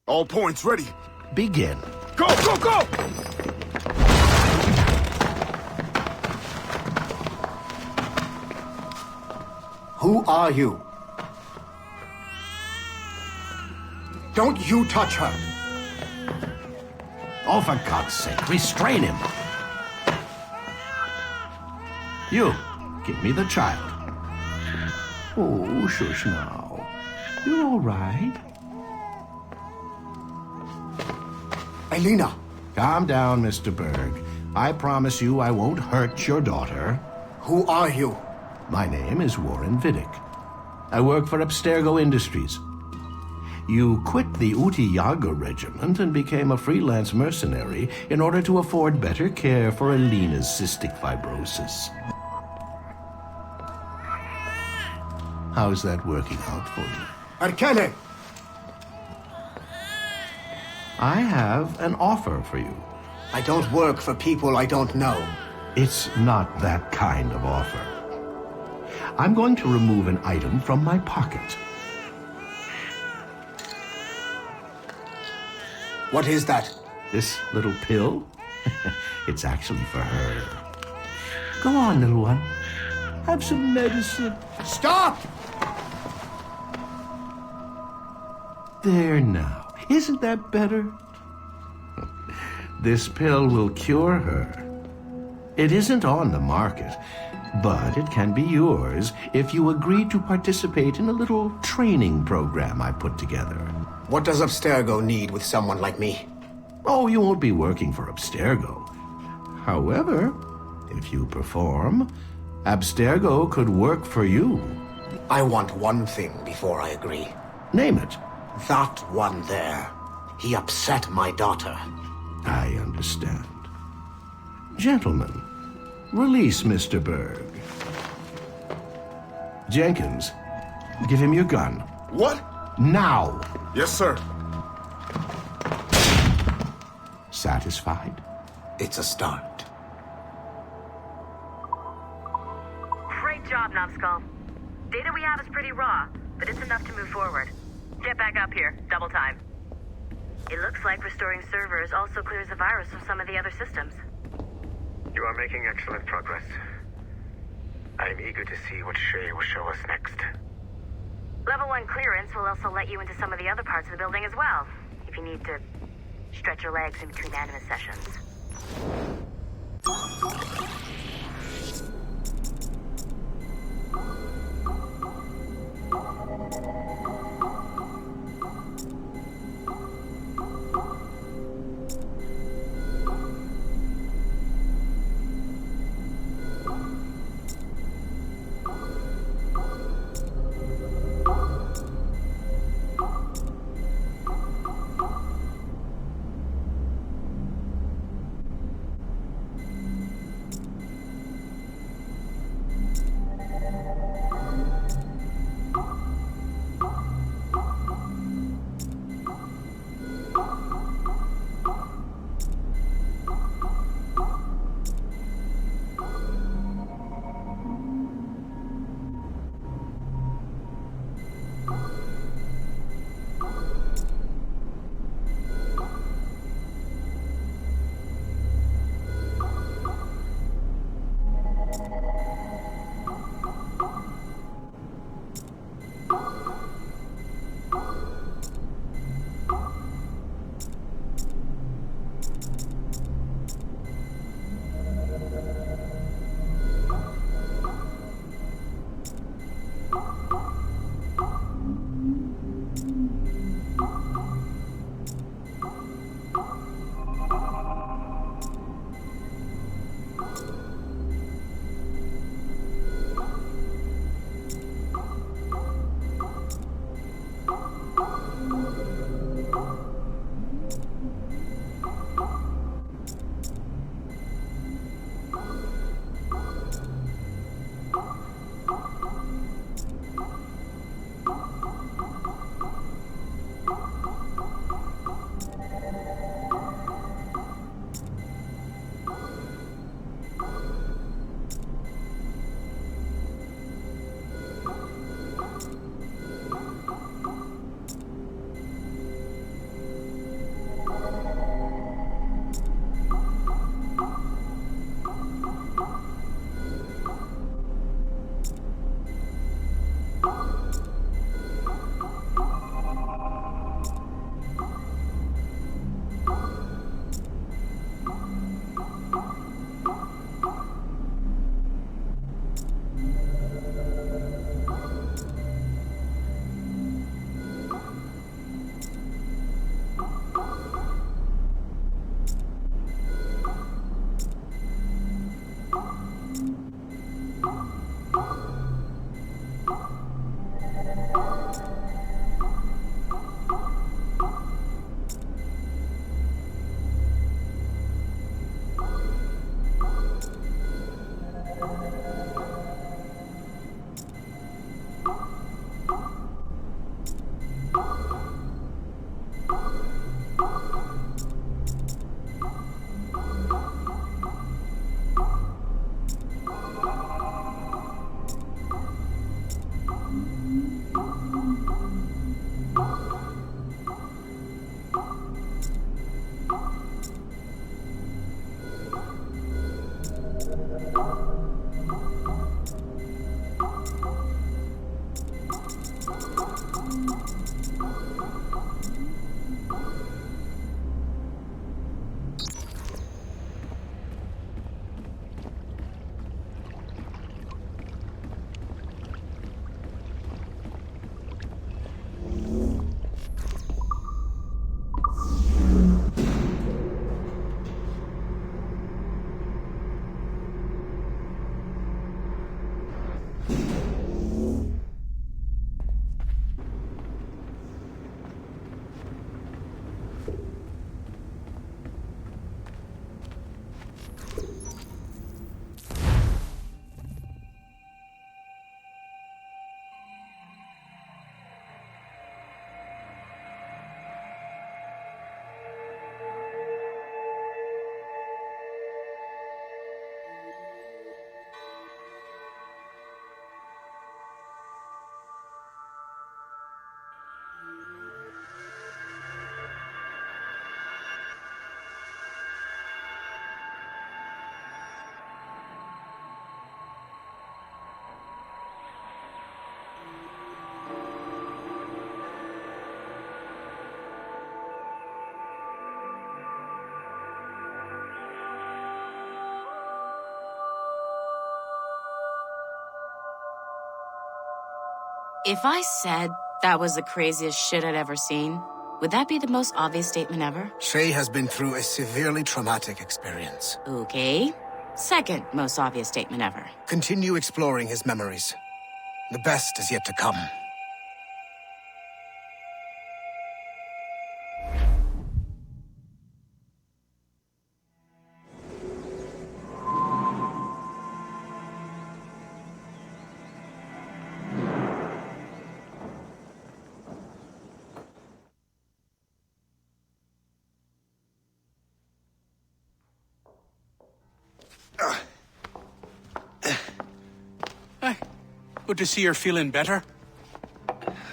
All points ready. Begin. Go, go, go! Who are you? Don't you touch her! Oh, for God's sake, restrain him. You, give me the child. Oh, shush now. You're all right. Elena! Calm down, Mr. Berg. I promise you I won't hurt your daughter. Who are you? My name is Warren Vidic. I work for Abstergo Industries. You quit the Uti Yaga regiment and became a freelance mercenary in order to afford better care for Elena's cystic fibrosis. How's that working out for you? Arkele! I have an offer for you. I don't work for people I don't know. It's not that kind of offer. I'm going to remove an item from my pocket. What is that? This little pill? It's actually for her. Go on, little one. Have some medicine. Stop! There now. Isn't that better? This pill will cure her. It isn't on the market, but it can be yours if you agree to participate in a little training program I put together. What does Abstergo need with someone like me? Oh, you won't be working for Abstergo. However, if you perform, Abstergo could work for you. I want one thing before I agree. Name it. That one there. He upset my daughter. I understand. Gentlemen, release Mr. Berg. Jenkins, give him your gun. What? Now! Yes, sir. Satisfied? It's a start. Great job, Numbskull. Data we have is pretty raw, but it's enough to move forward. Get back up here. Double time. It looks like restoring servers also clears the virus from some of the other systems. You are making excellent progress. I am eager to see what Shay will show us next. Level 1 clearance will also let you into some of the other parts of the building as well, if you need to stretch your legs in between animus sessions. If I said that was the craziest shit I'd ever seen, would that be the most obvious statement ever? Shay has been through a severely traumatic experience. Okay. Second most obvious statement ever. Continue exploring his memories. The best is yet to come. Good to see you're feeling better.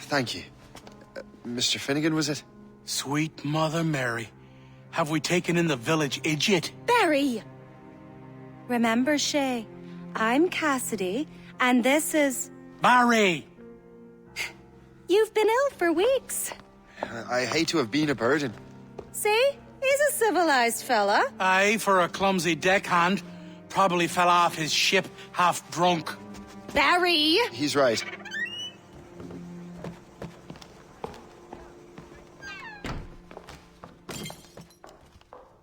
Thank you. Mr. Finnegan, was it? Sweet Mother Mary. Have we taken in the village idiot? Barry! Remember, Shay, I'm Cassidy, and this is... Barry! You've been ill for weeks. I hate to have been a burden. See? He's a civilized fella. Aye, for a clumsy deckhand. Probably fell off his ship half drunk. Barry! He's right.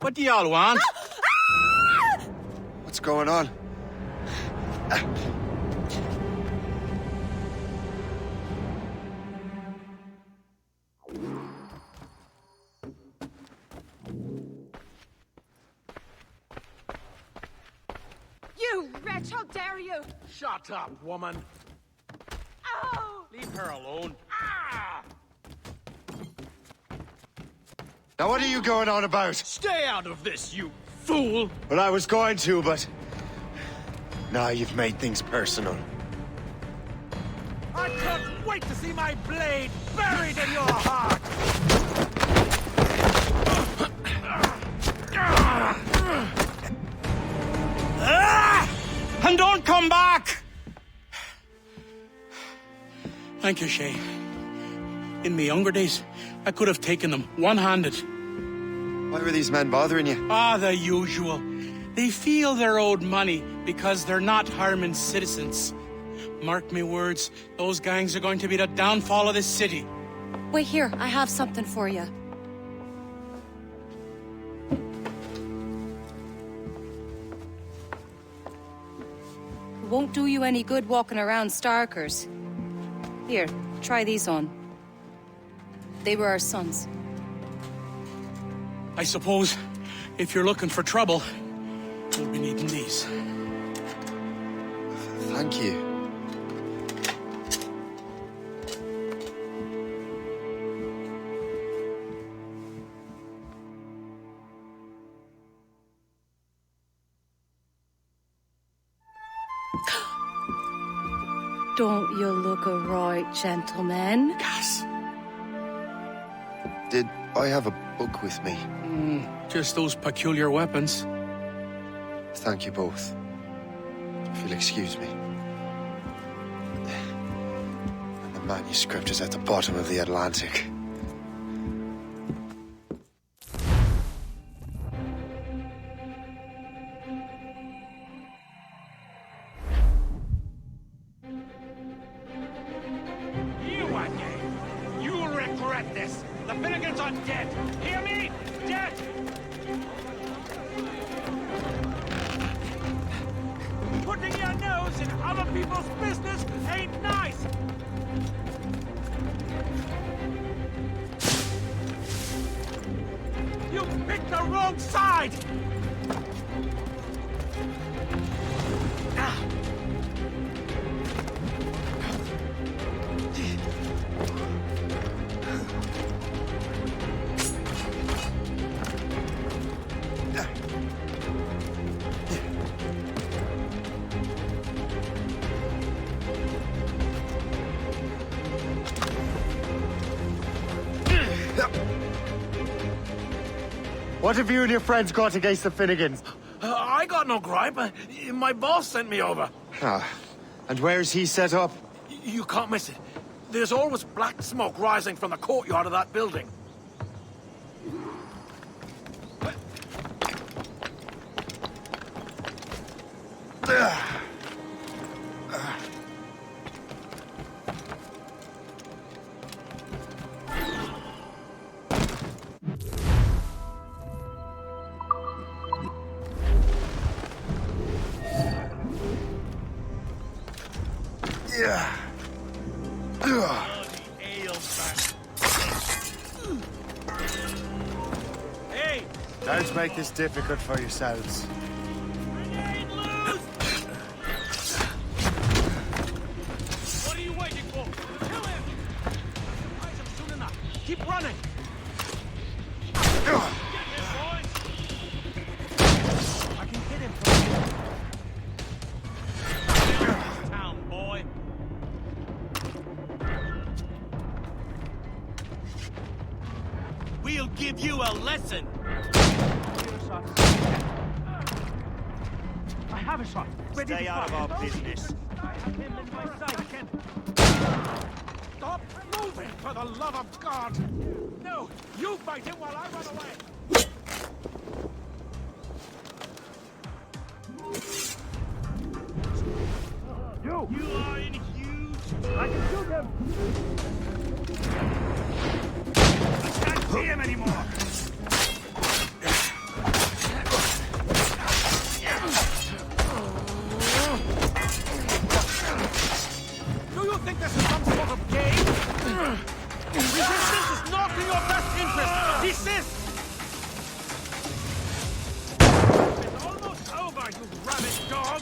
What do y'all want? What's going on? You wretch, how dare you! Shut up, woman. Ow! Leave her alone. Now what are you going on about? Stay out of this, you fool! Well, I was going to, but... Now you've made things personal. I can't wait to see my blade buried in your heart! And don't come back! Thank you, Shay. In my younger days, I could have taken them one-handed. Why were these men bothering you? Ah, the usual. They feel they're owed money because they're not harming citizens. Mark me words, those gangs are going to be the downfall of this city. Wait here, I have something for you. It won't do you any good walking around Starkers. Here, try these on. They were our sons. I suppose, if you're looking for trouble, you'll be needing these. Thank you. Don't you look a right gentleman? Cass. Did I have a book with me? Just those peculiar weapons. Thank you both. If you'll excuse me. And the manuscript is at the bottom of the Atlantic. You again! You'll regret this! The Finnegans are dead! Hear me? Dead! Putting your nose in other people's business ain't nice! You picked the wrong side! What have you and your friends got against the Finnegans? I got no gripe. My boss sent me over. Ah, and where's he set up? You can't miss it. There's always black smoke rising from the courtyard of that building. Yeah. Hey! Don't make this difficult for yourselves. What are you waiting for? Kill him! Surprise him soon enough. Keep running! Get him, boys! I can hit him from here. Town, boy. We'll give you a lesson! I have a shot. Ready Stay to out of fire. our business. I have him in my sight. I can't. Stop moving, for the love of God! No, you fight him while I run away. You are in huge. I can shoot him. I can't see him anymore. Do you think this is some sort of game? Resistance is not in your best interest! Desist! It's almost over, you rabid dog!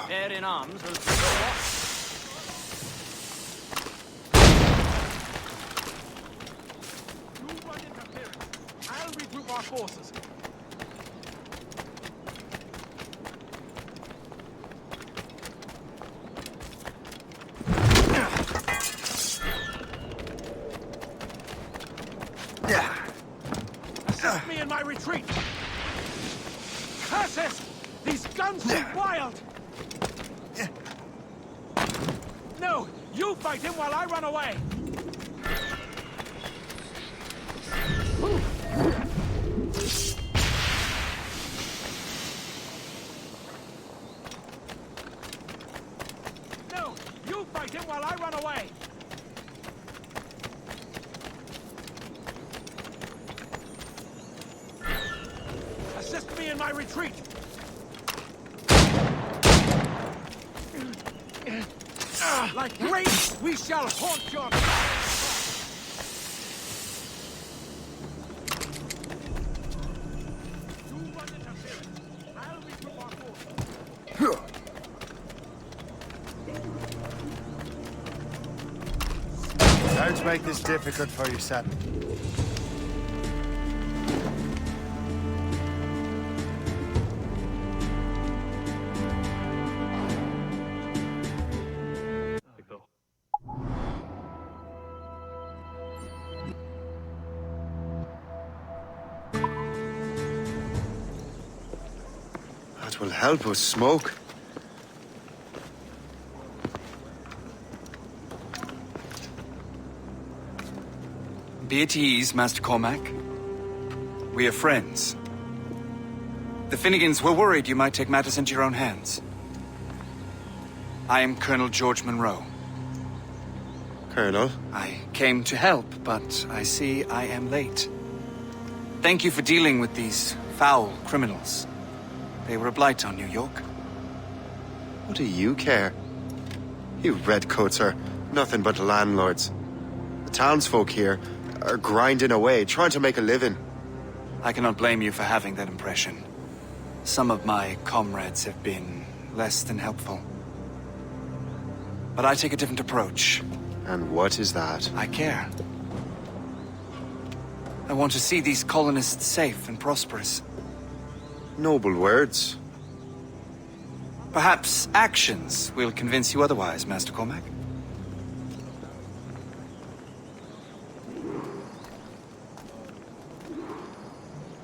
They're in arms. I'll regroup our forces. Assist me in my retreat. Curses! These guns are wild! No! You fight him while I run away! No! You fight him while I run away! Assist me in my retreat! Like grapes, we shall haunt your... Don't make this difficult for yourself. That will help us smoke. Be at ease, Master Cormac. We are friends. The Finnegans were worried you might take matters into your own hands. I am Colonel George Monroe. Colonel? I came to help, but I see I am late. Thank you for dealing with these foul criminals. They were a blight on New York. What do you care? You redcoats are nothing but landlords. The townsfolk here are grinding away, trying to make a living. I cannot blame you for having that impression. Some of my comrades have been less than helpful. But I take a different approach. And what is that? I care. I want to see these colonists safe and prosperous. Noble words. Perhaps actions will convince you otherwise, Master Cormac.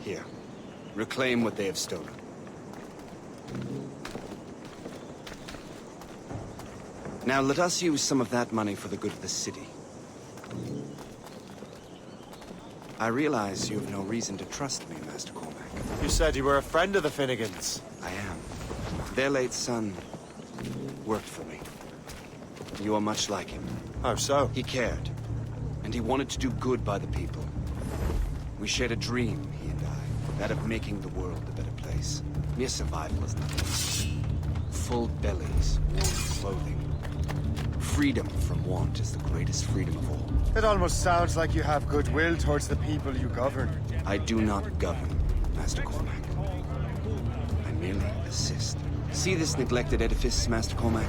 Here. Reclaim what they have stolen. Now let us use some of that money for the good of the city. I realize you have no reason to trust me, Master Cormac. You said you were a friend of the Finnegans. I am. Their late son worked for me. You are much like him. How so? He cared, and he wanted to do good by the people. We shared a dream, he and I, that of making the world a better place. Mere survival is nothing. Full bellies, warm clothing. Freedom from want is the greatest freedom of all. It almost sounds like you have goodwill towards the people you govern. I do not govern, Master Cormac. I merely assist. See this neglected edifice, Master Cormac?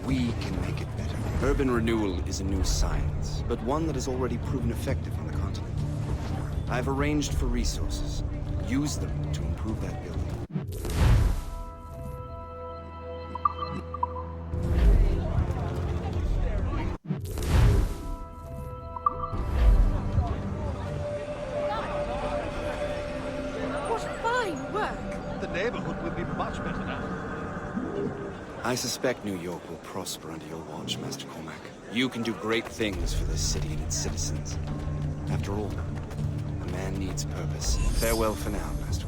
We can make it better. Urban renewal is a new science, but one that has already proven effective on the continent. I've arranged for resources. Use them to improve that building. What fine work! The neighborhood will be much better now. I suspect New York will prosper under your watch, Master Cormac. You can do great things for this city and its citizens. After all, a man needs purpose. Farewell for now, Master